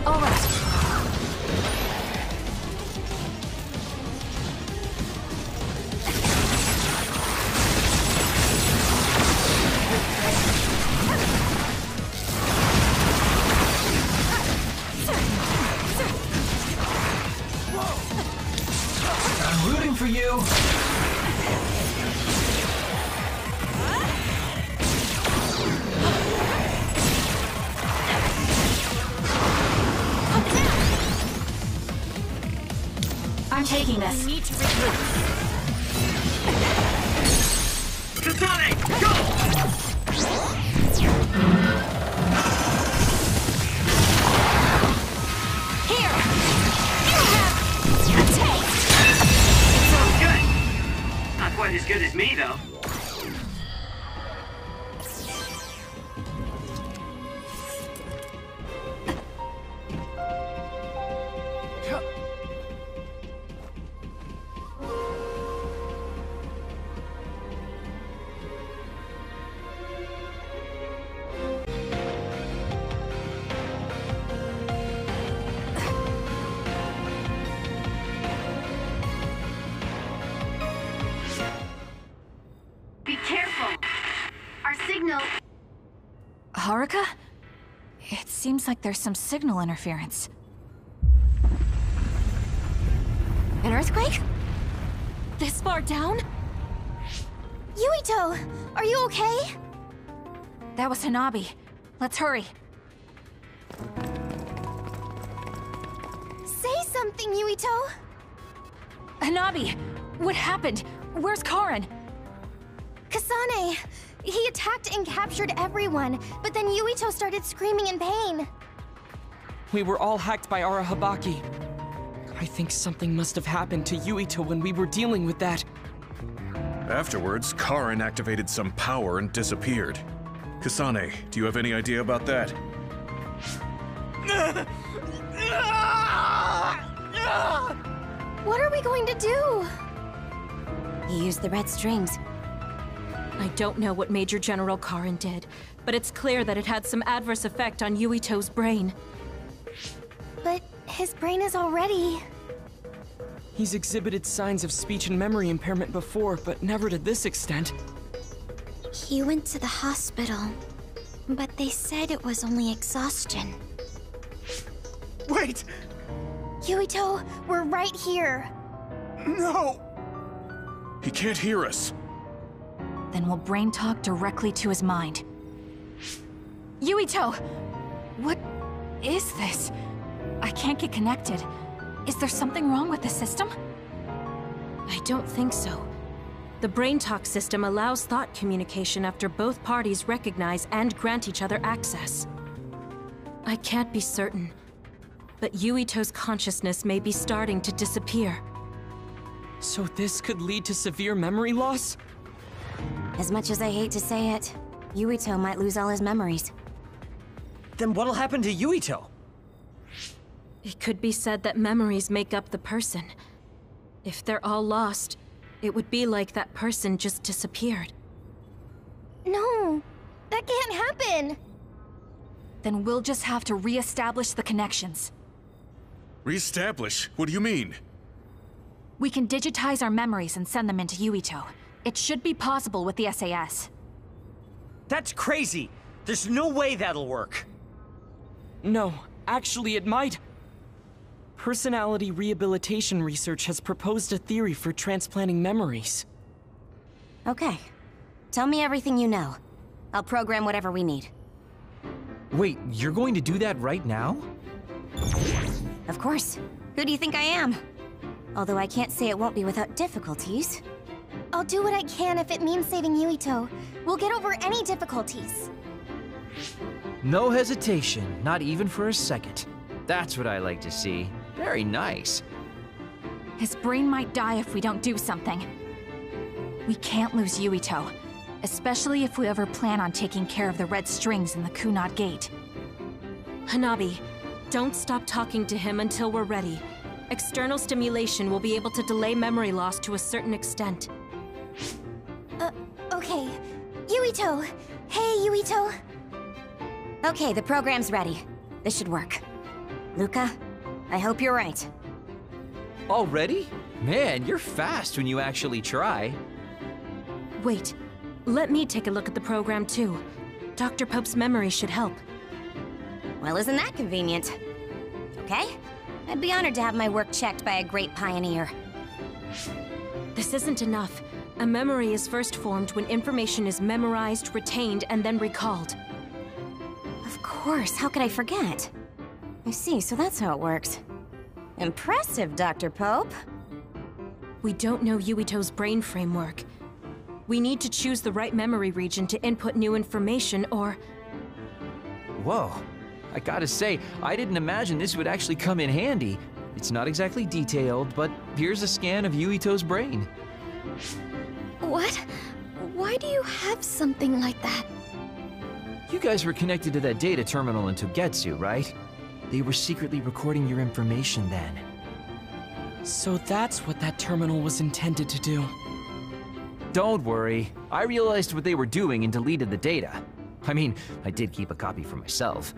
All right. I'm rooting for you. I'm taking this. We need to regroup. Kasane, go! Haruka? It seems like there's some signal interference. An earthquake? This far down? Yuito! Are you okay? That was Hanabi. Let's hurry. Say something, Yuito! Hanabi! What happened? Where's Karin? Kasane! He attacked and captured everyone, but then Yuito started screaming in pain. We were all hacked by Arahabaki. I think something must have happened to Yuito when we were dealing with that. Afterwards, Karin activated some power and disappeared. Kasane, do you have any idea about that? What are we going to do? He used the red strings. I don't know what Major General Karin did, but it's clear that it had some adverse effect on Yuito's brain. But his brain is already... He's exhibited signs of speech and memory impairment before, but never to this extent. He went to the hospital, but they said it was only exhaustion. Wait! Yuito, we're right here. No! He can't hear us. Then we'll brain talk directly to his mind. Yuito! What is this? I can't get connected. Is there something wrong with the system? I don't think so. The brain talk system allows thought communication after both parties recognize and grant each other access. I can't be certain, but Yuito's consciousness may be starting to disappear. So this could lead to severe memory loss? As much as I hate to say it, Yuito might lose all his memories. Then what'll happen to Yuito? It could be said that memories make up the person. If they're all lost, it would be like that person just disappeared. No, that can't happen. Then we'll just have to re-establish the connections. Re-establish? What do you mean? We can digitize our memories and send them into Yuito. It should be possible with the SAS. That's crazy! There's no way that'll work! No, actually it might. Personality rehabilitation research has proposed a theory for transplanting memories. Okay. Tell me everything you know. I'll program whatever we need. Wait, you're going to do that right now? Of course. Who do you think I am? Although I can't say it won't be without difficulties. I'll do what I can if it means saving Yuito. We'll get over any difficulties. No hesitation, not even for a second. That's what I like to see. Very nice. His brain might die if we don't do something. We can't lose Yuito, especially if we ever plan on taking care of the red strings in the Kunad Gate. Hanabi, don't stop talking to him until we're ready. External stimulation will be able to delay memory loss to a certain extent. Okay. Yuito! Hey, Yuito! Okay, the program's ready. This should work. Luca, I hope you're right. Already? Man, you're fast when you actually try. Wait, let me take a look at the program too. Dr. Pope's memory should help. Well, isn't that convenient? Okay? I'd be honored to have my work checked by a great pioneer. This isn't enough. A memory is first formed when information is memorized, retained, and then recalled. Of course, how could I forget? I see, so that's how it works. Impressive, Dr. Pope. We don't know Yuito's brain framework. We need to choose the right memory region to input new information, or... Whoa. I gotta say, I didn't imagine this would actually come in handy. It's not exactly detailed, but here's a scan of Yuito's brain. What? Why do you have something like that? You guys were connected to that data terminal in Togetsu, right? They were secretly recording your information then. So that's what that terminal was intended to do. Don't worry. I realized what they were doing and deleted the data. I mean, I did keep a copy for myself.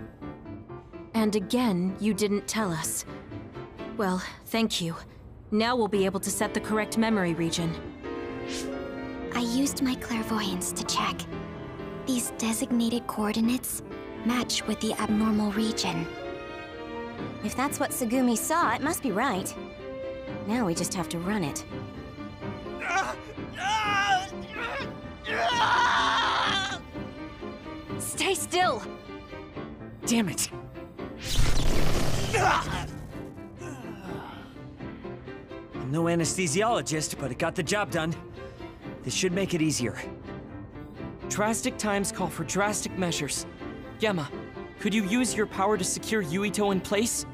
And again, you didn't tell us. Well, thank you. Now we'll be able to set the correct memory region. I used my clairvoyance to check. These designated coordinates match with the abnormal region. If that's what Tsugumi saw, it must be right. Now we just have to run it. Stay still! Damn it! I'm no anesthesiologist, but it got the job done. This should make it easier. Drastic times call for drastic measures. Gemma, could you use your power to secure Yuito in place?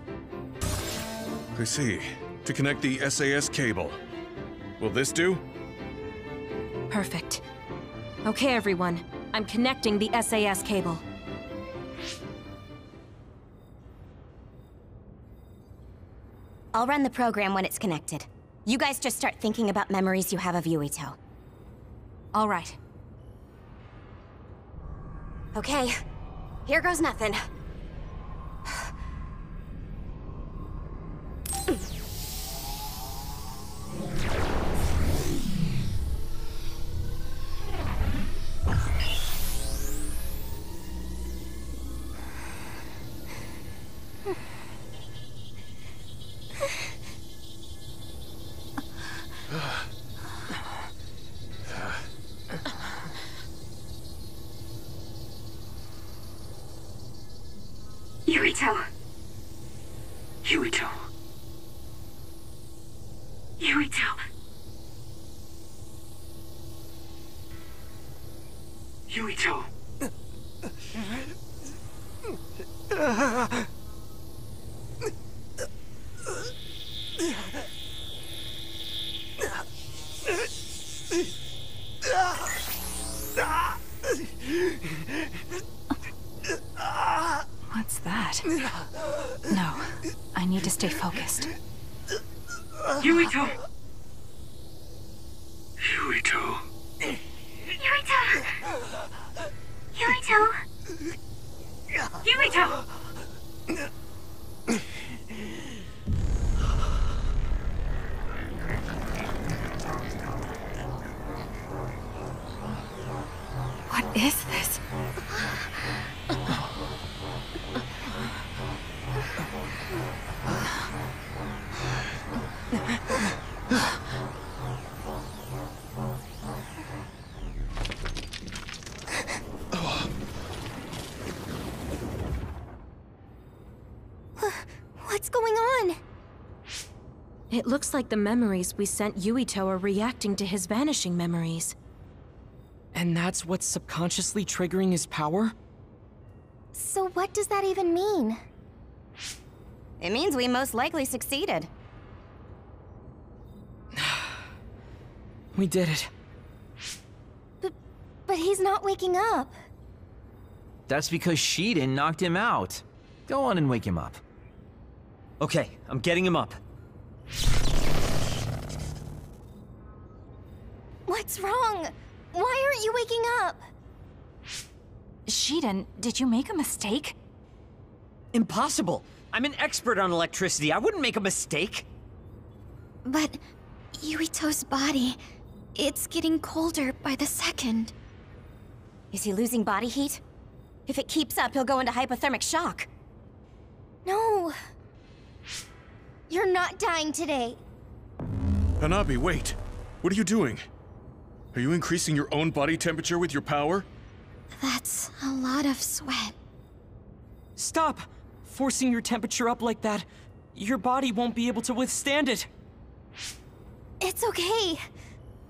I see. To connect the SAS cable. Will this do? Perfect. Okay, everyone. I'm connecting the SAS cable. I'll run the program when it's connected. You guys just start thinking about memories you have of Yuito. All right. Okay, here goes nothing. Yuito. Yuito. Yuito. Yuito. What's that? No, I need to stay focused. Yuito. Yuito. Yuito. Yuito. Yuito. What is this? What's going on? It looks like the memories we sent Yuito are reacting to his vanishing memories. And that's what's subconsciously triggering his power? So what does that even mean? It means we most likely succeeded. We did it. But he's not waking up. That's because Shiden knocked him out. Go on and wake him up. Okay, I'm getting him up. What's wrong? Why aren't you waking up? Shiden, did you make a mistake? Impossible! I'm an expert on electricity. I wouldn't make a mistake. But Yuito's body, it's getting colder by the second. Is he losing body heat? If it keeps up, he'll go into hypothermic shock. No. You're not dying today. Hanabi, wait. What are you doing? Are you increasing your own body temperature with your power? That's a lot of sweat. Stop! Forcing your temperature up like that, your body won't be able to withstand it. It's okay.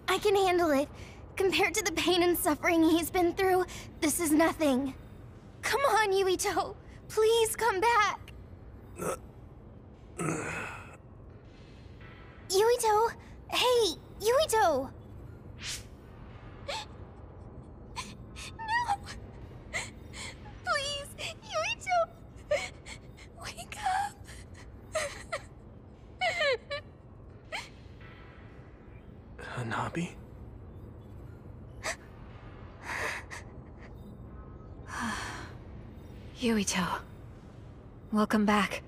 I can handle it. Compared to the pain and suffering he's been through, this is nothing. Come on, Yuito. Please come back. Yuito! Hey, Yuito! No! Please, Yuito! Wake up! Hanabi? Yuito. Welcome back.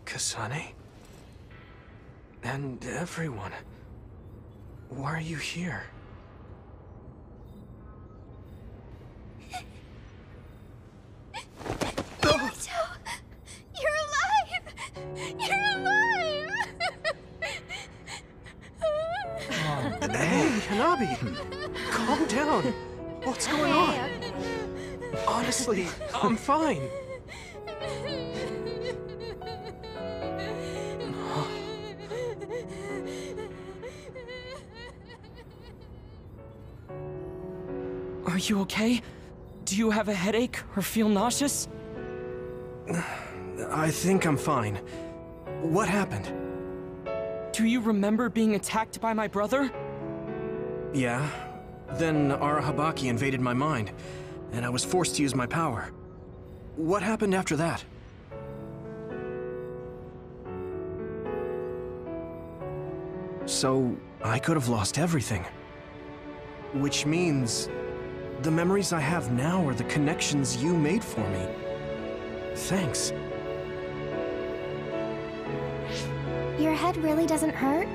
Kasane? And everyone. Why are you here? Bobby! Calm down. What's going on? Honestly, I'm fine. Are you okay? Do you have a headache or feel nauseous? I think I'm fine. What happened? Do you remember being attacked by my brother? Yeah. Then Arahabaki invaded my mind, and I was forced to use my power. What happened after that? So, I could have lost everything. Which means the memories I have now are the connections you made for me. Thanks. Your head really doesn't hurt?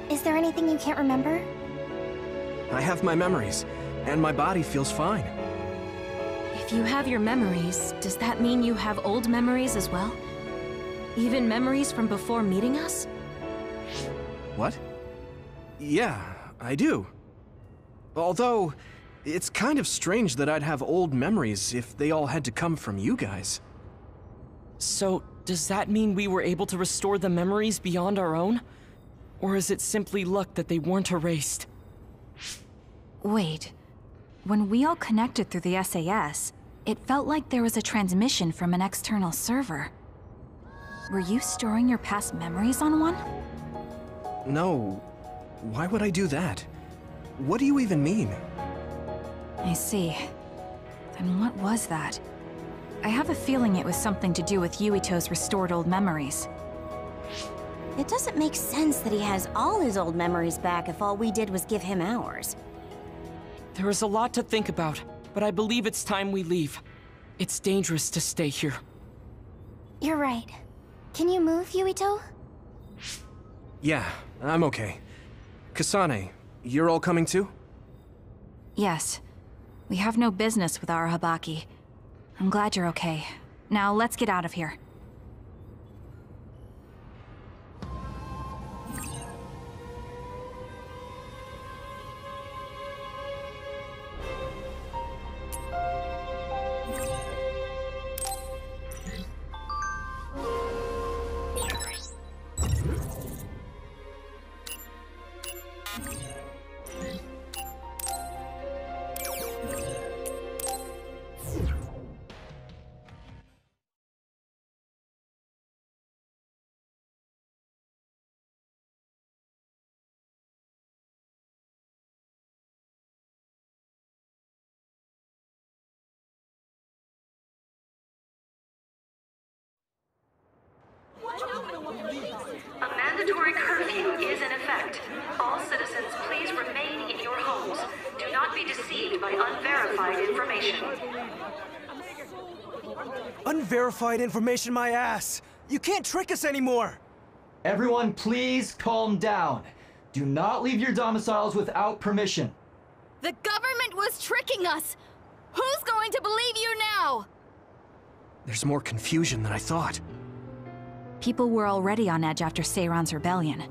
Is there anything you can't remember? I have my memories, and my body feels fine. If you have your memories, does that mean you have old memories as well? Even memories from before meeting us? What? Yeah, I do. Although, it's kind of strange that I'd have old memories if they all had to come from you guys. So, does that mean we were able to restore the memories beyond our own? Or is it simply luck that they weren't erased? Wait. When we all connected through the SAS, it felt like there was a transmission from an external server. Were you storing your past memories on one? No. Why would I do that? What do you even mean? I see. Then what was that? I have a feeling it was something to do with Yuito's restored old memories. It doesn't make sense that he has all his old memories back if all we did was give him ours. There is a lot to think about, but I believe it's time we leave. It's dangerous to stay here. You're right. Can you move, Yuito? Yeah, I'm okay. Kasane, you're all coming too? Yes. We have no business with Arahabaki. I'm glad you're okay. Now let's get out of here. A mandatory curfew is in effect. All citizens, please remain in your homes. Do not be deceived by unverified information. Unverified information, my ass! You can't trick us anymore! Everyone, please calm down. Do not leave your domiciles without permission. The government was tricking us! Who's going to believe you now? There's more confusion than I thought. People were already on edge after Seiran's rebellion.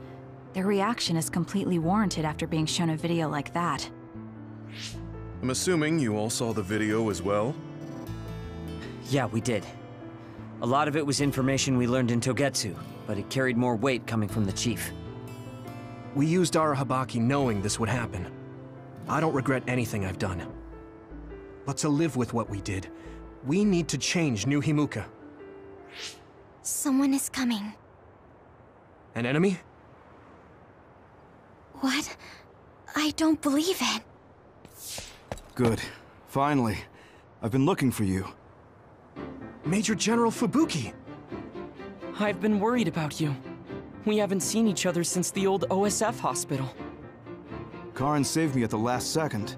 Their reaction is completely warranted after being shown a video like that. I'm assuming you all saw the video as well? Yeah, we did. A lot of it was information we learned in Togetsu, but it carried more weight coming from the chief. We used Arahabaki knowing this would happen. I don't regret anything I've done. But to live with what we did, we need to change New Himuka. Someone is coming. An enemy? What? I don't believe it. Good. Finally. I've been looking for you. Major General Fubuki! I've been worried about you. We haven't seen each other since the old OSF hospital. Karin saved me at the last second.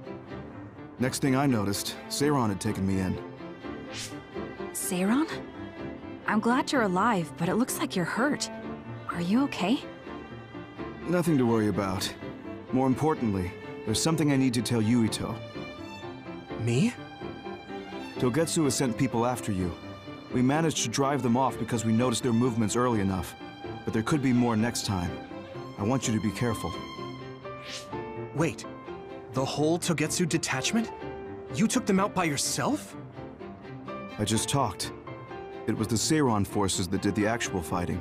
Next thing I noticed, Seiran had taken me in. Seiran? I'm glad you're alive, but it looks like you're hurt. Are you okay? Nothing to worry about. More importantly, there's something I need to tell Yuito. Me? Togetsu has sent people after you. We managed to drive them off because we noticed their movements early enough. But there could be more next time. I want you to be careful. Wait, The whole Togetsu detachment? You took them out by yourself? I just talked. It was the Seiron forces that did the actual fighting.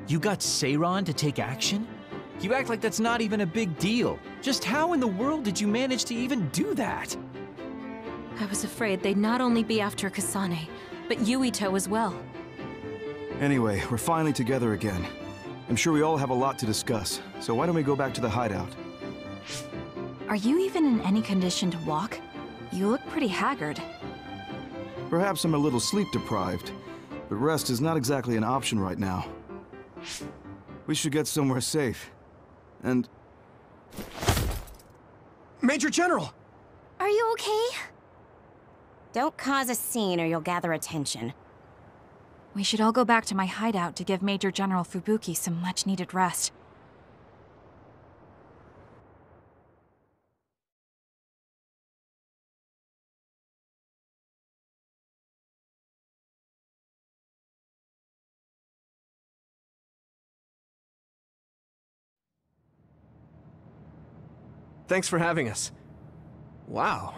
You got Seiron to take action? You act like that's not even a big deal. Just how in the world did you manage to even do that? I was afraid they'd not only be after Kasane, but Yuito as well. Anyway, we're finally together again. I'm sure we all have a lot to discuss, so why don't we go back to the hideout? Are you even in any condition to walk? You look pretty haggard. Perhaps I'm a little sleep deprived, but rest is not exactly an option right now. We should get somewhere safe. And... Major General! Are you okay? Don't cause a scene or you'll gather attention. We should all go back to my hideout to give Major General Fubuki some much-needed rest. Thanks for having us. Wow.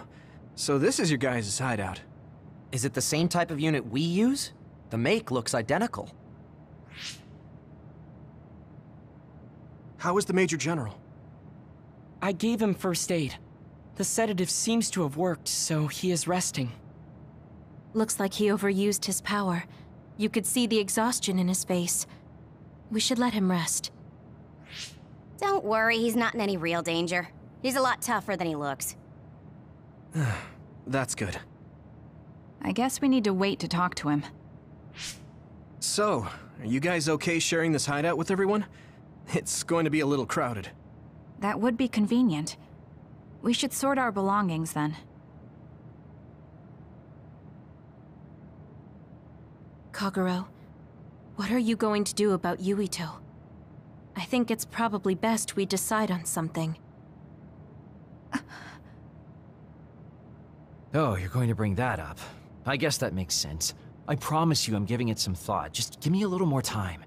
So this is your guys' hideout. Is it the same type of unit we use? The make looks identical. How is the Major General? I gave him first aid. The sedative seems to have worked, so he is resting. Looks like he overused his power. You could see the exhaustion in his face. We should let him rest. Don't worry, he's not in any real danger. He's a lot tougher than he looks. That's good. I guess we need to wait to talk to him. So, are you guys okay sharing this hideout with everyone? It's going to be a little crowded. That would be convenient. We should sort our belongings then. Kagero, what are you going to do about Yuito? I think it's probably best we decide on something. Oh, you're going to bring that up. I guess that makes sense. I promise you I'm giving it some thought. Just give me a little more time.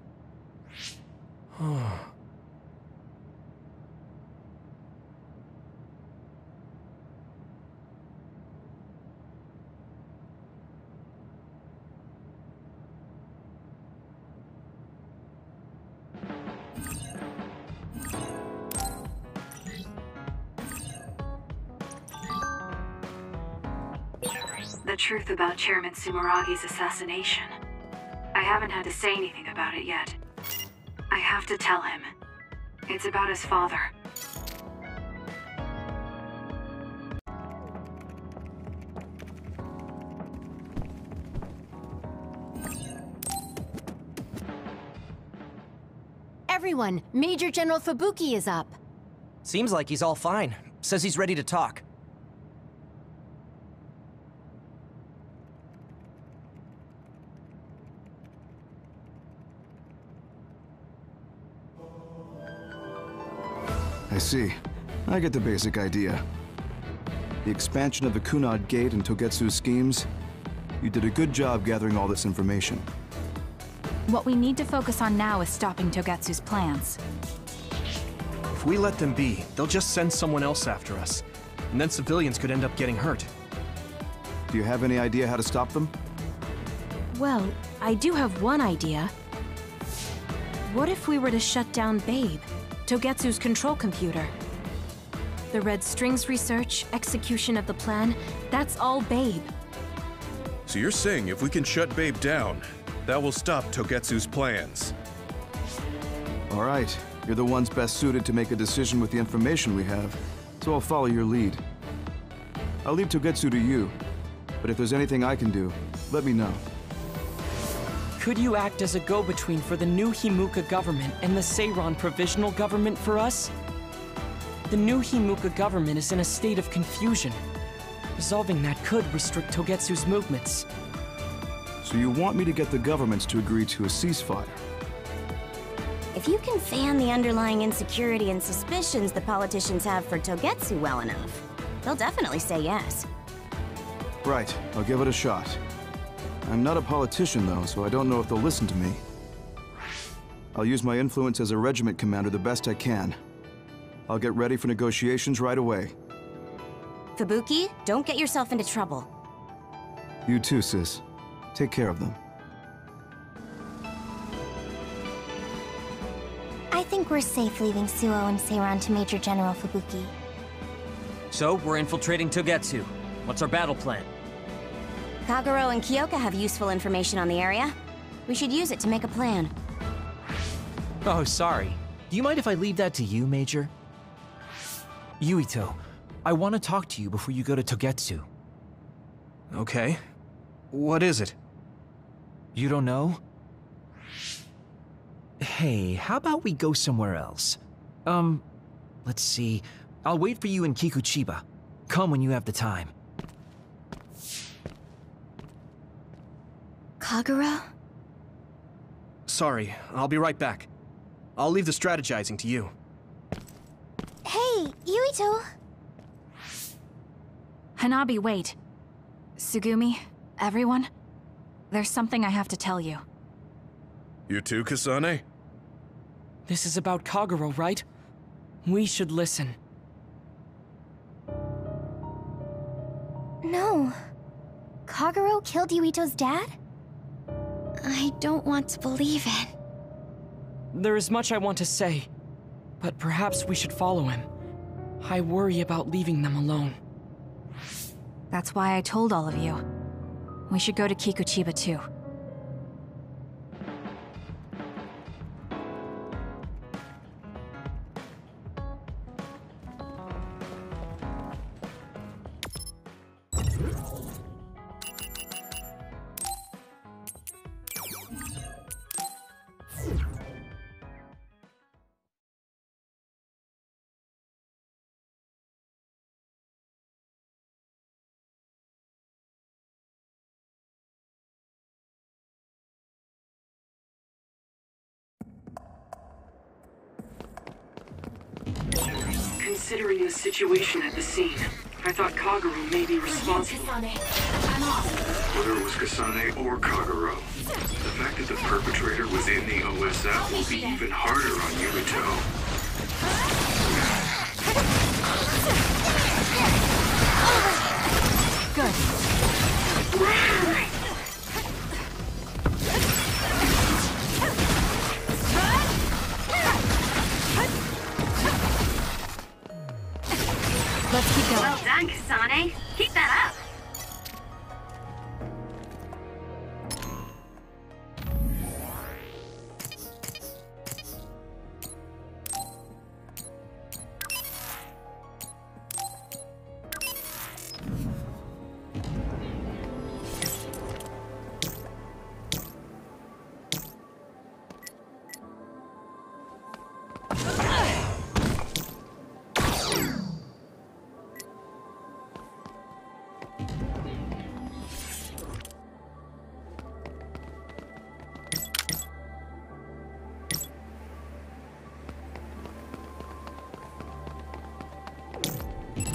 The truth about Chairman Sumeragi's assassination. I haven't had to say anything about it yet. I have to tell him. It's about his father. Everyone, Major General Fubuki is up. Seems like he's all fine. Says he's ready to talk. I see. I get the basic idea. The expansion of the Kunad Gate and Togetsu's schemes. You did a good job gathering all this information. What we need to focus on now is stopping Togetsu's plans. If we let them be, they'll just send someone else after us. And then civilians could end up getting hurt. Do you have any idea how to stop them? Well, I do have one idea. What if we were to shut down Babe, Togetsu's control computer? The Red Strings research, execution of the plan, that's all Babe. So you're saying if we can shut Babe down, that will stop Togetsu's plans? All right. You're the ones best suited to make a decision with the information we have, so I'll follow your lead. I'll leave Togetsu to you, but if there's anything I can do, let me know. Could you act as a go-between for the new Himuka government and the Seiron provisional government for us? The new Himuka government is in a state of confusion. Resolving that could restrict Togetsu's movements. So you want me to get the governments to agree to a ceasefire? If you can fan the underlying insecurity and suspicions the politicians have for Togetsu well enough, they'll definitely say yes. Right, I'll give it a shot. I'm not a politician though, so I don't know if they'll listen to me. I'll use my influence as a regiment commander the best I can. I'll get ready for negotiations right away. Fubuki, don't get yourself into trouble. You too, sis. Take care of them. I think we're safe leaving Suo and Seiran to Major General Fubuki. So, we're infiltrating Togetsu. What's our battle plan? Kagero and Kyoka have useful information on the area. We should use it to make a plan. Oh, sorry. Do you mind if I leave that to you, Major? Yuito, I want to talk to you before you go to Togetsu. Okay. What is it? You don't know? Hey, how about we go somewhere else? Let's see. I'll wait for you in Kikuchiba. Come when you have the time. Kagero? Sorry, I'll be right back. I'll leave the strategizing to you. Hey, Yuito! Hanabi, wait. Tsugumi, everyone, there's something I have to tell you. You too, Kasane? This is about Kagero, right? We should listen. No. Kagero killed Yuito's dad? I don't want to believe it. There is much I want to say, but perhaps we should follow him. I worry about leaving them alone. That's why I told all of you. We should go to Kikuchiba too. Considering the situation at the scene, I thought Kagero may be responsible. Whether it was Kasane or Kagero, the fact that the perpetrator was in the OSF will be even harder on Yuito. Let's keep going. Well done, Kasane. Keep that up.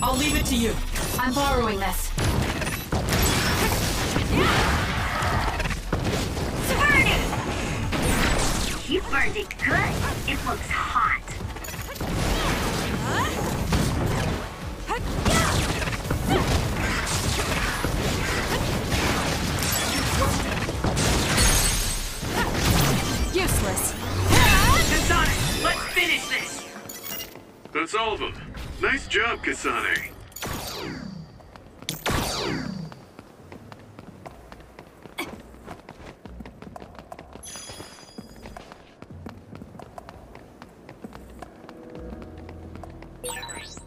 I'll leave it to you. I'm borrowing this. Burn it! You burned it good. It looks hot. Useless. Kasane, let's finish this! That's all of them. Nice job, Kasane.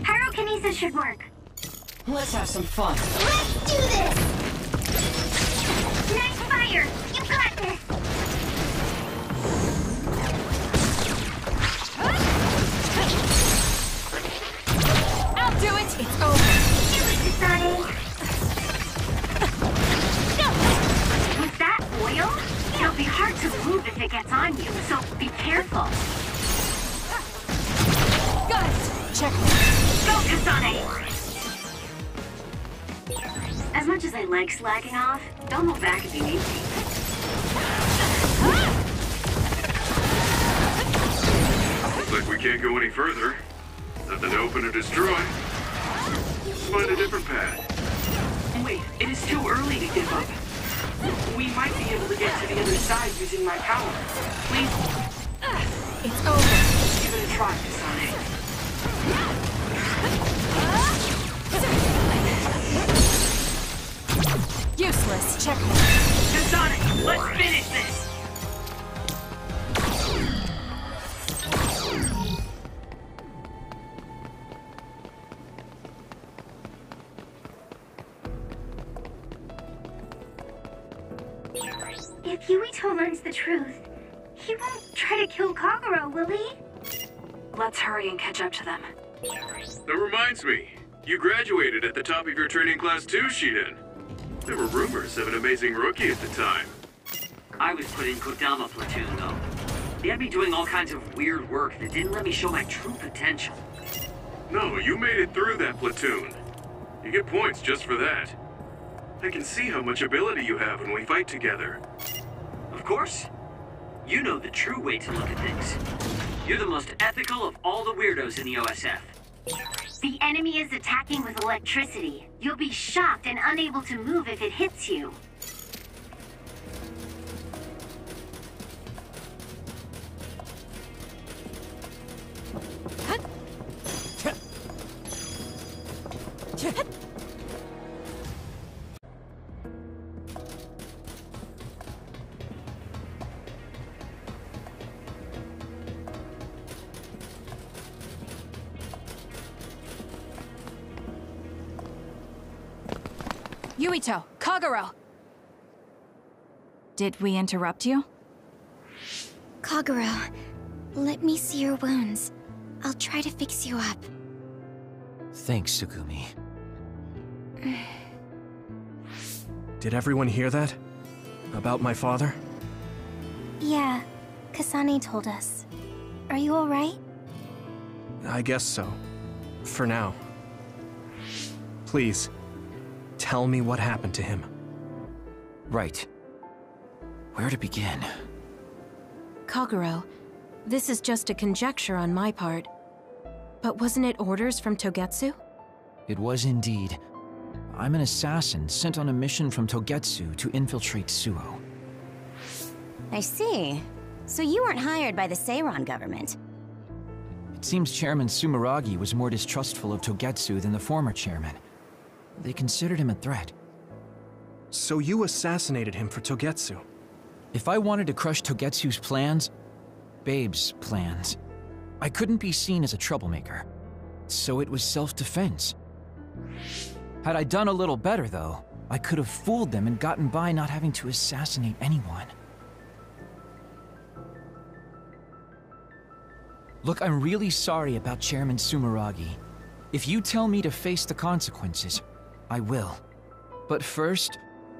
Pyrokinesis should work. Let's have some fun. Let's do this! Nice fire! You got this! I'll do it! It's over! Do it, Kasane! Was that oil? It'll be hard to move if it gets on you, so be careful. Got it! Check. Go, Kasane! As much as I like slacking off, don't hold back if you need to. Looks like we can't go any further. Nothing to open or destroy. Find a different path. Wait, it is too early to give up. We might be able to get to the other side using my power. Please. It's over. Give it a try, Kasane. Useless. Checkmate. Kasane, let's finish this! If Yuito learns the truth, he won't try to kill Kagero, will he? Let's hurry and catch up to them. That reminds me, you graduated at the top of your training class too, Shiden. There were rumors of an amazing rookie at the time. I was put in Kodama platoon, though. They had me doing all kinds of weird work that didn't let me show my true potential. No, you made it through that platoon. You get points just for that. I can see how much ability you have when we fight together. Of course. You know the true way to look at things. You're the most ethical of all the weirdos in the OSF. The enemy is attacking with electricity. You'll be shocked and unable to move if it hits you. Yuito, Kagero! Did we interrupt you? Kagero, let me see your wounds. I'll try to fix you up. Thanks, Tsugumi. Did everyone hear that? About my father? Yeah, Kasane told us. Are you alright? I guess so. For now. Please, tell me what happened to him. Right. Where to begin? Kagero, this is just a conjecture on my part. But wasn't it orders from Togetsu? It was indeed. I'm an assassin sent on a mission from Togetsu to infiltrate Suo. I see. So you weren't hired by the Seiran government. It seems Chairman Sumeragi was more distrustful of Togetsu than the former chairman. They considered him a threat. So you assassinated him for Togetsu? If I wanted to crush Togetsu's plans, Babe's plans, I couldn't be seen as a troublemaker. So it was self-defense. Had I done a little better, though, I could have fooled them and gotten by not having to assassinate anyone. Look, I'm really sorry about Chairman Sumeragi. If you tell me to face the consequences, I will. But first,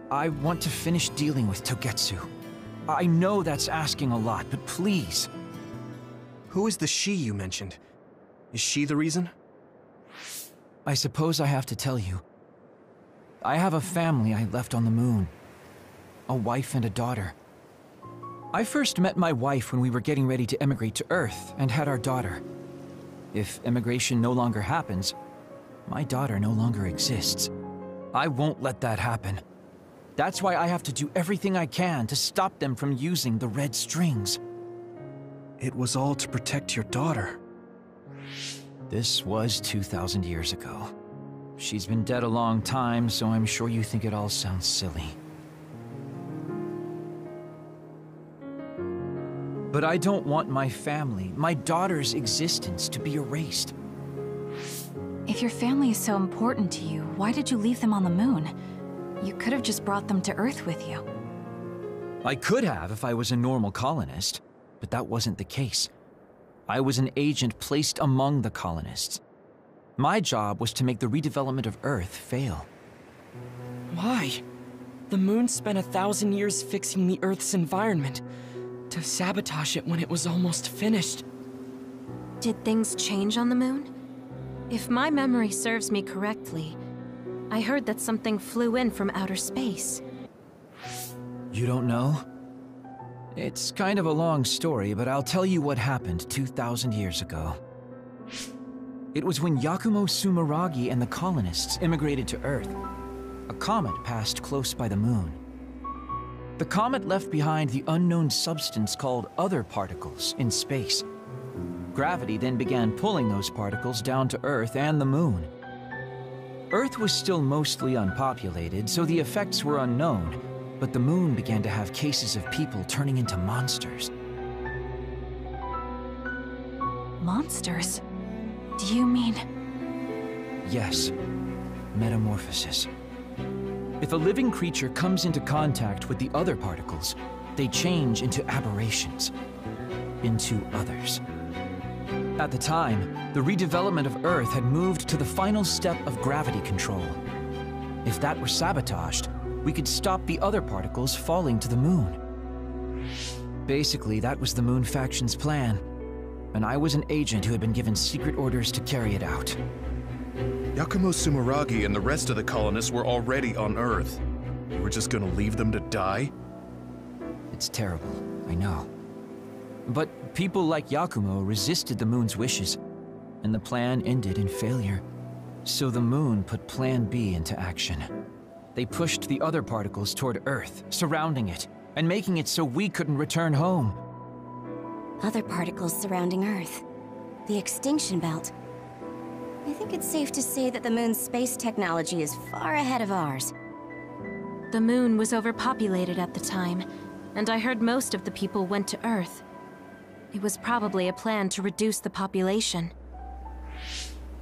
I want to finish dealing with Togetsu. I know that's asking a lot, but please. Who is the she you mentioned? Is she the reason? I suppose I have to tell you. I have a family I left on the moon. A wife and a daughter. I first met my wife when we were getting ready to emigrate to Earth and had our daughter. If emigration no longer happens, my daughter no longer exists. I won't let that happen. That's why I have to do everything I can to stop them from using the red strings. It was all to protect your daughter. This was 2,000 years ago. She's been dead a long time, so I'm sure you think it all sounds silly. But I don't want my family, my daughter's existence to be erased. If your family is so important to you, why did you leave them on the moon? You could have just brought them to Earth with you. I could have if I was a normal colonist, but that wasn't the case. I was an agent placed among the colonists. My job was to make the redevelopment of Earth fail. Why? The moon spent 1,000 years fixing the Earth's environment. To sabotage it when it was almost finished. Did things change on the moon? If my memory serves me correctly, I heard that something flew in from outer space. You don't know? It's kind of a long story, but I'll tell you what happened 2,000 years ago. It was when Yakumo Sumeragi and the colonists immigrated to Earth. A comet passed close by the moon. The comet left behind the unknown substance called other particles in space. Gravity then began pulling those particles down to Earth and the moon. Earth was still mostly unpopulated, so the effects were unknown, but the moon began to have cases of people turning into monsters. Monsters? Do you mean... Yes, metamorphosis. If a living creature comes into contact with the other particles, they change into aberrations, into others. At the time, the redevelopment of Earth had moved to the final step of gravity control. If that were sabotaged, we could stop the other particles falling to the moon. Basically, that was the Moon Faction's plan, and I was an agent who had been given secret orders to carry it out. Yakumo Sumeragi and the rest of the colonists were already on Earth. You were just gonna leave them to die? It's terrible, I know. But people like Yakumo resisted the moon's wishes, and the plan ended in failure. So the moon put Plan B into action. They pushed the other particles toward Earth, surrounding it, and making it so we couldn't return home. Other particles surrounding Earth. The extinction belt. I think it's safe to say that the moon's space technology is far ahead of ours. The moon was overpopulated at the time, and I heard most of the people went to Earth. It was probably a plan to reduce the population.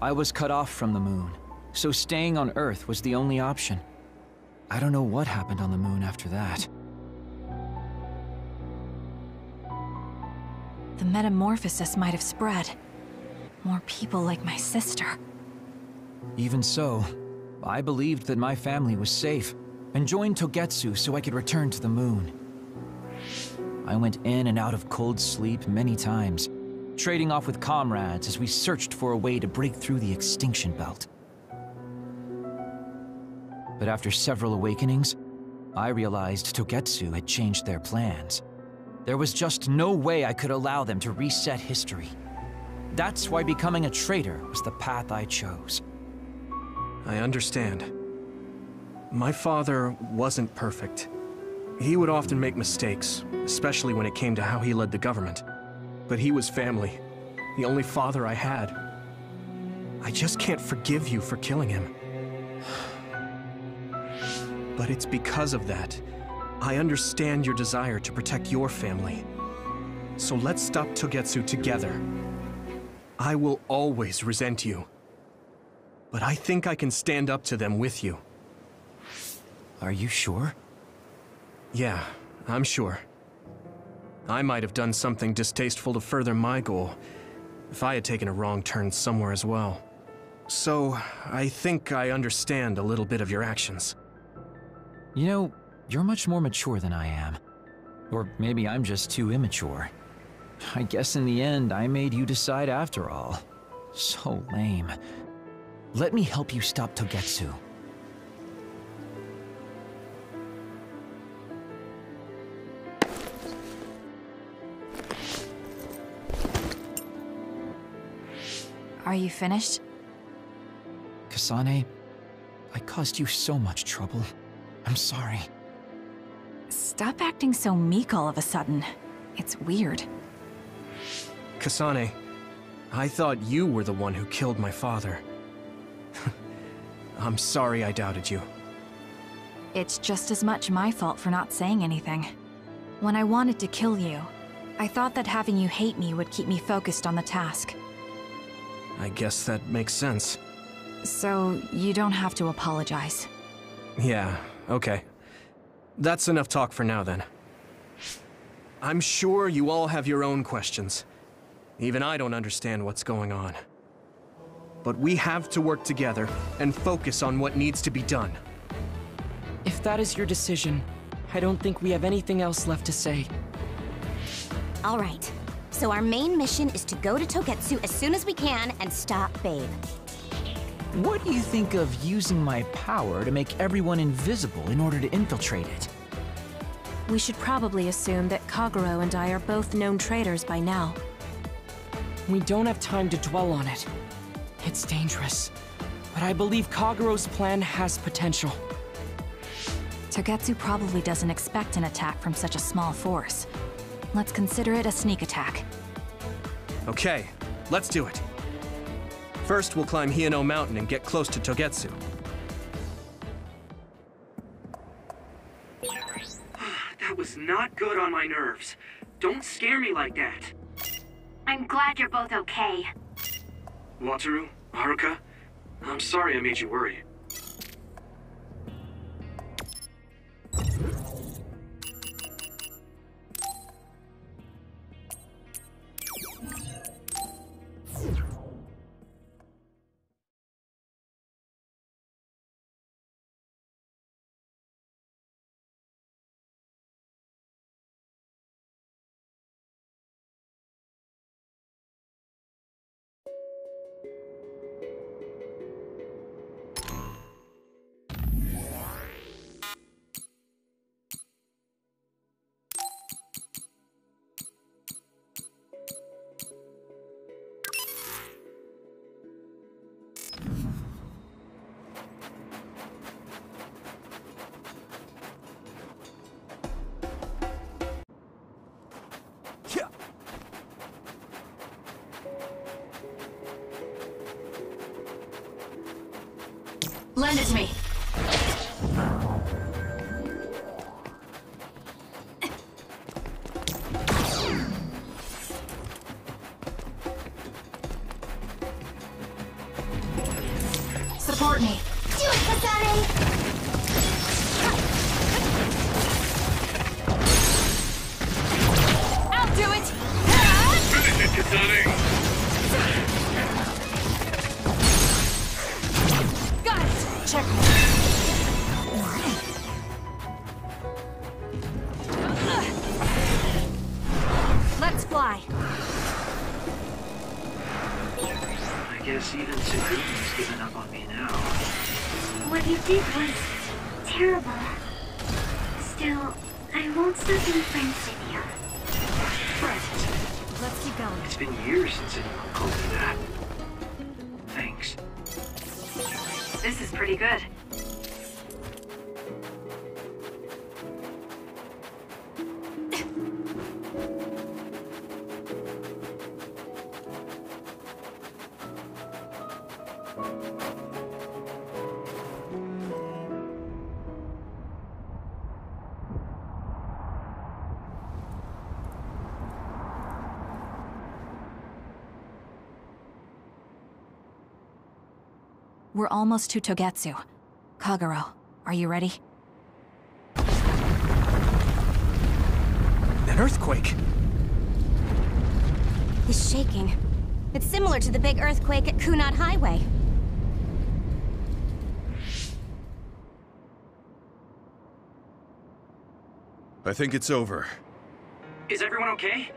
I was cut off from the moon, so staying on Earth was the only option. I don't know what happened on the moon after that. The metamorphosis might have spread. More people like my sister. Even so, I believed that my family was safe, and joined Togetsu so I could return to the moon. I went in and out of cold sleep many times, trading off with comrades as we searched for a way to break through the extinction belt. But after several awakenings, I realized Togetsu had changed their plans. There was just no way I could allow them to reset history. That's why becoming a traitor was the path I chose. I understand. My father wasn't perfect. He would often make mistakes, especially when it came to how he led the government. But he was family, the only father I had. I just can't forgive you for killing him. But it's because of that. I understand your desire to protect your family. So let's stop Togetsu together. I will always resent you. But I think I can stand up to them with you. Are you sure? Yeah, I'm sure. I might have done something distasteful to further my goal, if I had taken a wrong turn somewhere as well. So, I think I understand a little bit of your actions. You know, you're much more mature than I am. Or maybe I'm just too immature. I guess in the end, I made you decide after all. So lame. Let me help you stop Togetsu. Are you finished? Kasane, I caused you so much trouble. I'm sorry. Stop acting so meek all of a sudden. It's weird. Kasane, I thought you were the one who killed my father. I'm sorry I doubted you. It's just as much my fault for not saying anything. When I wanted to kill you, I thought that having you hate me would keep me focused on the task. I guess that makes sense. So, you don't have to apologize. Yeah, okay. That's enough talk for now, then. I'm sure you all have your own questions. Even I don't understand what's going on. But we have to work together and focus on what needs to be done. If that is your decision, I don't think we have anything else left to say. All right. So our main mission is to go to Togetsu as soon as we can and stop Babe. What do you think of using my power to make everyone invisible in order to infiltrate it? We should probably assume that Kagero and I are both known traitors by now. We don't have time to dwell on it. It's dangerous, but I believe Kagero's plan has potential. Togetsu probably doesn't expect an attack from such a small force. Let's consider it a sneak attack. Okay, let's do it. First, we'll climb Hino Mountain and get close to Togetsu. That was not good on my nerves. Don't scare me like that. I'm glad you're both okay. Wataru, Haruka, I'm sorry I made you worry. Lend it to me. Support me. Do it, Kasane! I'll do it! Finish it, Kasane! Got it! Check me. Let's fly. I guess even Sakuma's given up on me now. What you did was terrible. Still, I won't stop being friends with you. Friends. Let's keep going. It's been years since anyone called me that. Thanks. This is pretty good. We're almost to Togetsu. Kagero, are you ready? An earthquake! It's shaking. It's similar to the big earthquake at Kunad Highway. I think it's over. Is everyone okay?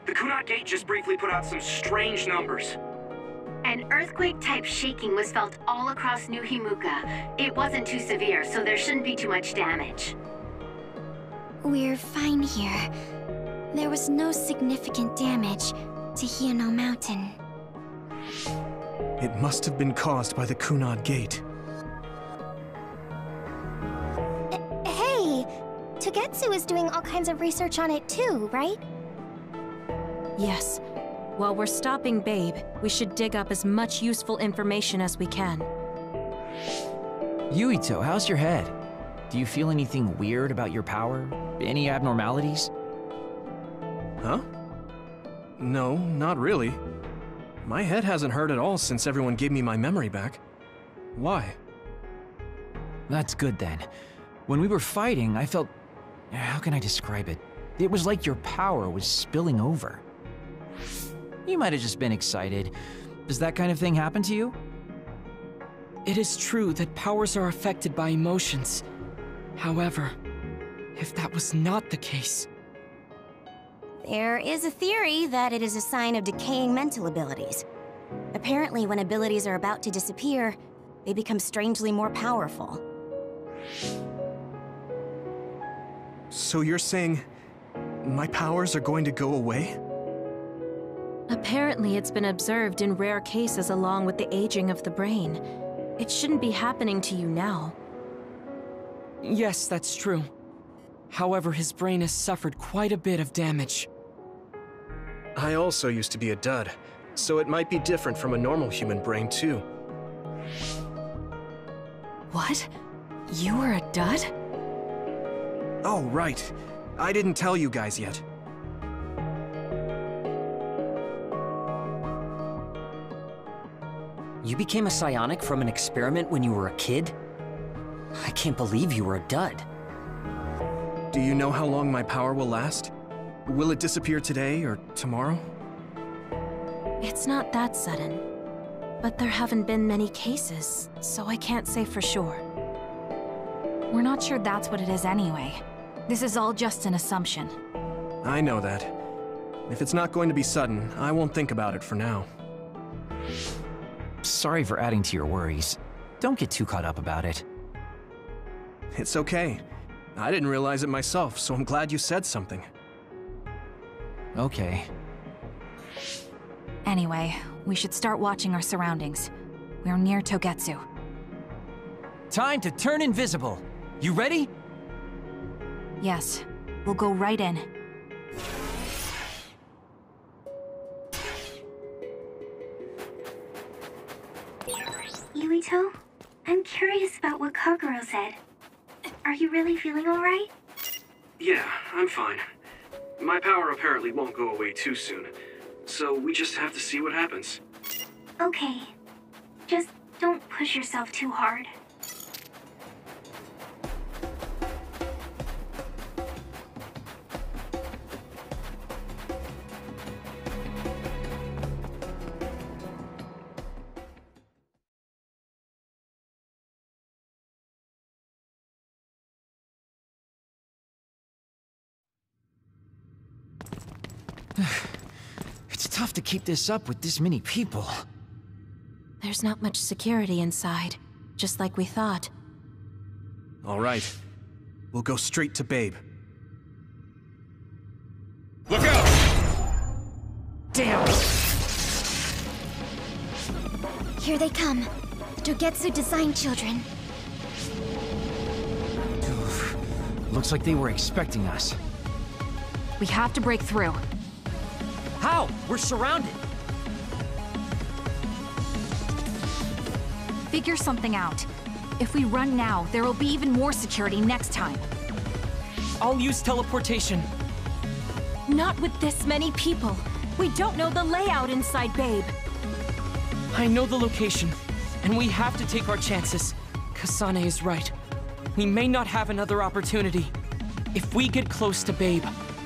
The Kunad Gate just briefly put out some strange numbers. An earthquake-type shaking was felt all across New Himuka. It wasn't too severe, so there shouldn't be too much damage. We're fine here. There was no significant damage to Hino Mountain. It must have been caused by the Kunad Gate. Hey! Togetsu is doing all kinds of research on it too, right? Yes. While we're stopping Babe, we should dig up as much useful information as we can. Yuito, how's your head? Do you feel anything weird about your power? Any abnormalities? Huh? No, not really. My head hasn't hurt at all since everyone gave me my memory back. Why? That's good then. When we were fighting, I felt... how can I describe it? It was like your power was spilling over. You might have just been excited. Does that kind of thing happen to you? It is true that powers are affected by emotions. However, if that was not the case... There is a theory that it is a sign of decaying mental abilities. Apparently, when abilities are about to disappear, they become strangely more powerful. So you're saying my powers are going to go away? Apparently, it's been observed in rare cases along with the aging of the brain. It shouldn't be happening to you now. Yes, that's true. However, his brain has suffered quite a bit of damage. I also used to be a dud, so it might be different from a normal human brain, too. What? You were a dud? Oh, right. I didn't tell you guys yet. You became a psionic from an experiment when you were a kid? I can't believe you were a dud. Do you know how long my power will last? Will it disappear today or tomorrow? It's not that sudden. But there haven't been many cases, so I can't say for sure. We're not sure that's what it is anyway. This is all just an assumption. I know that. If it's not going to be sudden, I won't think about it for now. Sorry for adding to your worries. Don't get too caught up about it. It's okay. I didn't realize it myself, so I'm glad you said something. Okay. Anyway, we should start watching our surroundings. We're near Togetsu. Time to turn invisible. You ready? Yes. We'll go right in. Yuito, I'm curious about what Kagero said. Are you really feeling alright? Yeah, I'm fine. My power apparently won't go away too soon, so we just have to see what happens. Okay. Just don't push yourself too hard. It's tough to keep this up with this many people. There's not much security inside, just like we thought. All right. We'll go straight to Babe. Look out! Damn! Here they come. The Togetsu design children. Looks like they were expecting us. We have to break through. How? We're surrounded. Figure something out. If we run now, there will be even more security next time. I'll use teleportation. Not with this many people. We don't know the layout inside Babe. I know the location, and we have to take our chances. Kasane is right. We may not have another opportunity. If we get close to Babe,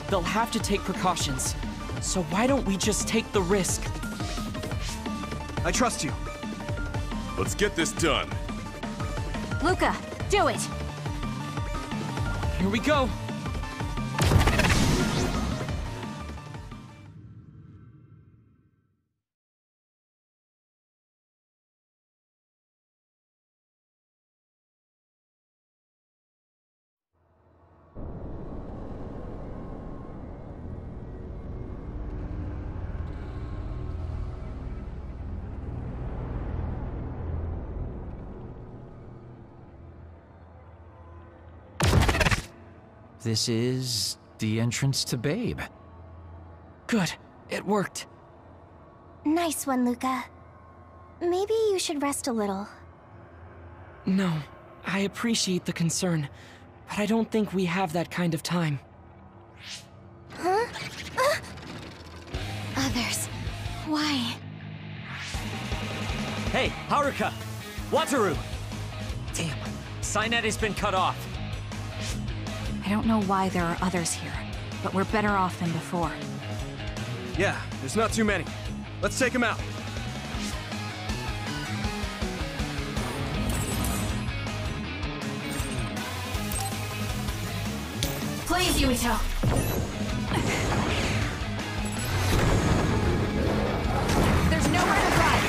they'll have to take precautions. So why don't we just take the risk? I trust you. Let's get this done. Luca, do it! Here we go! This is the entrance to Babe. Good. It worked. Nice one, Luca. Maybe you should rest a little. No, I appreciate the concern, but I don't think we have that kind of time. Huh? Others. Why? Hey, Haruka! Wataru! Damn, Skynet has been cut off. I don't know why there are others here, but we're better off than before. Yeah, there's not too many. Let's take them out. Please, Yuito. There's nowhere to run.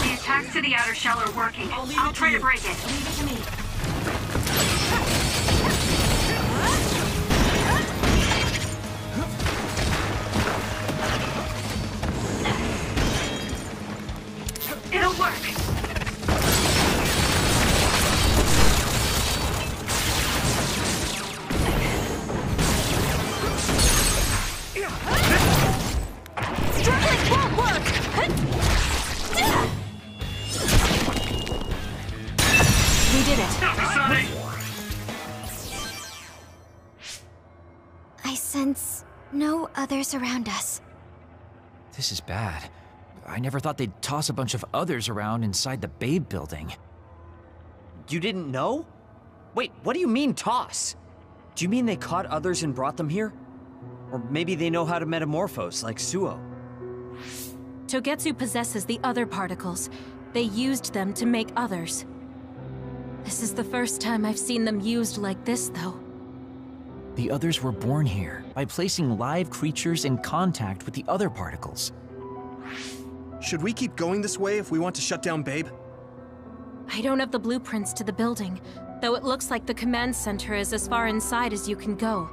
The attacks to the outer shell are working. I'll try to break it. Leave it to me. Kasane! I sense no others around us. This is bad. I never thought they'd toss a bunch of others around inside the Babe building. You didn't know? Wait, what do you mean, toss? Do you mean they caught others and brought them here? Or maybe they know how to metamorphose, like Suo. Togetsu possesses the other particles. They used them to make others. This is the first time I've seen them used like this, though. The others were born here, by placing live creatures in contact with the other particles. Should we keep going this way if we want to shut down Babe? I don't have the blueprints to the building, though it looks like the command center is as far inside as you can go.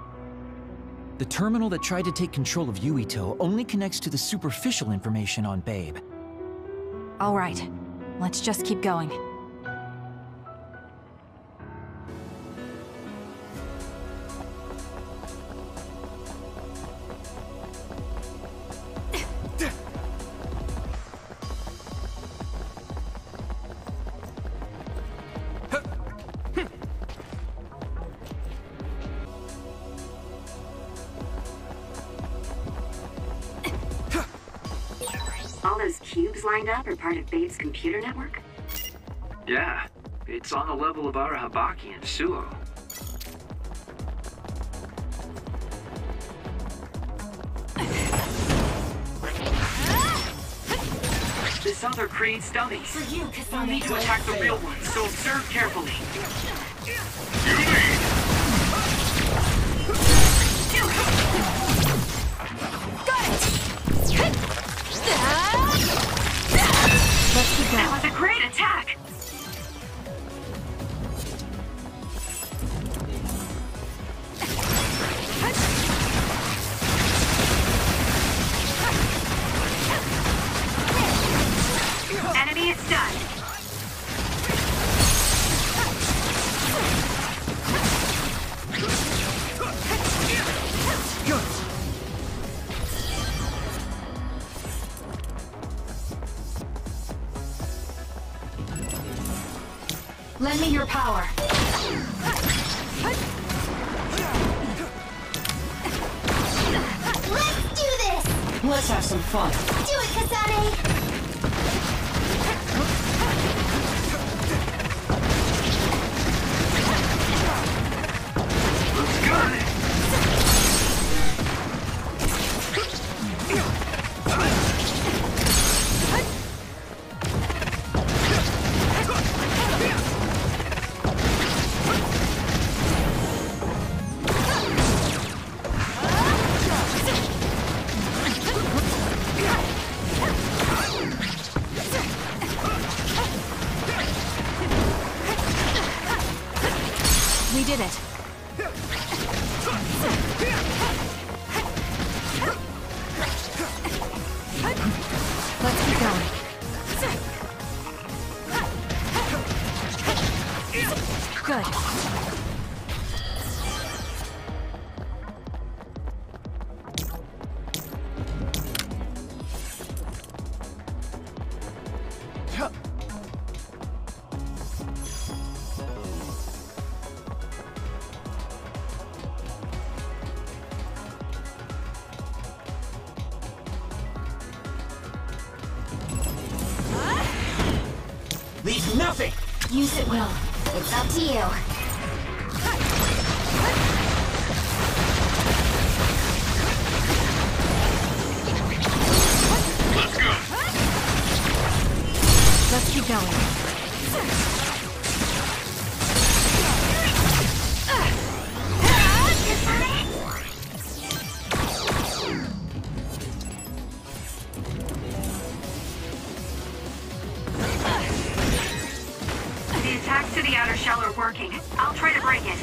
The terminal that tried to take control of Yuito only connects to the superficial information on Babe. All right, let's just keep going. All those cubes lined up are part of Babe's computer network? Yeah, it's on the level of Arahabaki and Suo. This other creates dummies. For you, Kasane. We need to attack the real ones, so observe carefully. Let's keep going. That was a great attack! Enemy is done. Lend me your power. Let's do this! Let's have some fun. Do it, Kasane! We did it. Let's keep going. Good. Leave nothing! Use it, Will. It's up to you. Let's go! Let's keep going. The attacks to the outer shell are working. I'll try to break it.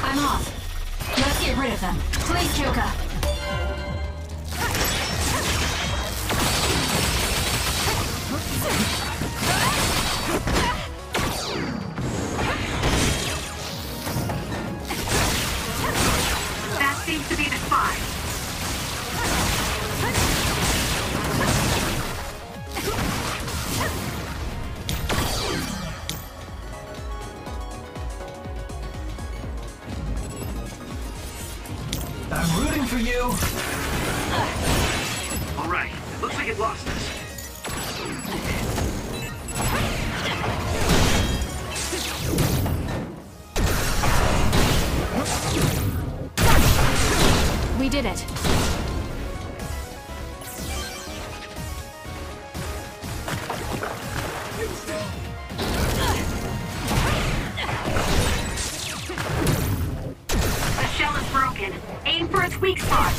I'm off. Let's get rid of them. Please, Kyoka. That seems to be the spot. for you. All right, looks like it lost us. We did it. The shell is broken. Aim for its weak spot.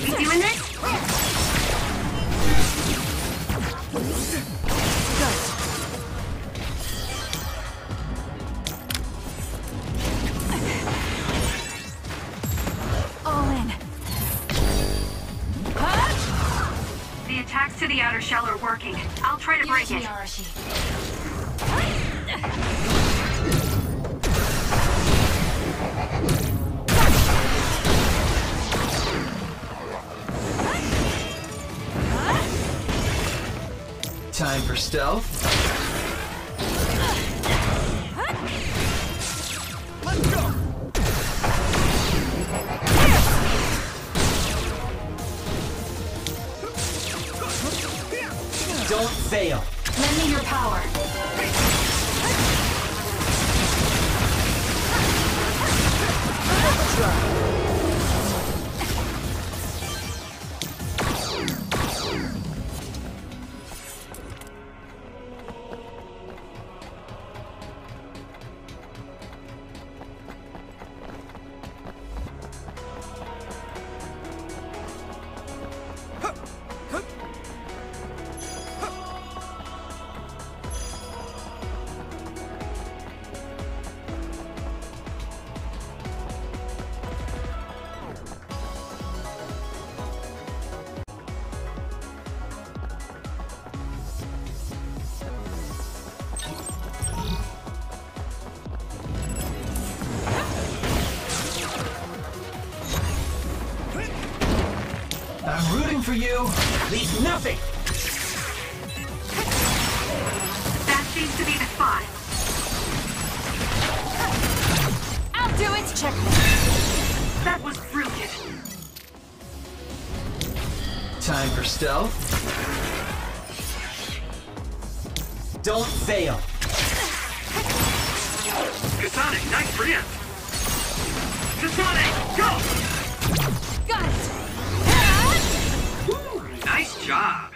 We doing this? All in. The attacks to the outer shell are working. I'll try to break it. Time for stealth. Let's go! Don't fail. Lend me your power. I'm rooting for you. Leave nothing. That seems to be the spot. I'll do it! Check. That was brilliant. Time for stealth. Don't fail. Kasane, nice preempt. Kasane, go! Got it! Woo, nice job.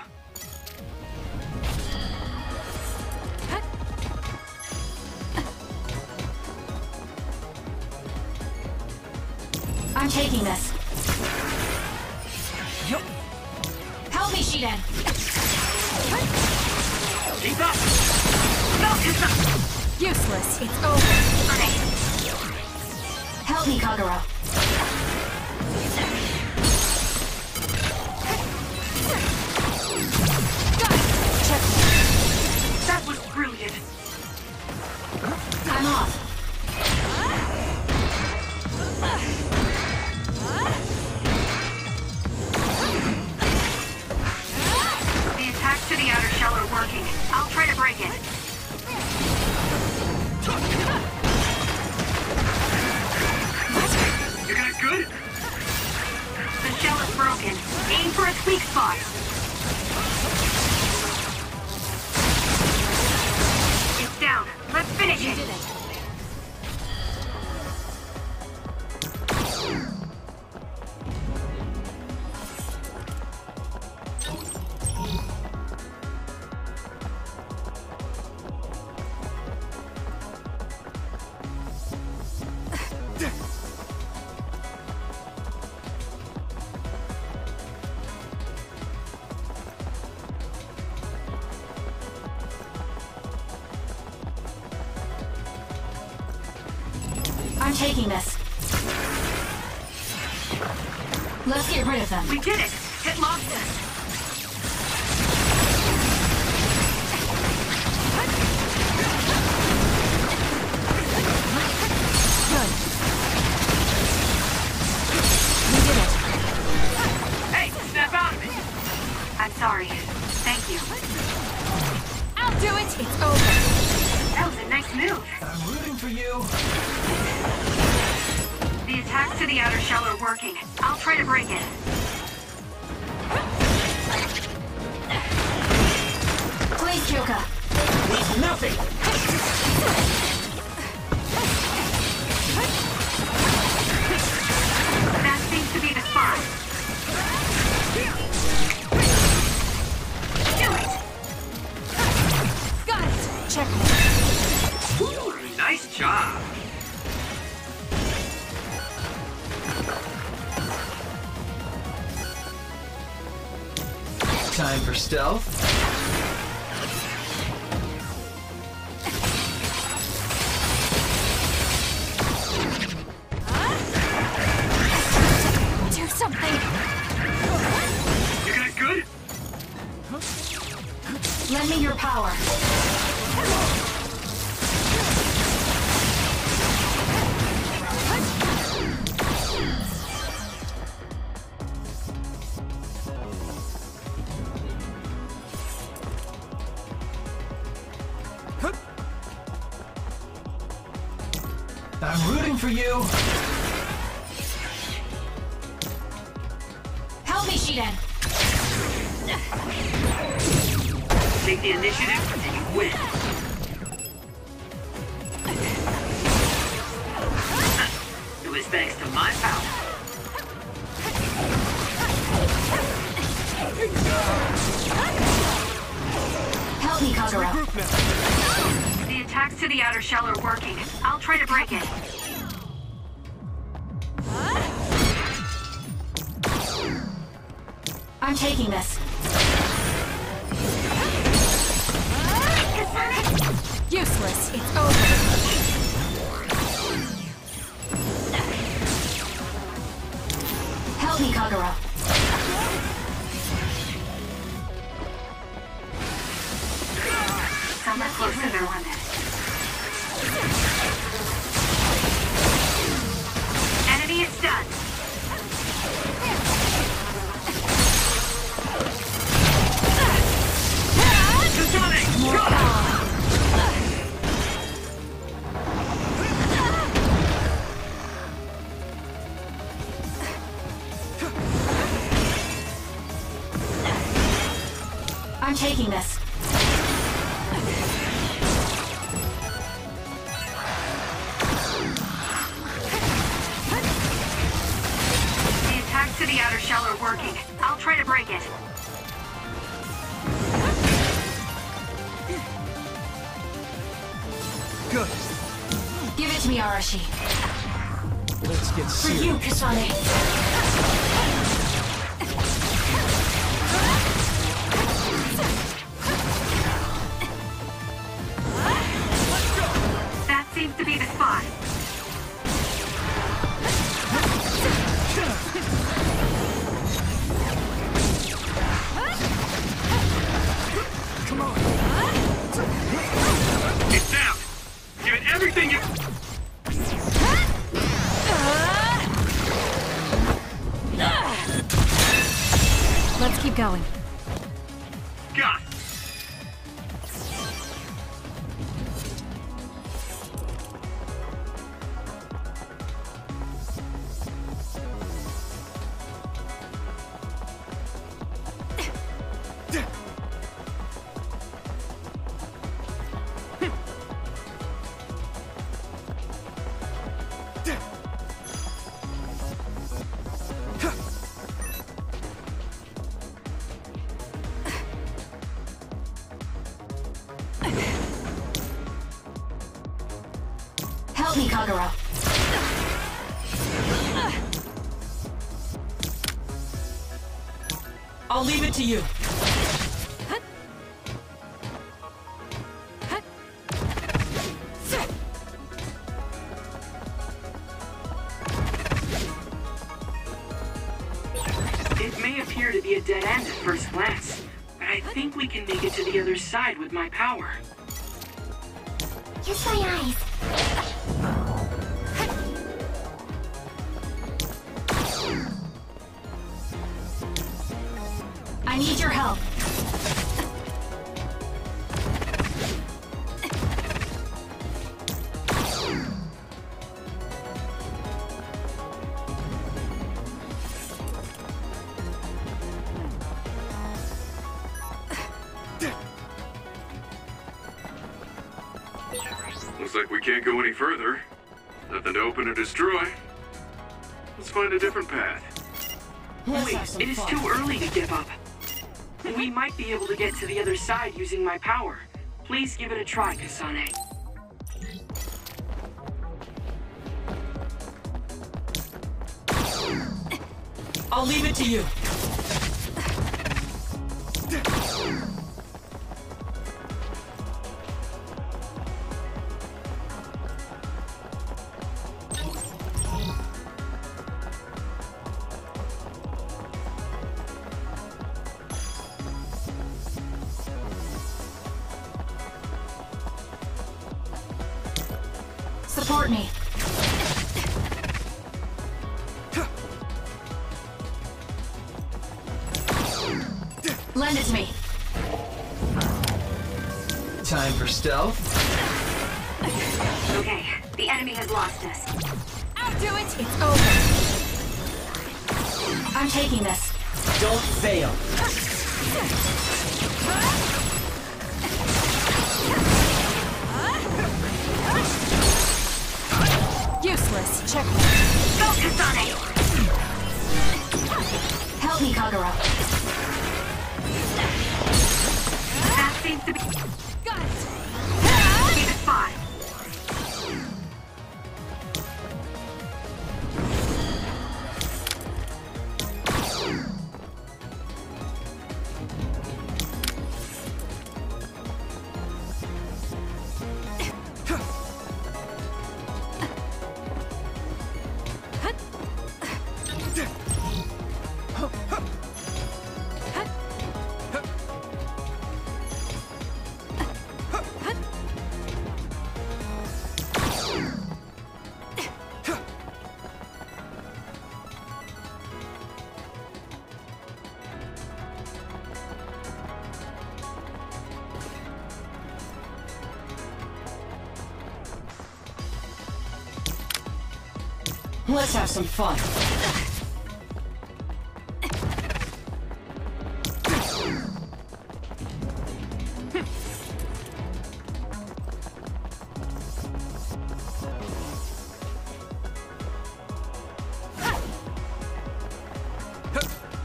I'm taking this. Help me, Shiden. Keep up. No, it's up. Useless. It's over. Help me, Kagero. That was brilliant. I'm off. The attacks to the outer shell are working. I'll try to break it. You guys good? The shell is broken. Aim for its weak spot. It's down. Let's finish it. I'm taking this. Let's get rid of them. We did it! It lost us! Good. We did it. Hey, snap out of it! I'm sorry. Thank you. I'll do it! It's over. That was a nice move. I'm rooting for you. The attacks to the outer shell are working. I'll try to break it. Please, Kyoka. Leave nothing! That seems to be the spot. Do it! Got it! Check me. Ooh, nice job. Time for stealth. Do something! You guys good? Lend me your power. I'm rooting for you. Help me, Shiden. Take the initiative and you win. It was thanks to my power. Help me, Kagura. The attacks to the outer shell are working. I'll try to break it. I'm taking this. Useless. It's over. Help me, Kagura. Somewhere close to their limit. Enemy is done. Kasane, go! I'm taking this. The attacks to the outer shell are working. I'll try to break it. Good. Give it to me, Arashi. Let's get For serious. you, Kasane. That seems to be the spot. Come on. It's down. Give it everything you... Let's keep going. Got it. Help me, Kagura. I'll leave it to you. It may appear to be a dead end at first glance, but I think we can make it to the other side with my power. Kiss my eyes. I need your help. Looks like we can't go any further. Nothing to open or destroy. Let's find a different path. Wait, it is too early to give up. We might be able to get to the other side using my power. Please give it a try, Kasane. I'll leave it to you. Support me. Lend it to me. Time for stealth. Okay, the enemy has lost us. I'll do it. It's over. I'm taking this. Don't fail. Useless. Check. Go, Kasane! Help me, Kagura. That seems to be... Got it. Keep it 5. Let's have some fun.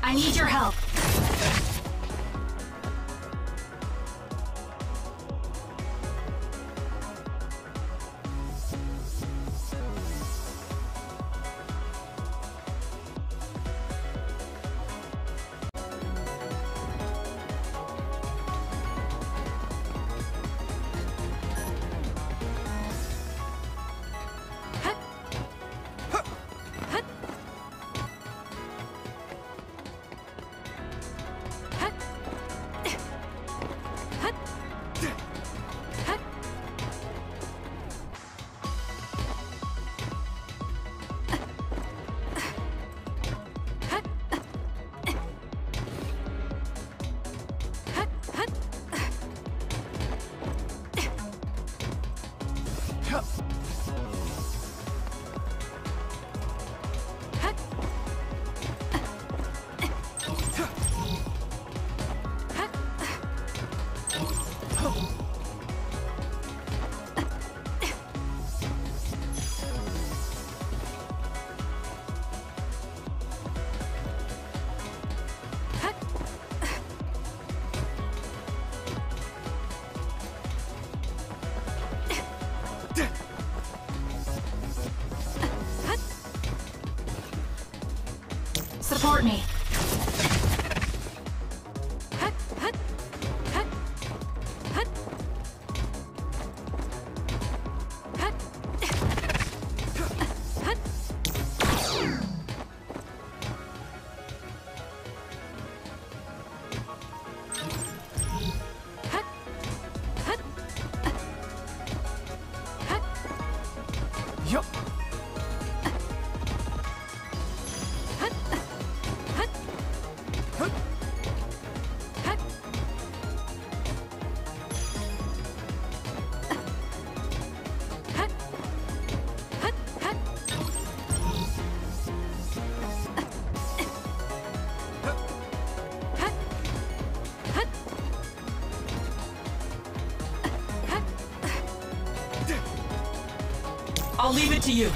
I need your help. Support me. I'll leave it to you.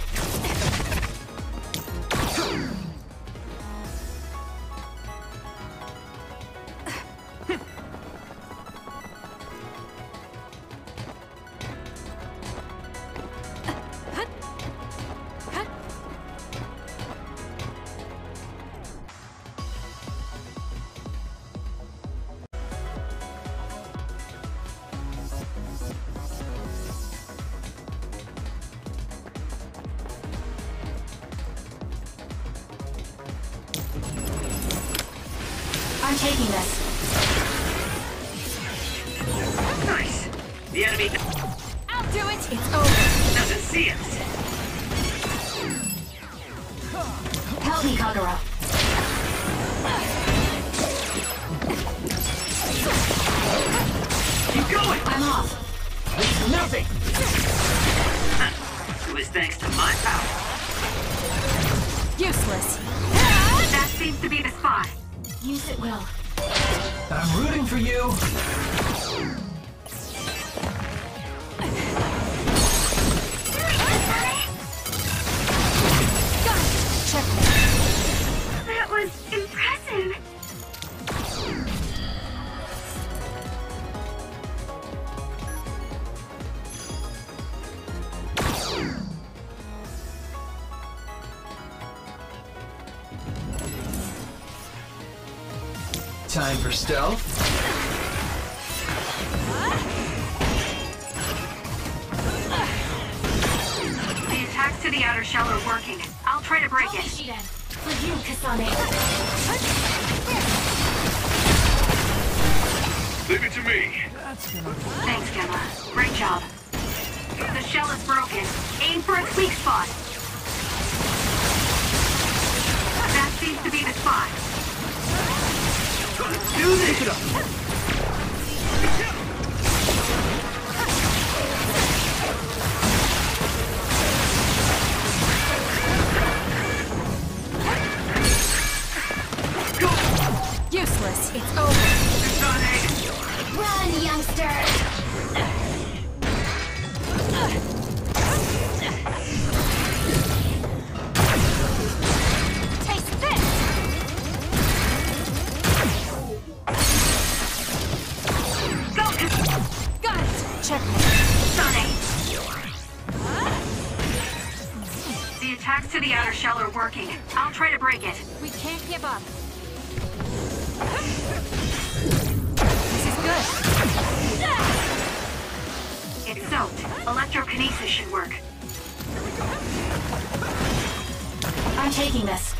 I'm taking this. Nice. The enemy I'll do it! It's over! doesn't see us. Help me, Kagura. Keep going! I'm off. It's nothing! It was thanks to my power. Useless. That seems to be the spot. Use it well. I'm rooting for you. That was impressive. Time for stealth. The attacks to the outer shell are working. I'll try to break it. For you, Kasane. Leave it to me. Thanks, Gemma. Great job. The shell is broken. Aim for its weak spot. That seems to be the spot. Do this! Pick it up. Useless. It's over. Run, youngster! Taste this! Got it! Checkmate. The attacks to the outer shell are working. I'll try to break it. We can't give up. This is good. It's soaked. Electrokinesis should work. I'm taking this.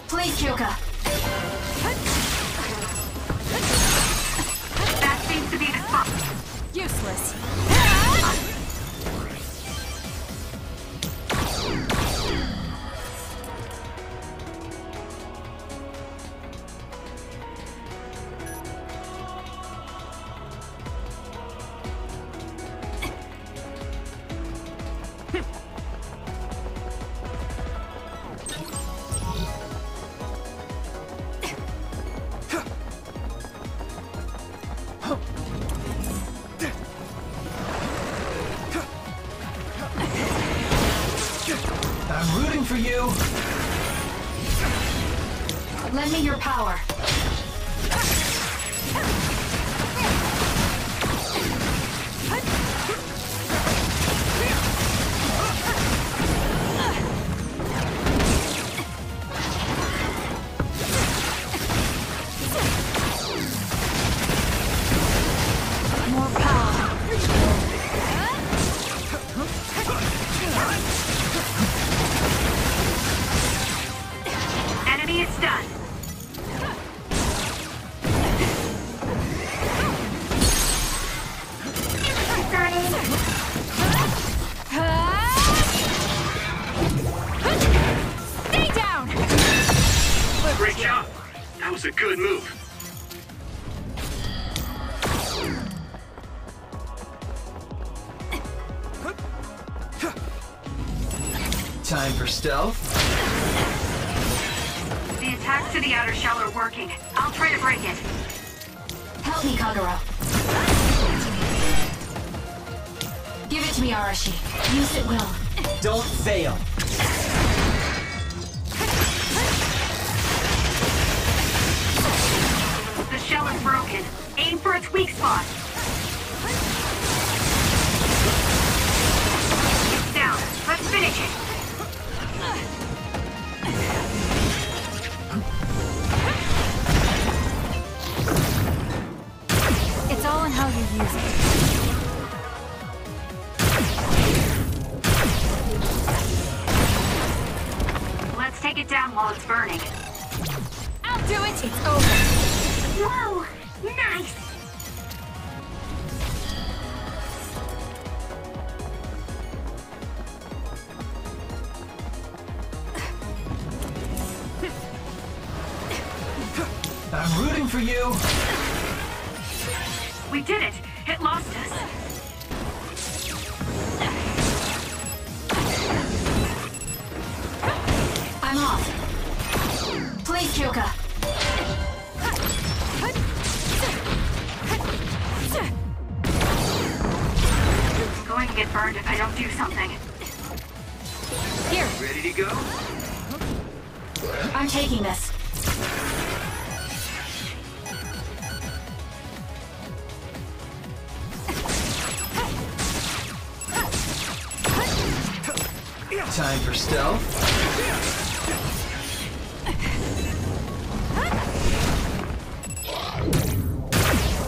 Please, Kyoka. That seems to be the spot. Useless. I'm rooting for you. Lend me your power. More power. Enemy is done. Stay down! Great job. That was a good move. Time for stealth. The attacks to the outer shell are working. I'll try to break it. Help me, Kagura. Give it to me, Arashi. Use it well. Don't fail. The shell is broken. Aim for its weak spot. It's down. Let's finish it. It's all in how you use it. Let's take it down while it's burning. I'll do it! It's over. Whoa! Nice! I'm rooting for you. We did it! It lost us. I'm off. Please, Kyoka. I'm going to get burned if I don't do something. Here. Ready to go? I'm taking this. Time for stealth.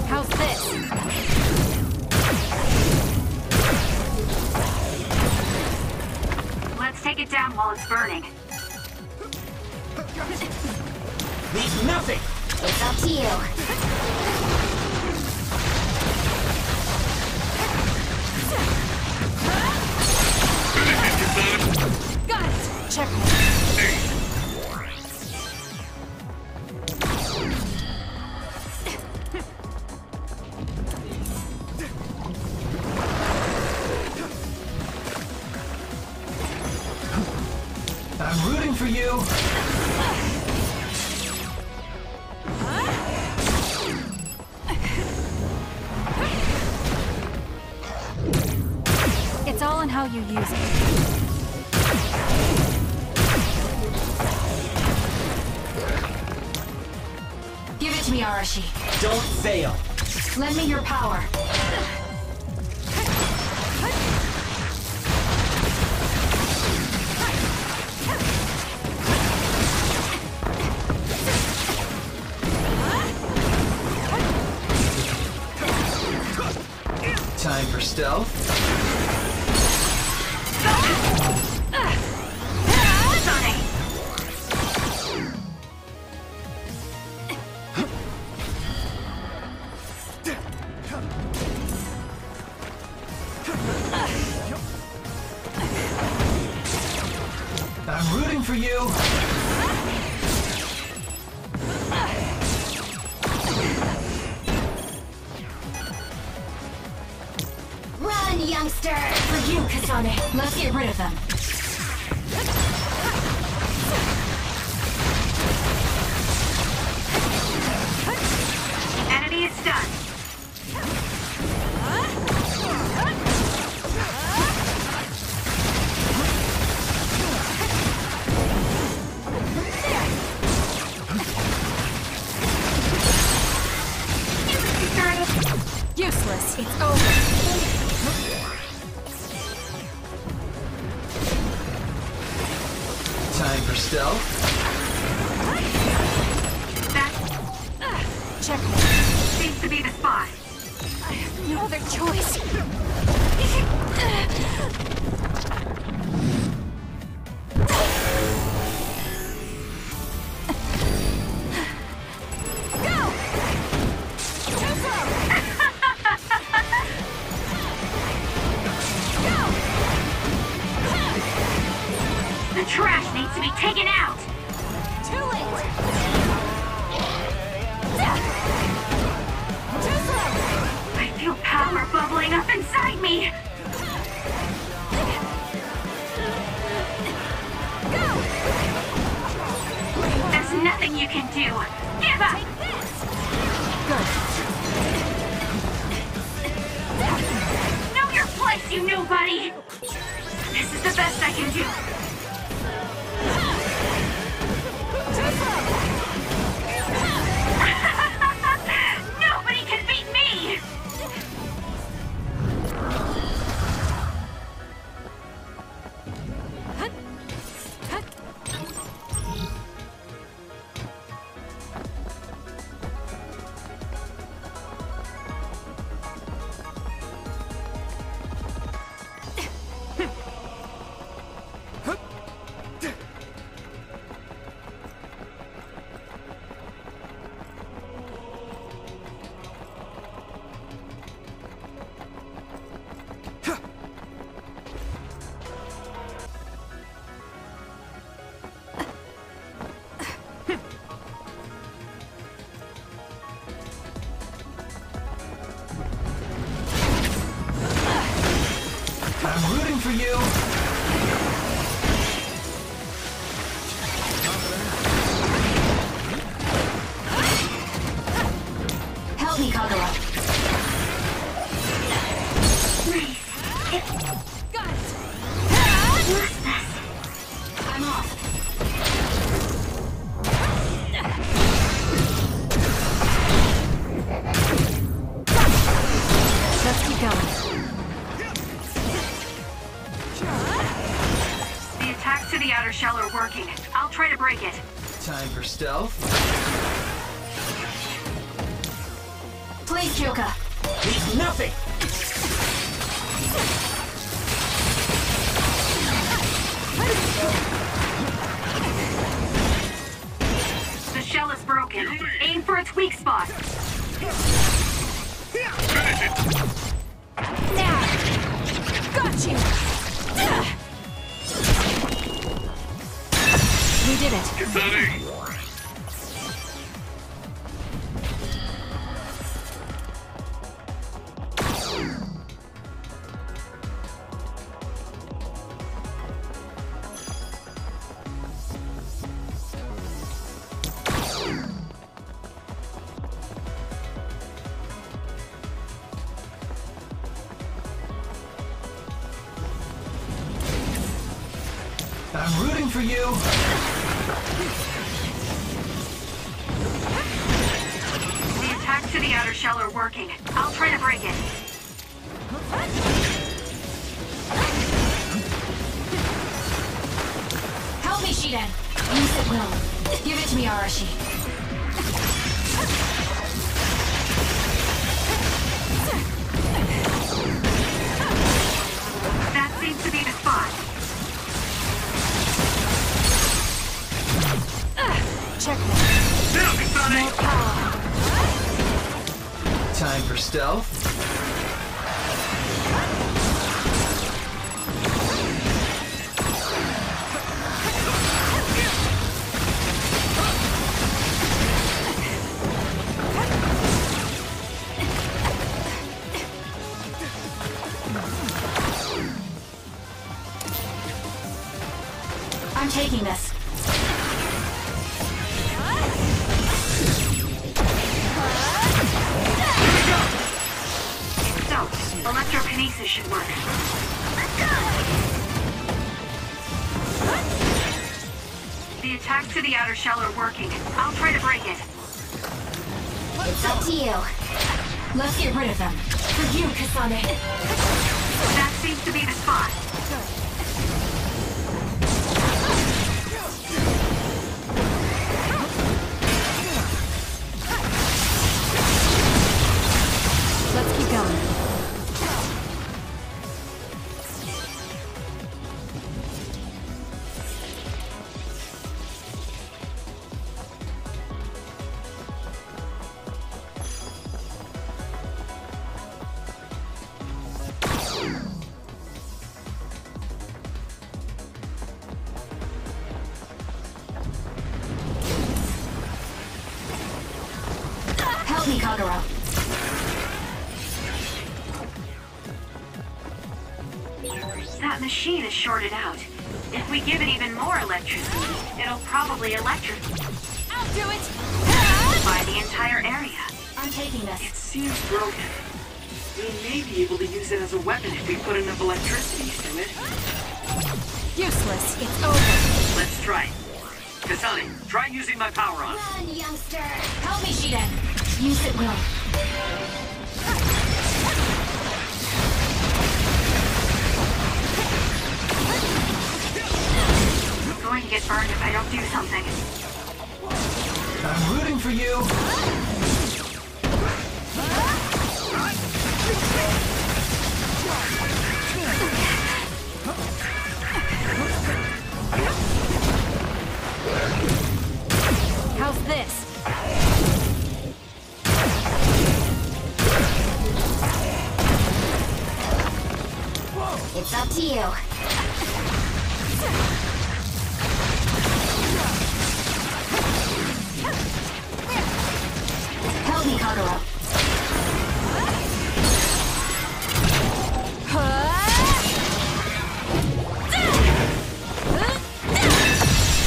How's this? Let's take it down while it's burning. Leave nothing! It's up to you. Got it! Check. I'm rooting for you. It's all in how you use it. Give it to me, Arashi. Don't fail. Lend me your power. Time for stealth. I'm rooting for you. Run, youngster! For you, Kasane. Let's get rid of them. Enemy is stunned. Useless. It's over. Time for stealth. Check. Seems to be the spot. I have no other choice. The trash needs to be taken out! Too late! I feel power bubbling up inside me! There's nothing you can do! Give up! Good. Know your place! You nobody! This is the best I can do. Nobody can beat me! I'm rooting for you! Help me, Kagura. Got it! I'm off. Let's keep going. The attacks to the outer shell are working. I'll try to break it. Time for stealth. Please, Kyoka. He's nothing! The shell is broken. Aim for its weak spot. Now! Got you! We did it. Kasane! I'm rooting for you! The attacks to the outer shell are working. I'll try to break it. Help me, Shiden. Use it well. Give it to me, Arashi. That seems to be the spot. Checkmate. Now, Kasane! Time for stealth. I'm taking this. So, electrokinesis should work. The attacks to the outer shell are working. I'll try to break it. It's up to you. Let's get rid of them. For you, Kasane. That seems to be the spot. Let's keep going. Help me, Kagura. That machine is shorted out. If we give it even more electricity, it'll probably electrocute I'll do it! by the entire area. I'm taking this. It seems broken. We may be able to use it as a weapon if we put enough electricity into it. Useless. It's over. Let's try. Kasane, try using my power on. Run, youngster! Help me, Shiden. Use it will. I'm going to get burned if I don't do something. I'm rooting for you. How's this? It's up to you. Help me, Kagero.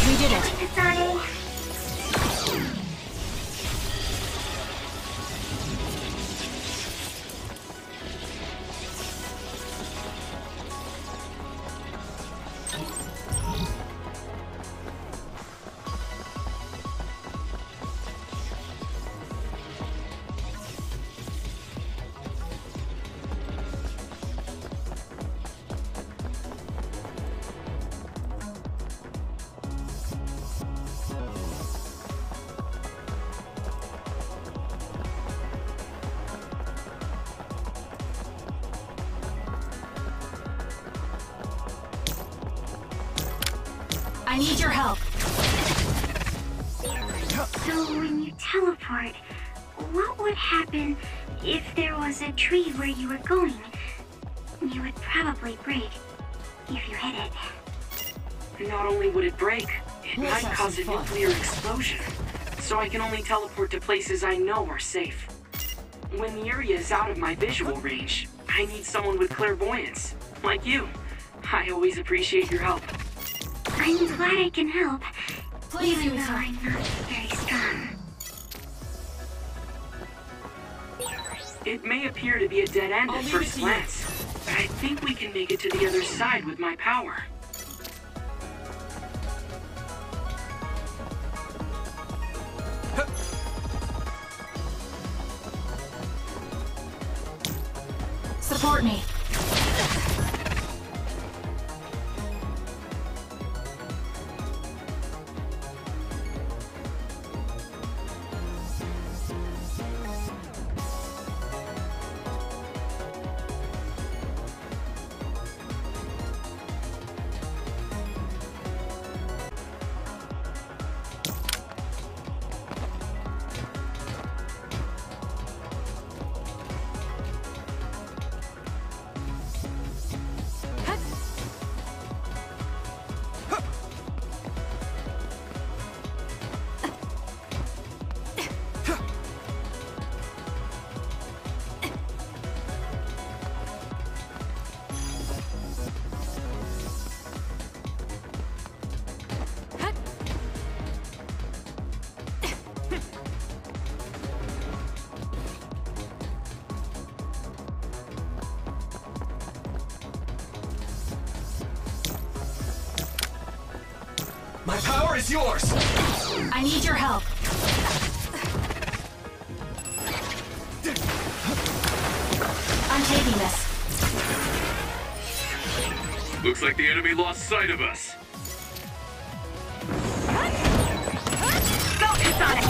We did it. Kasane. I need your help. So when you teleport, what would happen if there was a tree where you were going? You would probably break if you hit it. Not only would it break, it might cause a nuclear explosion. So I can only teleport to places I know are safe. When the area is out of my visual range, I need someone with clairvoyance, like you. I always appreciate your help. I'm glad I can help, Please even use though her. I'm not very strong. It may appear to be a dead end at first glance, but I think we can make it to the other side with my power. Support me. My power is yours! I need your help. I'm taking this. Looks like the enemy lost sight of us. Go, Kasane!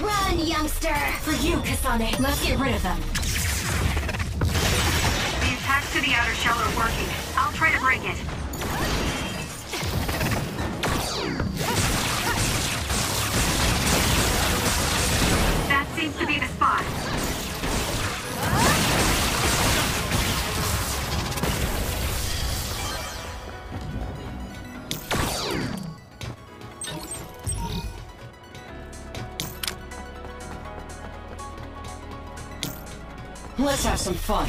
Run, youngster! For you, Kasane. Let's get rid of them. The attacks to the outer shell are working. I'll try to break it. That seems to be the spot. Let's have some fun.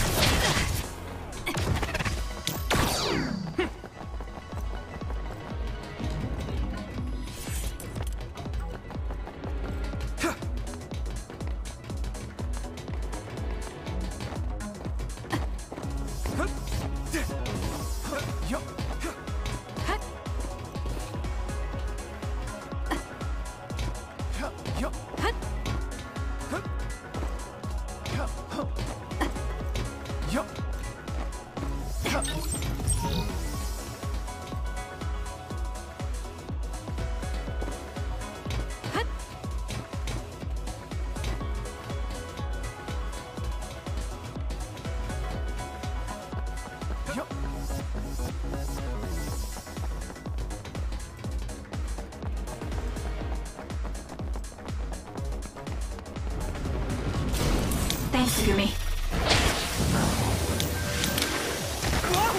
Thanks, Gumi.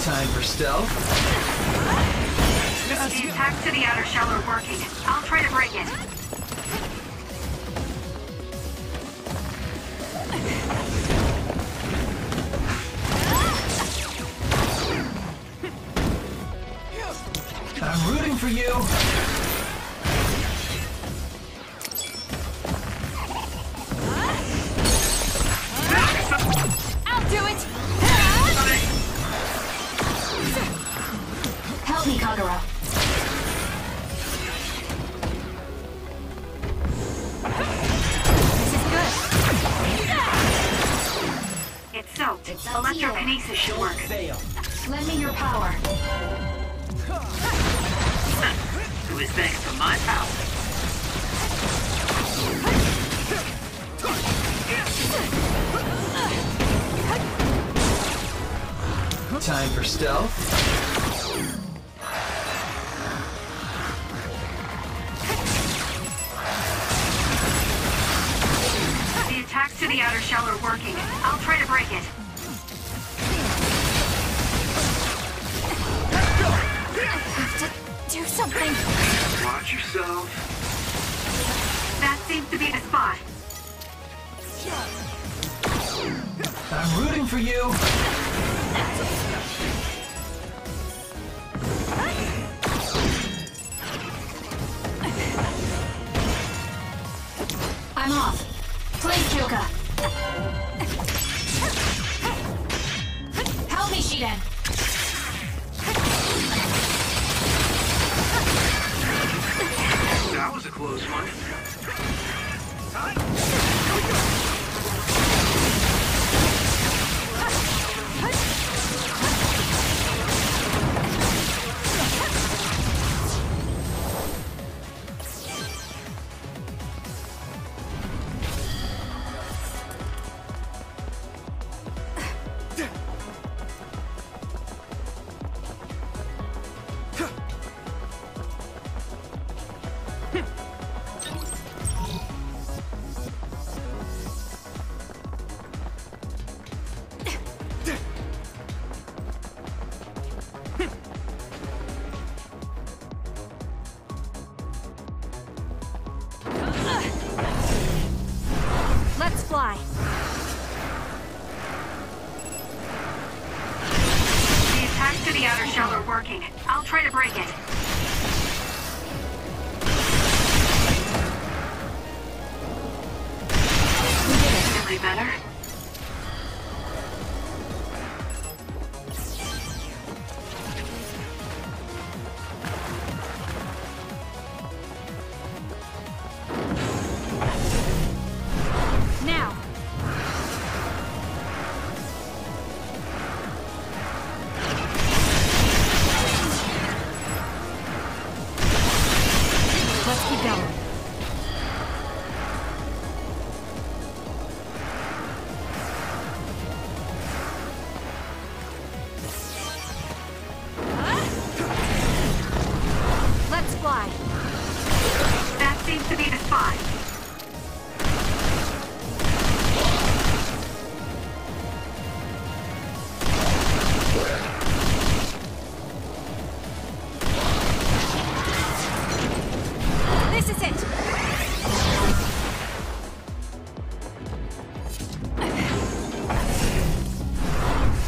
Time for stealth. The attacks to the outer shell are working. I'll try to break it. I'm rooting for you. I'll do it! Help me, Kagura. This is good. It's soaked. Electrokinesis should work. Fail. Lend me your power. It was thanks to my power. Time for stealth. The attacks to the outer shell are working. I'll try to break it. Do something. Watch yourself. That seems to be the spot. I'm rooting for you. I'm off. Please, Kyoka. Help me, Shiden. That was a close one. Let's fly. The attacks to the outer shell are working. I'll try to break it. Really better? Now. Let's keep going. Let's fly. That seems to be the spot. This is it.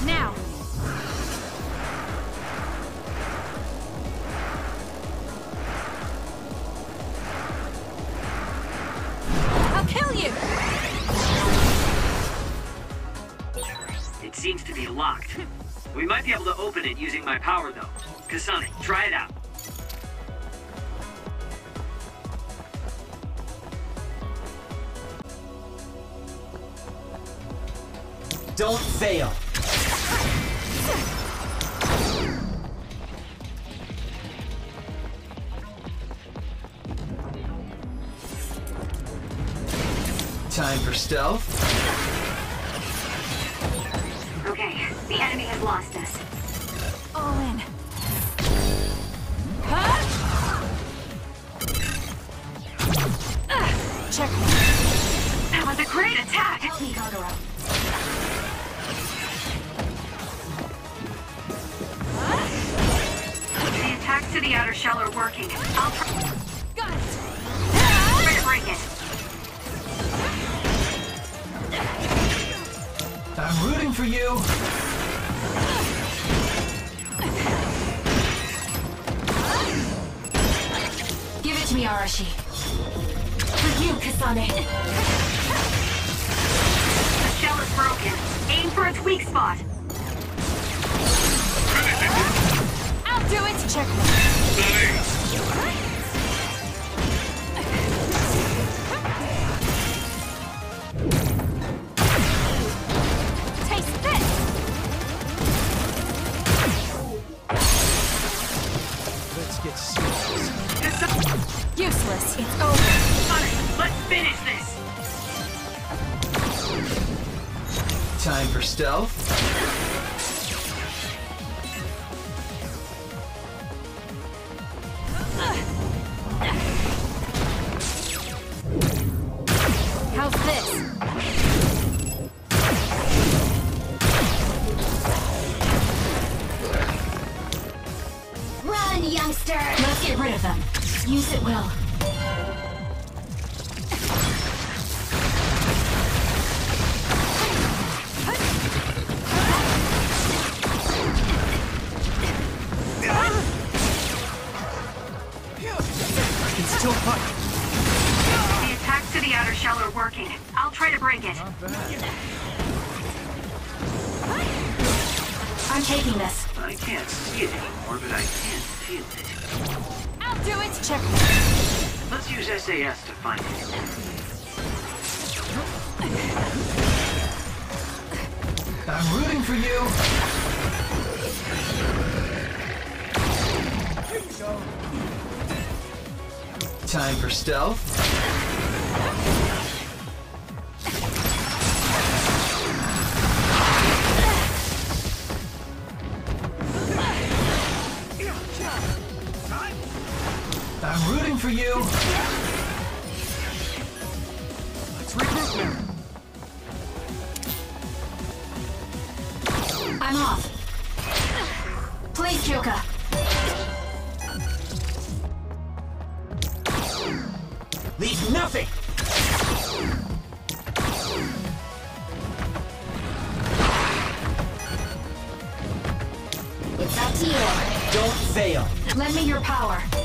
Now. I'll kill you. It seems to be locked. We might be able to open it using my power, though. Kasane, try it out. Don't fail. Time for stealth. Okay, the enemy has lost us. All in. Check. That was a great attack. Help me, Kagura. The attacks to the outer shell are working. I'll try. Got it. Try to break it. I'm rooting for you. Give it to me, Arashi. For you, Kasane. The shell is broken. Aim for its weak spot. I'll do it. Check. Taste this. Let's get serious. Useless. It's over. Sonic, let's finish this. Time for stealth. How's this? Run, youngster! Let's get rid of them. Use it well. I can still fight. The attacks to the outer shell are working. I'll try to break it. I'm taking this. I can't see it anymore, but I can feel it. I'll do it. Check. Let's use SAS to find it. I'm rooting for you. Here you go. Time for stealth. I'm rooting for you. Let's regroup now. I'm off. Please, Kyoka. Leave nothing! It's up to you. Don't fail! Lend me your power. The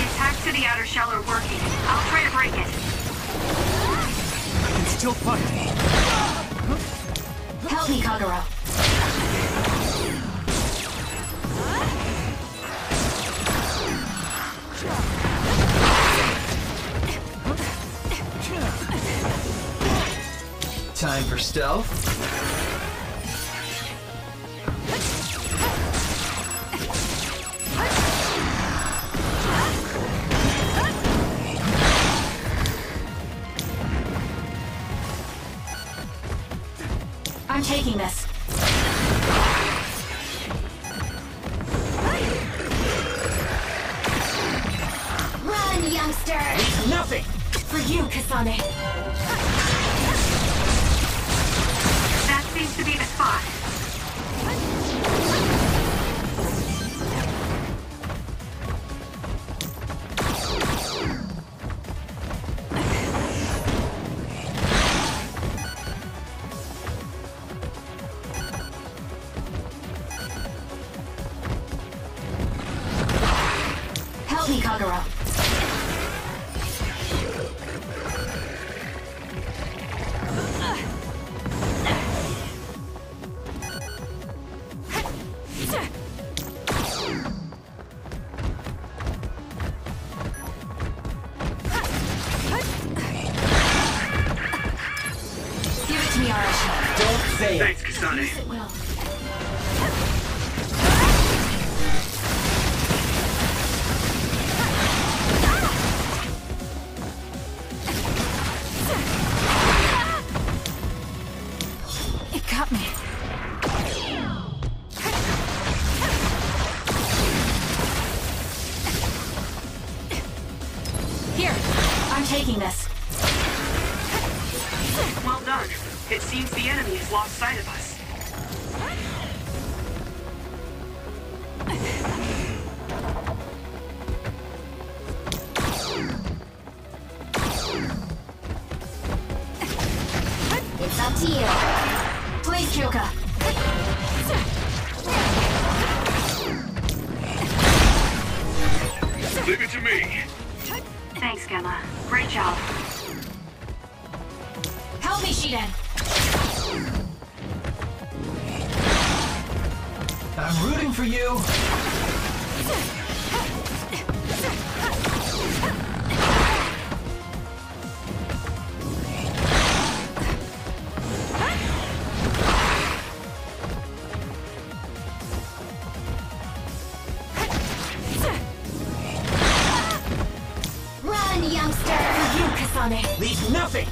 attacks to the outer shell are working. I'll try to break it. I can still fight. Help me, Kagura. Time for stealth. I'm taking this. Run, youngster! Leave nothing! For you, Kasane. That seems to be the spot. Help me, Kagura. Give it to me, Arashi. Don't fail. Thanks, Kasane. Yes, it will. It got me. Here, I'm taking this. Well done. It seems the enemy has lost sight of us. It's up to you. Please, Kyoka. Leave it to me. Thanks, Gemma. Great job. Help me, Shiden. I'm rooting for you. Run, youngster! For you, Kasane. Leave nothing!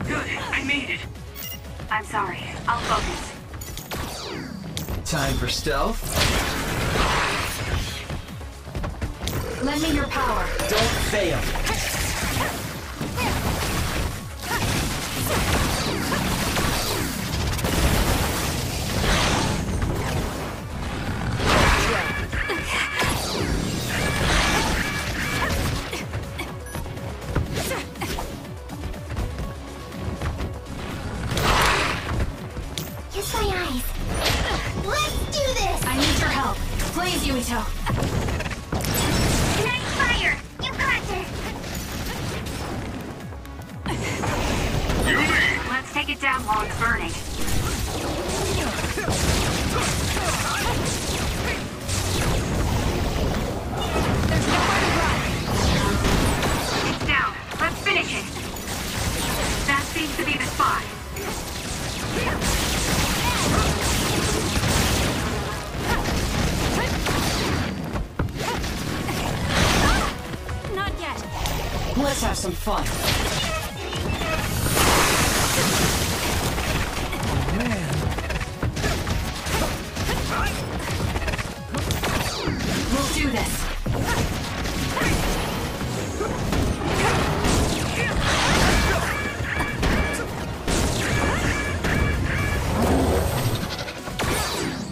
Good, I made it. I'm sorry. I'll focus. Time for stealth. Lend me your power. Don't fail! Kiss my eyes. Let's do this! I need your help. Please, Yuito. Nice fire! You got this! Let's take it down while it's burning. It's down. Let's finish it. That seems to be the spot. Not yet. Let's have some fun. We'll do this.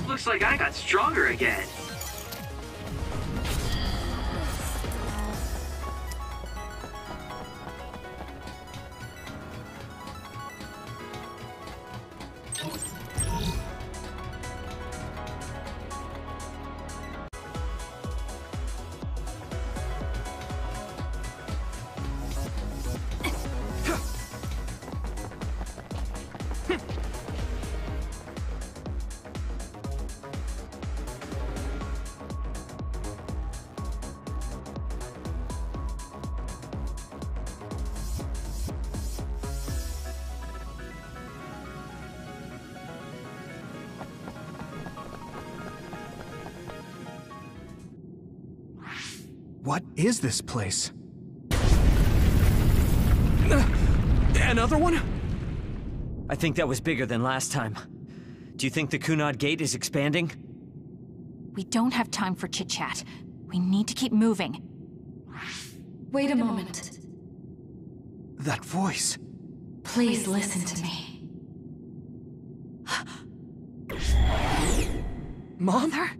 Looks like I got stronger again. What is this place? Another one? I think that was bigger than last time. Do you think the Kunad Gate is expanding? We don't have time for chit-chat. We need to keep moving. Wait a moment. That voice. Please listen to me. Mother?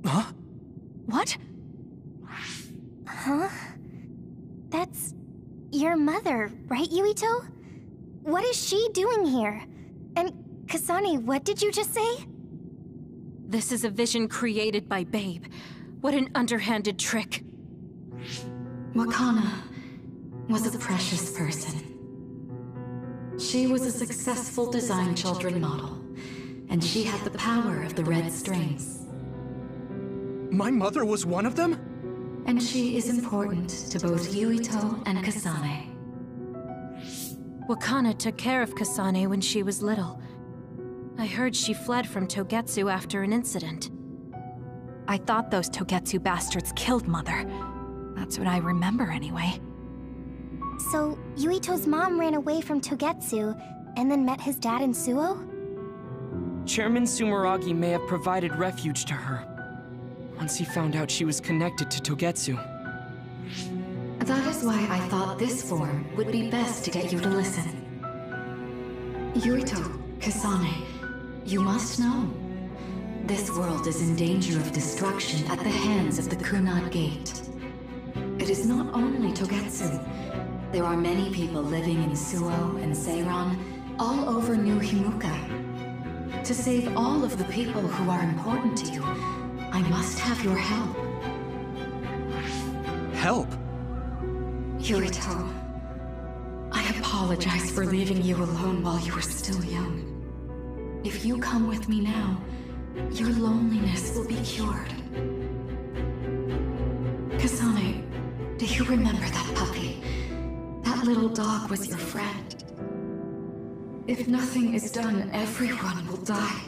Huh? What? Huh? That's your mother, right, Yuito? What is she doing here? And Kasane, what did you just say? This is a vision created by Babe. What an underhanded trick. Wakana was a precious person. She was a successful design children model, and she had the power of the red strings. My mother was one of them? And she is important to both Yuito and Kasane. Wakana took care of Kasane when she was little. I heard she fled from Togetsu after an incident. I thought those Togetsu bastards killed Mother. That's what I remember anyway. So, Yuito's mom ran away from Togetsu, and then met his dad in Suo? Chairman Sumeragi may have provided refuge to her, once he found out she was connected to Togetsu. That is why I thought this form would be best to get you to listen. Yuito, Kasane, you must know. This world is in danger of destruction at the hands of the Kunad Gate. It is not only Togetsu. There are many people living in Suo and Seiran, all over New Himuka. To save all of the people who are important to you, I must have your help. Help? Yuito, I apologize for leaving you alone while you were still young. If you come with me now, your loneliness will be cured. Kasane, do you remember that puppy? That little dog was your friend. If nothing is done, everyone will die.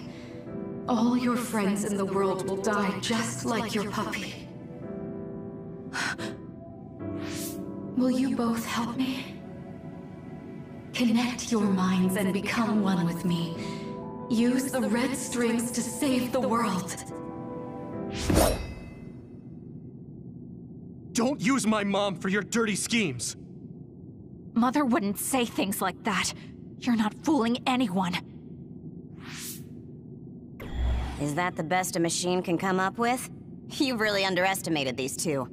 All your friends in the world will die just like your puppy. Will you both help me? Connect your minds and become one with me. Use the red strings to save the world. Don't use my mom for your dirty schemes! Mother wouldn't say things like that. You're not fooling anyone. Is that the best a machine can come up with? You've really underestimated these two.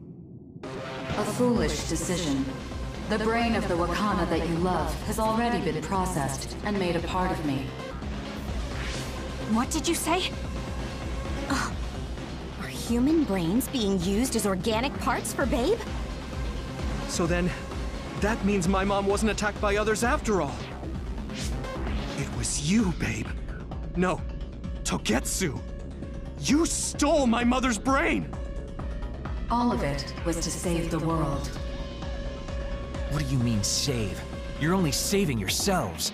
A foolish decision. The brain of the Wakana that you love has already been processed and made a part of me. What did you say? Are human brains being used as organic parts for Babe? So then, that means my mom wasn't attacked by others after all. It was you, Babe. No, Togetsu. You stole my mother's brain! All of it was to save the world. What do you mean, save? You're only saving yourselves.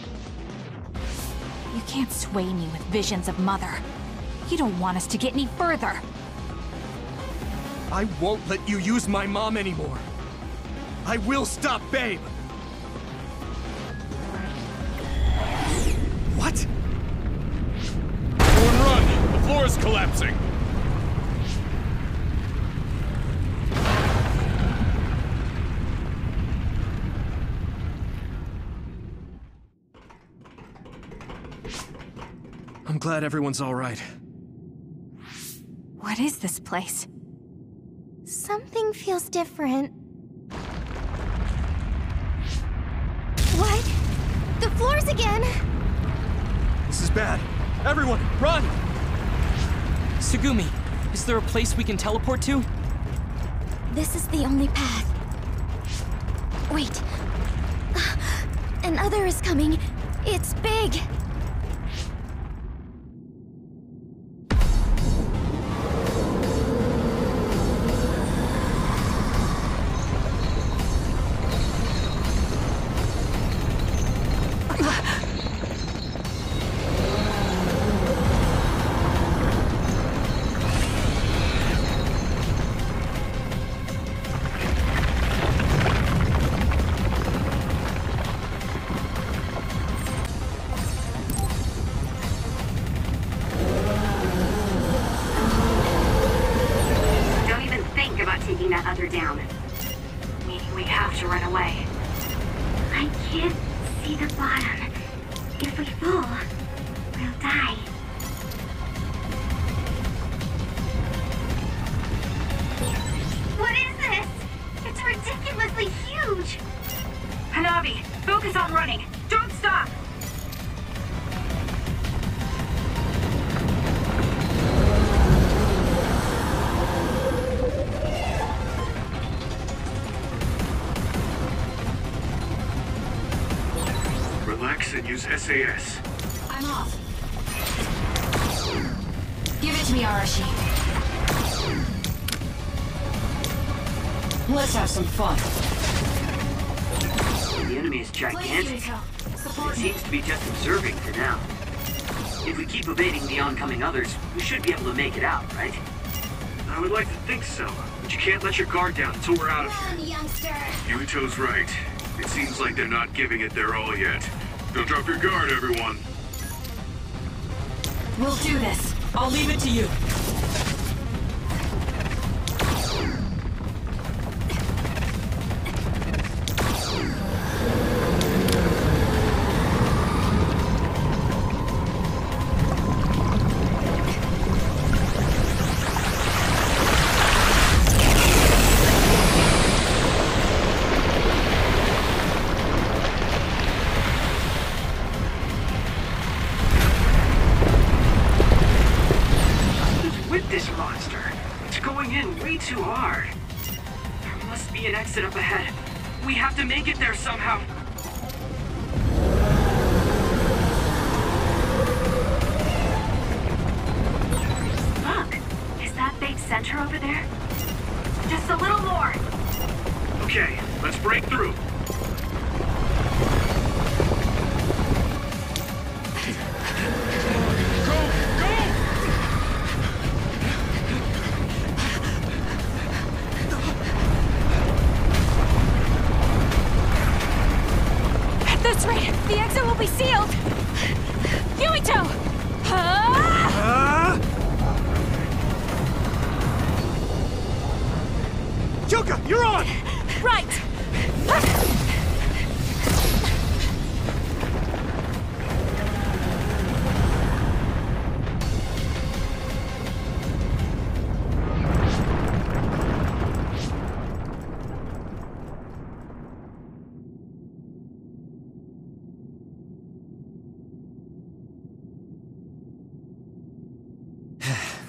You can't sway me with visions of Mother. You don't want us to get any further. I won't let you use my mom anymore. I will stop Babe! What? Everyone run! The floor is collapsing! I'm glad everyone's all right. What is this place? Something feels different. What? The floors again! This is bad. Everyone, run! Tsugumi, is there a place we can teleport to? This is the only path. Wait. Another is coming. It's big. Down. Meaning we have to run away. I can't see the bottom. If we fall, we'll die. What is this? It's ridiculously huge! Hanabi, focus on running. Don't stop! box and use SAS. I'm off. Give it to me, Arashi. Let's have some fun. The enemy is gigantic. It seems to be just observing for now. If we keep evading the oncoming others, we should be able to make it out, right? I would like to think so, but you can't let your guard down until we're out of here. Run, youngster! Yuito's right. It seems like they're not giving it their all yet. Don't drop your guard, everyone. We'll do this. I'll leave it to you. Too hard. There must be an exit up ahead. We have to make it there somehow. Look, is that big center over there? Just a little more. Okay, let's break through. This rate, the exit will be sealed! Yuito! Kyoka, you're on! Right!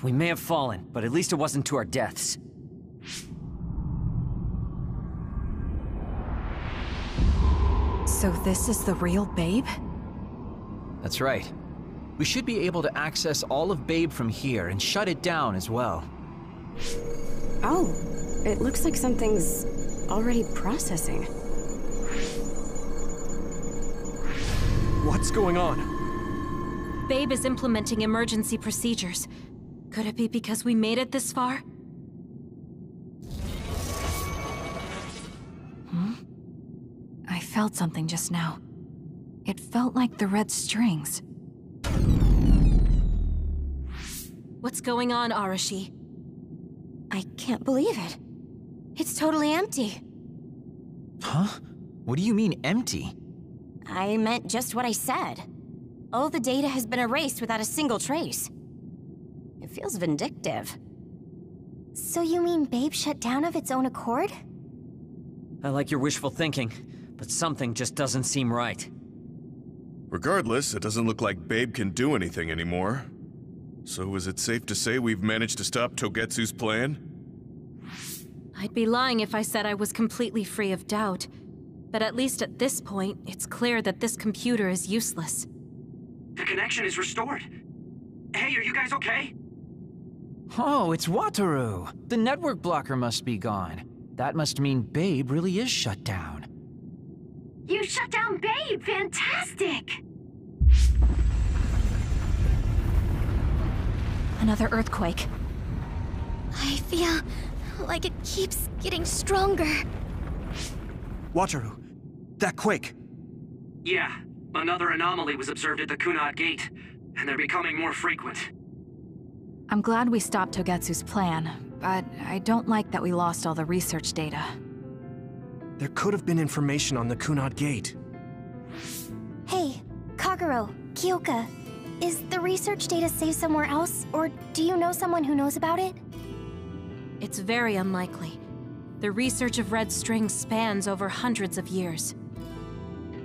We may have fallen, but at least it wasn't to our deaths. So this is the real Babe? That's right. We should be able to access all of Babe from here and shut it down as well. Oh, it looks like something's already processing. What's going on? Babe is implementing emergency procedures. Could it be because we made it this far? I felt something just now. It felt like the red strings. What's going on, Arashi? I can't believe it. It's totally empty. Huh? What do you mean, empty? I meant just what I said. All the data has been erased without a single trace. It feels vindictive. So you mean Babe shut down of its own accord? I like your wishful thinking, but something just doesn't seem right. Regardless, it doesn't look like Babe can do anything anymore. So is it safe to say we've managed to stop Togetsu's plan? I'd be lying if I said I was completely free of doubt. But at least at this point, it's clear that this computer is useless. The connection is restored. Hey, are you guys okay? Oh, it's Wataru! The network blocker must be gone. That must mean Babe really is shut down. You shut down Babe! Fantastic! Another earthquake. I feel like it keeps getting stronger. Wataru, that quake. Yeah, another anomaly was observed at the Kunad Gate, and they're becoming more frequent. I'm glad we stopped Togetsu's plan, but I don't like that we lost all the research data. There could have been information on the Kunad Gate. Hey, Kagero, Kyoka, is the research data saved somewhere else, or do you know someone who knows about it? It's very unlikely. The research of red strings spans over hundreds of years.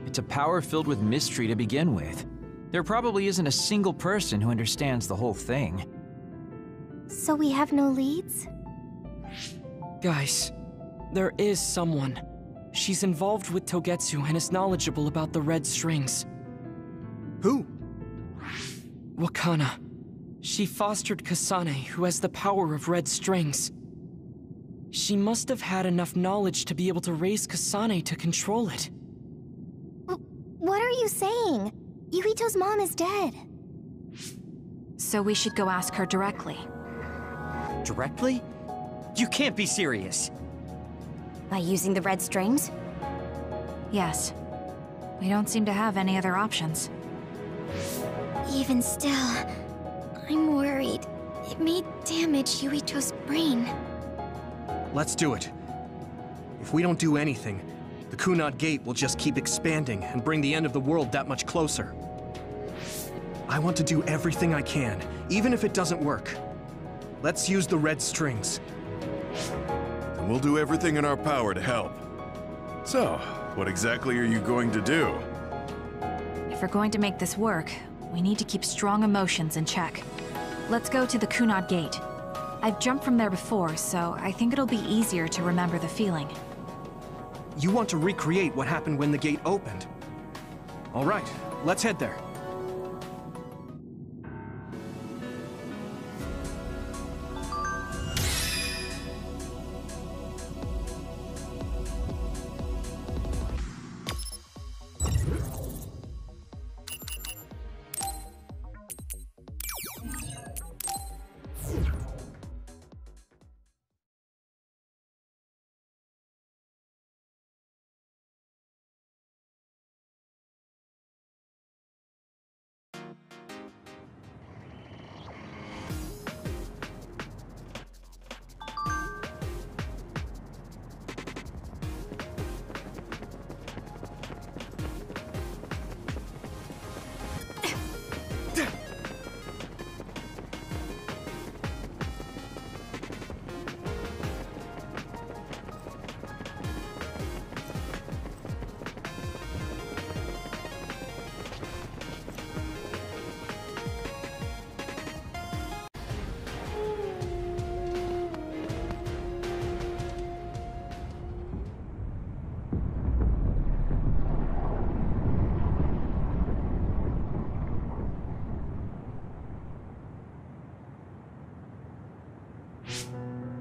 It's a power filled with mystery to begin with. There probably isn't a single person who understands the whole thing. So we have no leads? Guys, there is someone. She's involved with Togetsu and is knowledgeable about the red strings. Who? Wakana. She fostered Kasane, who has the power of red strings. She must have had enough knowledge to be able to raise Kasane to control it. What are you saying? Yuito's mom is dead. So we should go ask her directly. Directly? You can't be serious. By using the red strings? Yes. We don't seem to have any other options. Even still, I'm worried. It may damage Yuito's brain. Let's do it. If we don't do anything, the Kunad Gate will just keep expanding and bring the end of the world that much closer. I want to do everything I can, even if it doesn't work. Let's use the red strings. And we'll do everything in our power to help. So, what exactly are you going to do? If we're going to make this work, we need to keep strong emotions in check. Let's go to the Kunad Gate. I've jumped from there before, so I think it'll be easier to remember the feeling. You want to recreate what happened when the gate opened? All right, let's head there.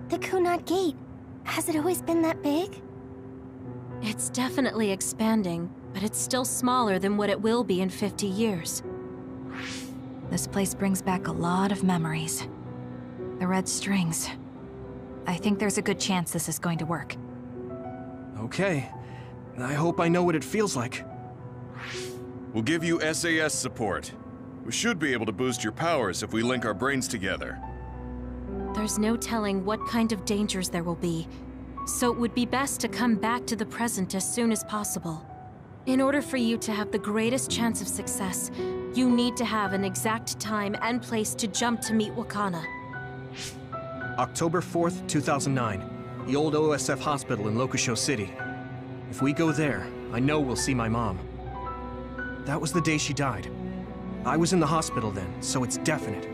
The Kunad Gate. Has it always been that big? It's definitely expanding, but it's still smaller than what it will be in 50 years. This place brings back a lot of memories. The red strings. I think there's a good chance this is going to work. Okay. I hope I know what it feels like. We'll give you SAS support. We should be able to boost your powers if we link our brains together. There's no telling what kind of dangers there will be, so it would be best to come back to the present as soon as possible. In order for you to have the greatest chance of success, you need to have an exact time and place to jump to meet Wakana. October 4th, 2009. The old OSF hospital in Lokusho City. If we go there, I know we'll see my mom. That was the day she died. I was in the hospital then, so it's definite.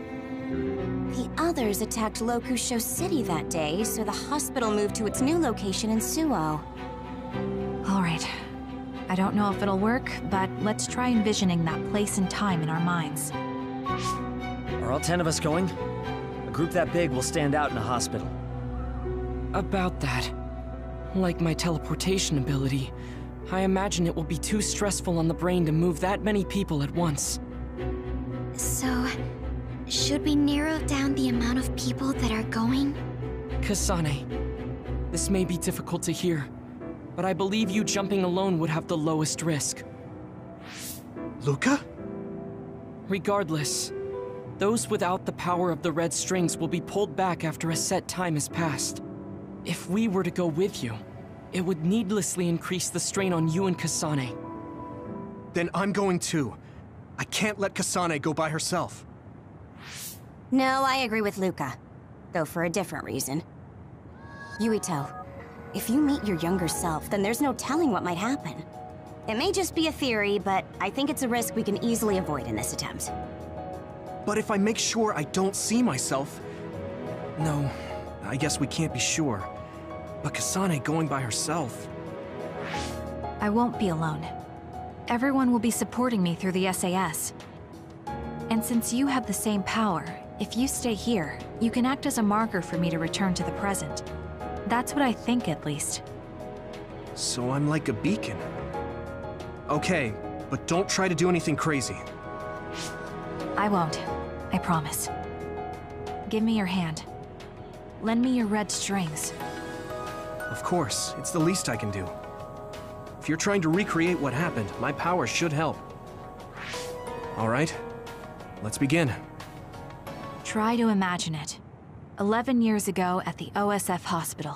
The others attacked Lokusho City that day, so the hospital moved to its new location in Suo. All right. I don't know if it'll work, but let's try envisioning that place and time in our minds. Are all 10 of us going? A group that big will stand out in a hospital. About that. Like my teleportation ability, I imagine it will be too stressful on the brain to move that many people at once. So, should we narrow down the amount of people that are going? Kasane, this may be difficult to hear, but I believe you jumping alone would have the lowest risk. Luca? Regardless, those without the power of the red strings will be pulled back after a set time has passed. If we were to go with you, it would needlessly increase the strain on you and Kasane. Then I'm going too. I can't let Kasane go by herself. No, I agree with Luca. Though for a different reason. Yuito, if you meet your younger self, then there's no telling what might happen. It may just be a theory, but I think it's a risk we can easily avoid in this attempt. But if I make sure I don't see myself... No, I guess we can't be sure. But Kasane going by herself... I won't be alone. Everyone will be supporting me through the SAS. And since you have the same power, if you stay here, you can act as a marker for me to return to the present. That's what I think, at least. So I'm like a beacon. Okay, but don't try to do anything crazy. I won't. I promise. Give me your hand. Lend me your red strings. Of course, it's the least I can do. If you're trying to recreate what happened, my power should help. All right, let's begin. Try to imagine it. 11 years ago at the OSF hospital.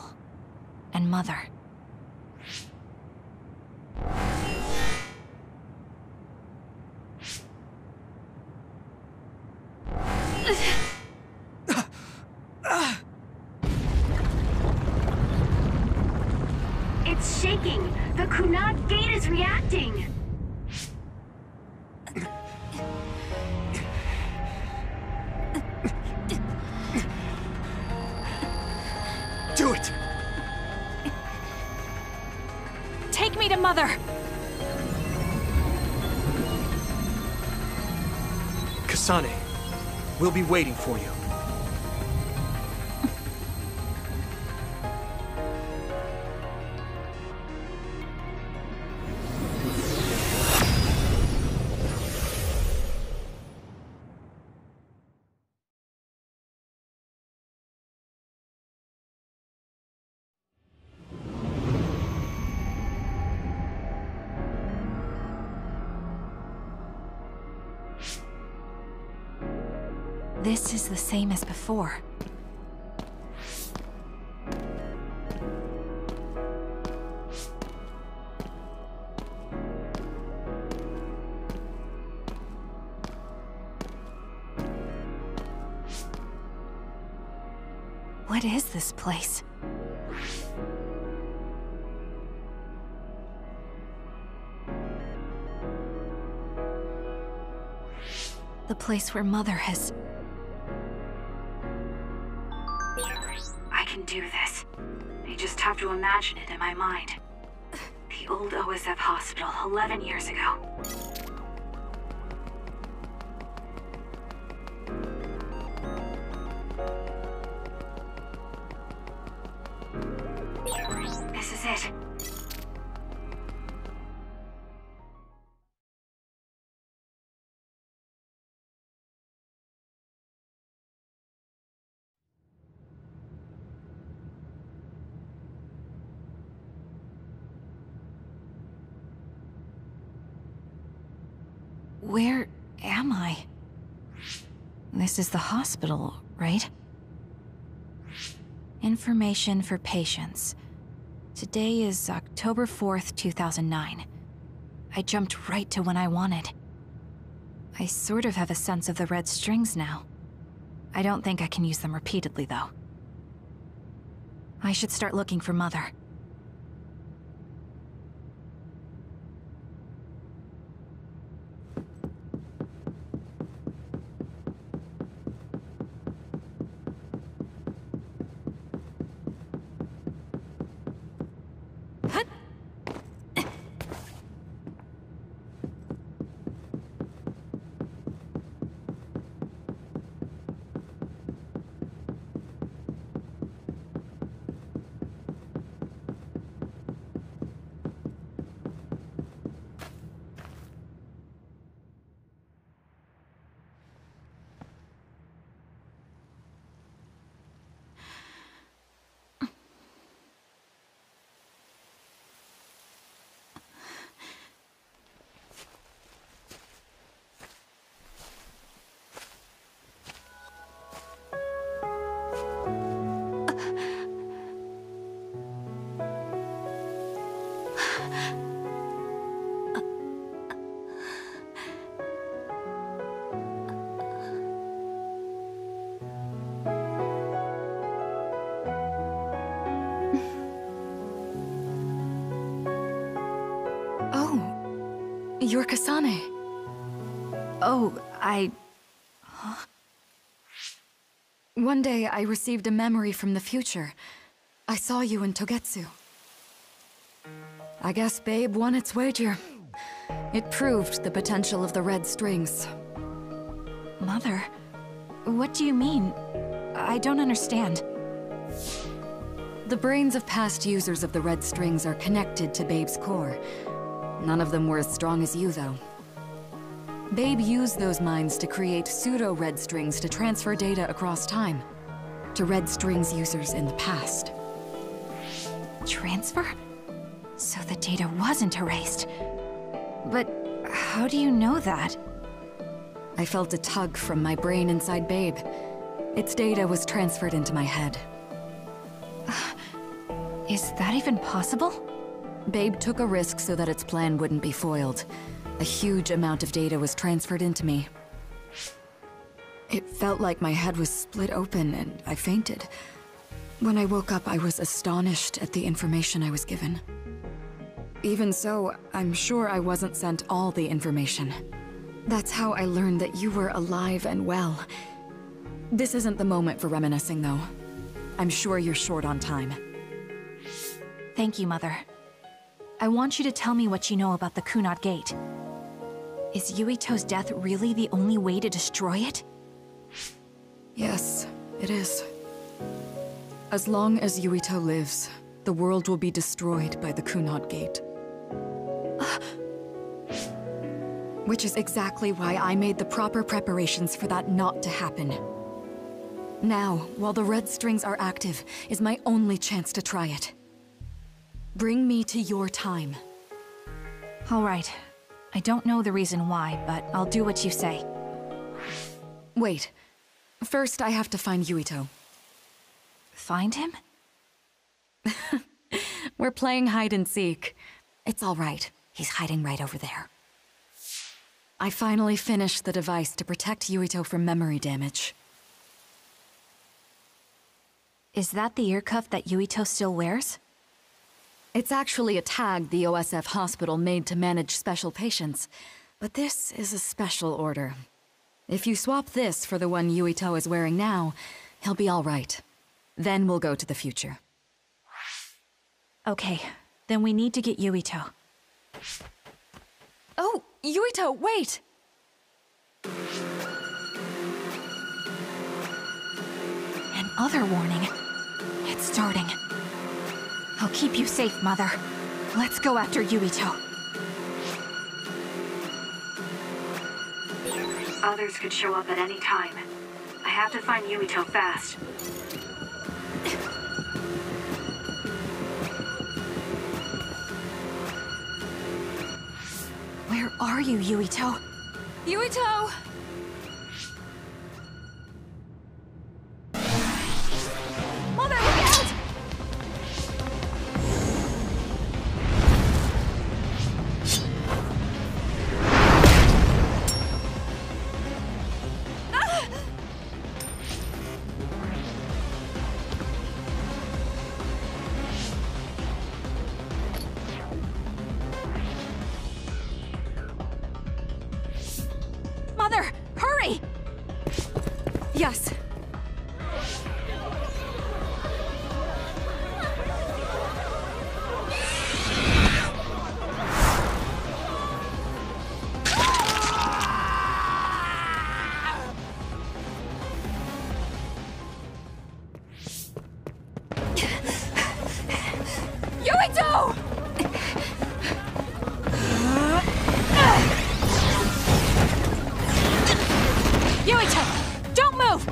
And Mother. It's shaking! The Kunad gate is reacting! Do it! Take me to Mother! Kasane, we'll be waiting for you. This is the same as before. What is this place? The place where Mother has... I can do this. I just have to imagine it in my mind. The old OSF hospital 11 years ago. This is it. Where am I? This is the hospital, right? Information for patients. Today is October 4th, 2009. I jumped right to when I wanted. I sort of have a sense of the red strings now. I don't think I can use them repeatedly, though. I should start looking for Mother. You're Kasane. Oh, Huh? One day I received a memory from the future. I saw you in Togetsu. I guess Babe won its wager. It proved the potential of the red strings. Mother, what do you mean? I don't understand. The brains of past users of the red strings are connected to Babe's core. None of them were as strong as you, though. Babe used those minds to create pseudo-red strings to transfer data across time to red strings users in the past. Transfer? So the data wasn't erased. But how do you know that? I felt a tug from my brain inside Babe. Its data was transferred into my head. Is that even possible? Babe took a risk so that its plan wouldn't be foiled. A huge amount of data was transferred into me. It felt like my head was split open and I fainted. When I woke up, I was astonished at the information I was given. Even so, I'm sure I wasn't sent all the information. That's how I learned that you were alive and well. This isn't the moment for reminiscing, though. I'm sure you're short on time. Thank you, Mother. I want you to tell me what you know about the Kunat Gate. Is Yuito's death really the only way to destroy it? Yes, it is. As long as Yuito lives, the world will be destroyed by the Kunat Gate. Which is exactly why I made the proper preparations for that not to happen. Now, while the red strings are active, is my only chance to try it. Bring me to your time. All right. I don't know the reason why, but I'll do what you say. Wait. First, I have to find Yuito. Find him? We're playing hide and seek. It's all right. He's hiding right over there. I finally finished the device to protect Yuito from memory damage. Is that the ear cuff that Yuito still wears? It's actually a tag the OSF hospital made to manage special patients. But this is a special order. If you swap this for the one Yuito is wearing now, he'll be all right. Then we'll go to the future. Okay, then we need to get Yuito. Oh, Yuito, wait! Another warning. It's starting. I'll keep you safe, Mother. Let's go after Yuito. Others could show up at any time. I have to find Yuito fast. Where are you, Yuito? Yuito! Mother, look out! Mother, hurry! Yes. Yuito! Yuito, don't move!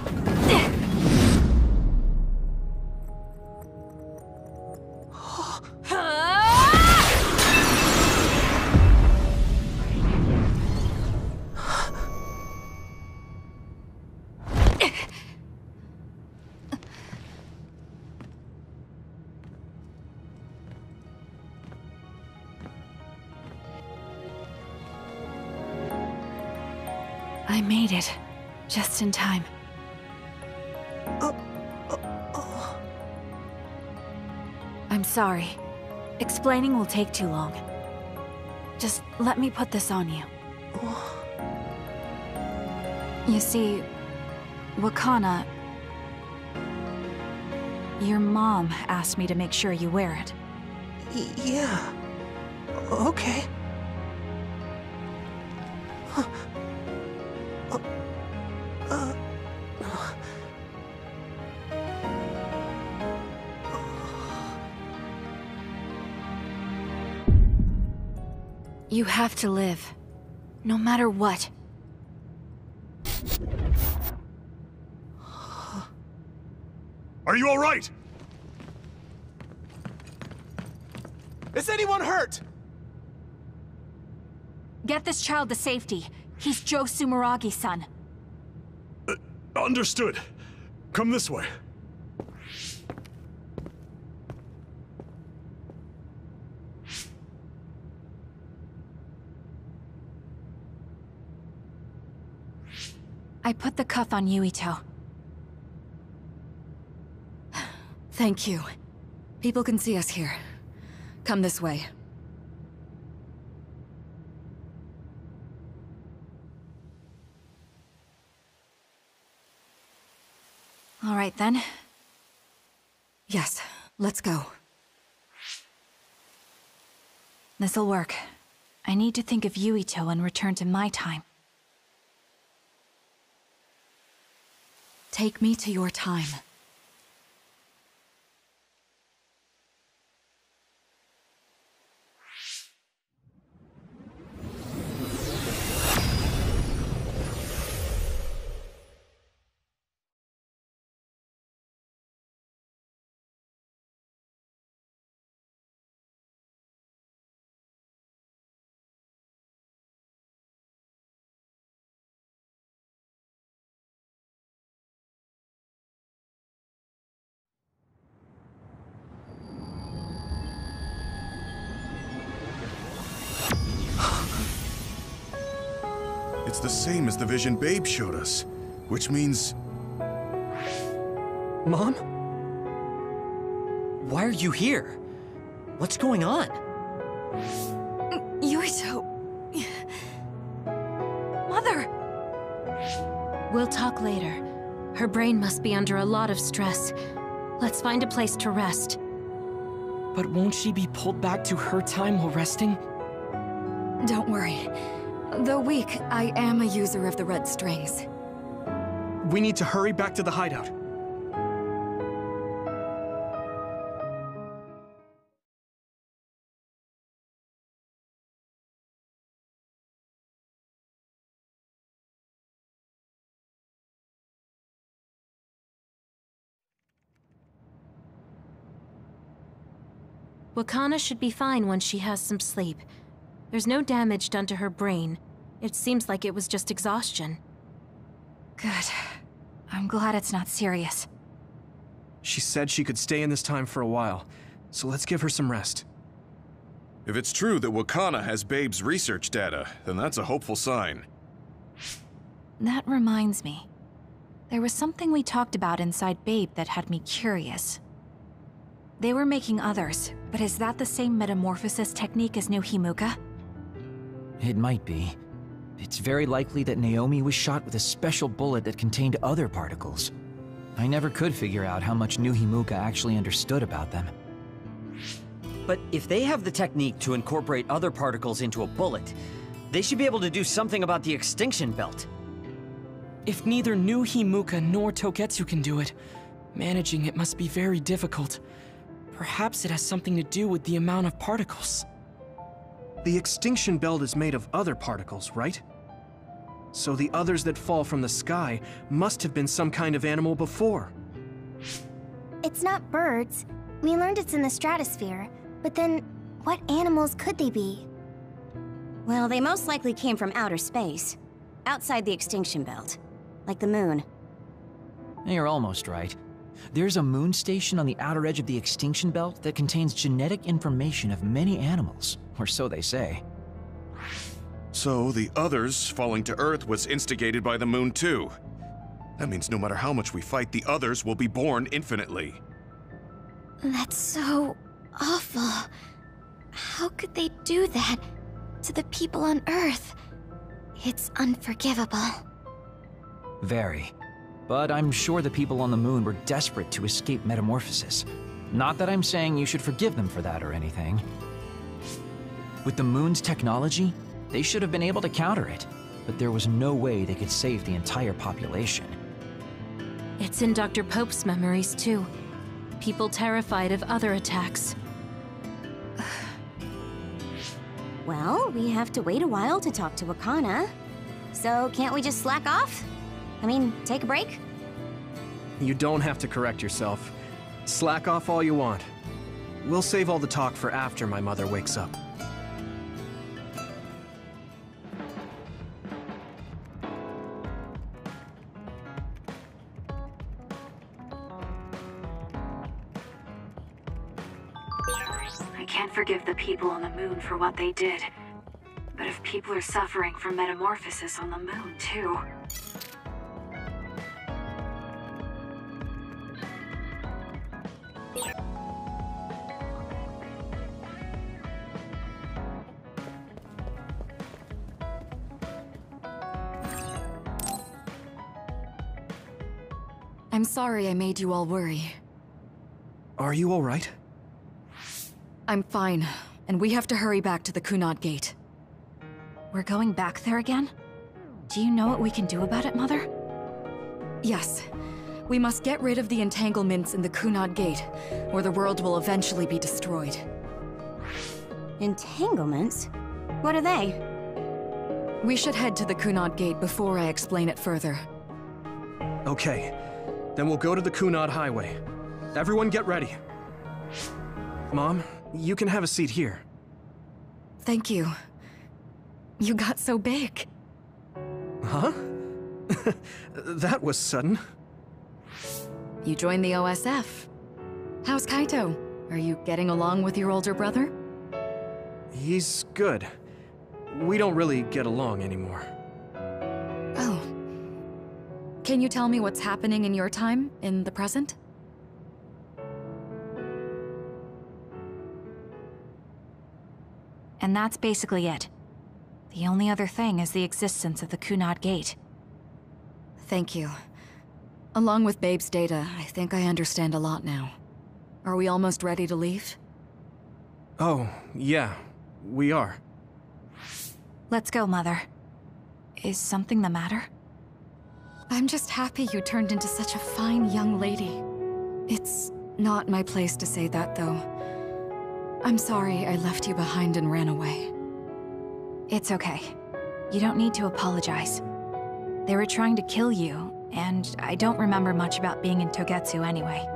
I made it. Just in time. I'm sorry. Explaining will take too long. Just let me put this on you. You see, Wakana... Your mom asked me to make sure you wear it. Yeah. Okay. You have to live. No matter what. Are you all right? Is anyone hurt? Get this child to safety. He's Joe Sumeragi's son. Understood. Come this way. I put the cuff on Yuito. Thank you. People can see us here. Come this way. All right, then. Yes, let's go. This'll work. I need to think of Yuito and return to my time. Take me to your time. It's the same as the vision Babe showed us, which means... Mom? Why are you here? What's going on? Yuito... Mother! We'll talk later. Her brain must be under a lot of stress. Let's find a place to rest. But won't she be pulled back to her time while resting? Don't worry. Though weak, I am a user of the red strings. We need to hurry back to the hideout. Wakana should be fine once she has some sleep. There's no damage done to her brain. It seems like it was just exhaustion. Good. I'm glad it's not serious. She said she could stay in this time for a while, so let's give her some rest. If it's true that Wakana has Babe's research data, then that's a hopeful sign. That reminds me. There was something we talked about inside Babe that had me curious. They were making others, but is that the same metamorphosis technique as New Himuka? It might be. It's very likely that Naomi was shot with a special bullet that contained other particles. I never could figure out how much New Himuka actually understood about them. But if they have the technique to incorporate other particles into a bullet, they should be able to do something about the extinction belt. If neither New Himuka nor Togetsu can do it, managing it must be very difficult. Perhaps it has something to do with the amount of particles. The extinction belt is made of other particles, right? So the others that fall from the sky must have been some kind of animal before. It's not birds. We learned it's in the stratosphere. But then, what animals could they be? Well, they most likely came from outer space. Outside the extinction belt. Like the moon. You're almost right. There's a moon station on the outer edge of the extinction belt that contains genetic information of many animals, or so they say. So the others falling to Earth was instigated by the moon too. That means no matter how much we fight, the others will be born infinitely. That's so awful. How could they do that to the people on Earth? It's unforgivable. Very. But I'm sure the people on the moon were desperate to escape metamorphosis. Not that I'm saying you should forgive them for that or anything. With the moon's technology, they should have been able to counter it. but there was no way they could save the entire population. It's in Dr. Pope's memories, too. People terrified of other attacks. Well, we have to wait a while to talk to Wakana. So can't we just slack off? I mean, take a break? You don't have to correct yourself. Slack off all you want. We'll save all the talk for after my mother wakes up. I can't forgive the people on the moon for what they did. But if people are suffering from metamorphosis on the moon, too... I'm sorry I made you all worry. Are you all right? I'm fine, and we have to hurry back to the Kunad Gate. We're going back there again? Do you know what we can do about it, Mother? Yes. We must get rid of the entanglements in the Kunad Gate, or the world will eventually be destroyed. Entanglements? What are they? We should head to the Kunad Gate before I explain it further. Okay. Then we'll go to the Kunad Highway. Everyone get ready. Mom, you can have a seat here. Thank you. You got so big. Huh? That was sudden. You joined the OSF. How's Kaito? Are you getting along with your older brother? He's good. We don't really get along anymore. Oh. Can you tell me what's happening in your time, in the present? And that's basically it. The only other thing is the existence of the Kunad Gate. Thank you. Along with Babe's data, I think I understand a lot now. Are we almost ready to leave? Oh, yeah. We are. Let's go, Mother. Is something the matter? I'm just happy you turned into such a fine young lady. It's not my place to say that, though. I'm sorry I left you behind and ran away. It's okay. You don't need to apologize. They were trying to kill you, and I don't remember much about being in Togetsu anyway.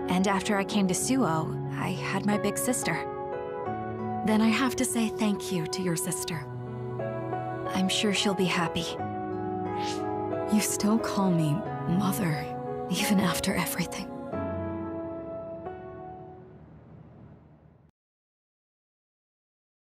And after I came to Suo, I had my big sister. Then I have to say thank you to your sister. I'm sure she'll be happy. You still call me Mother, even after everything.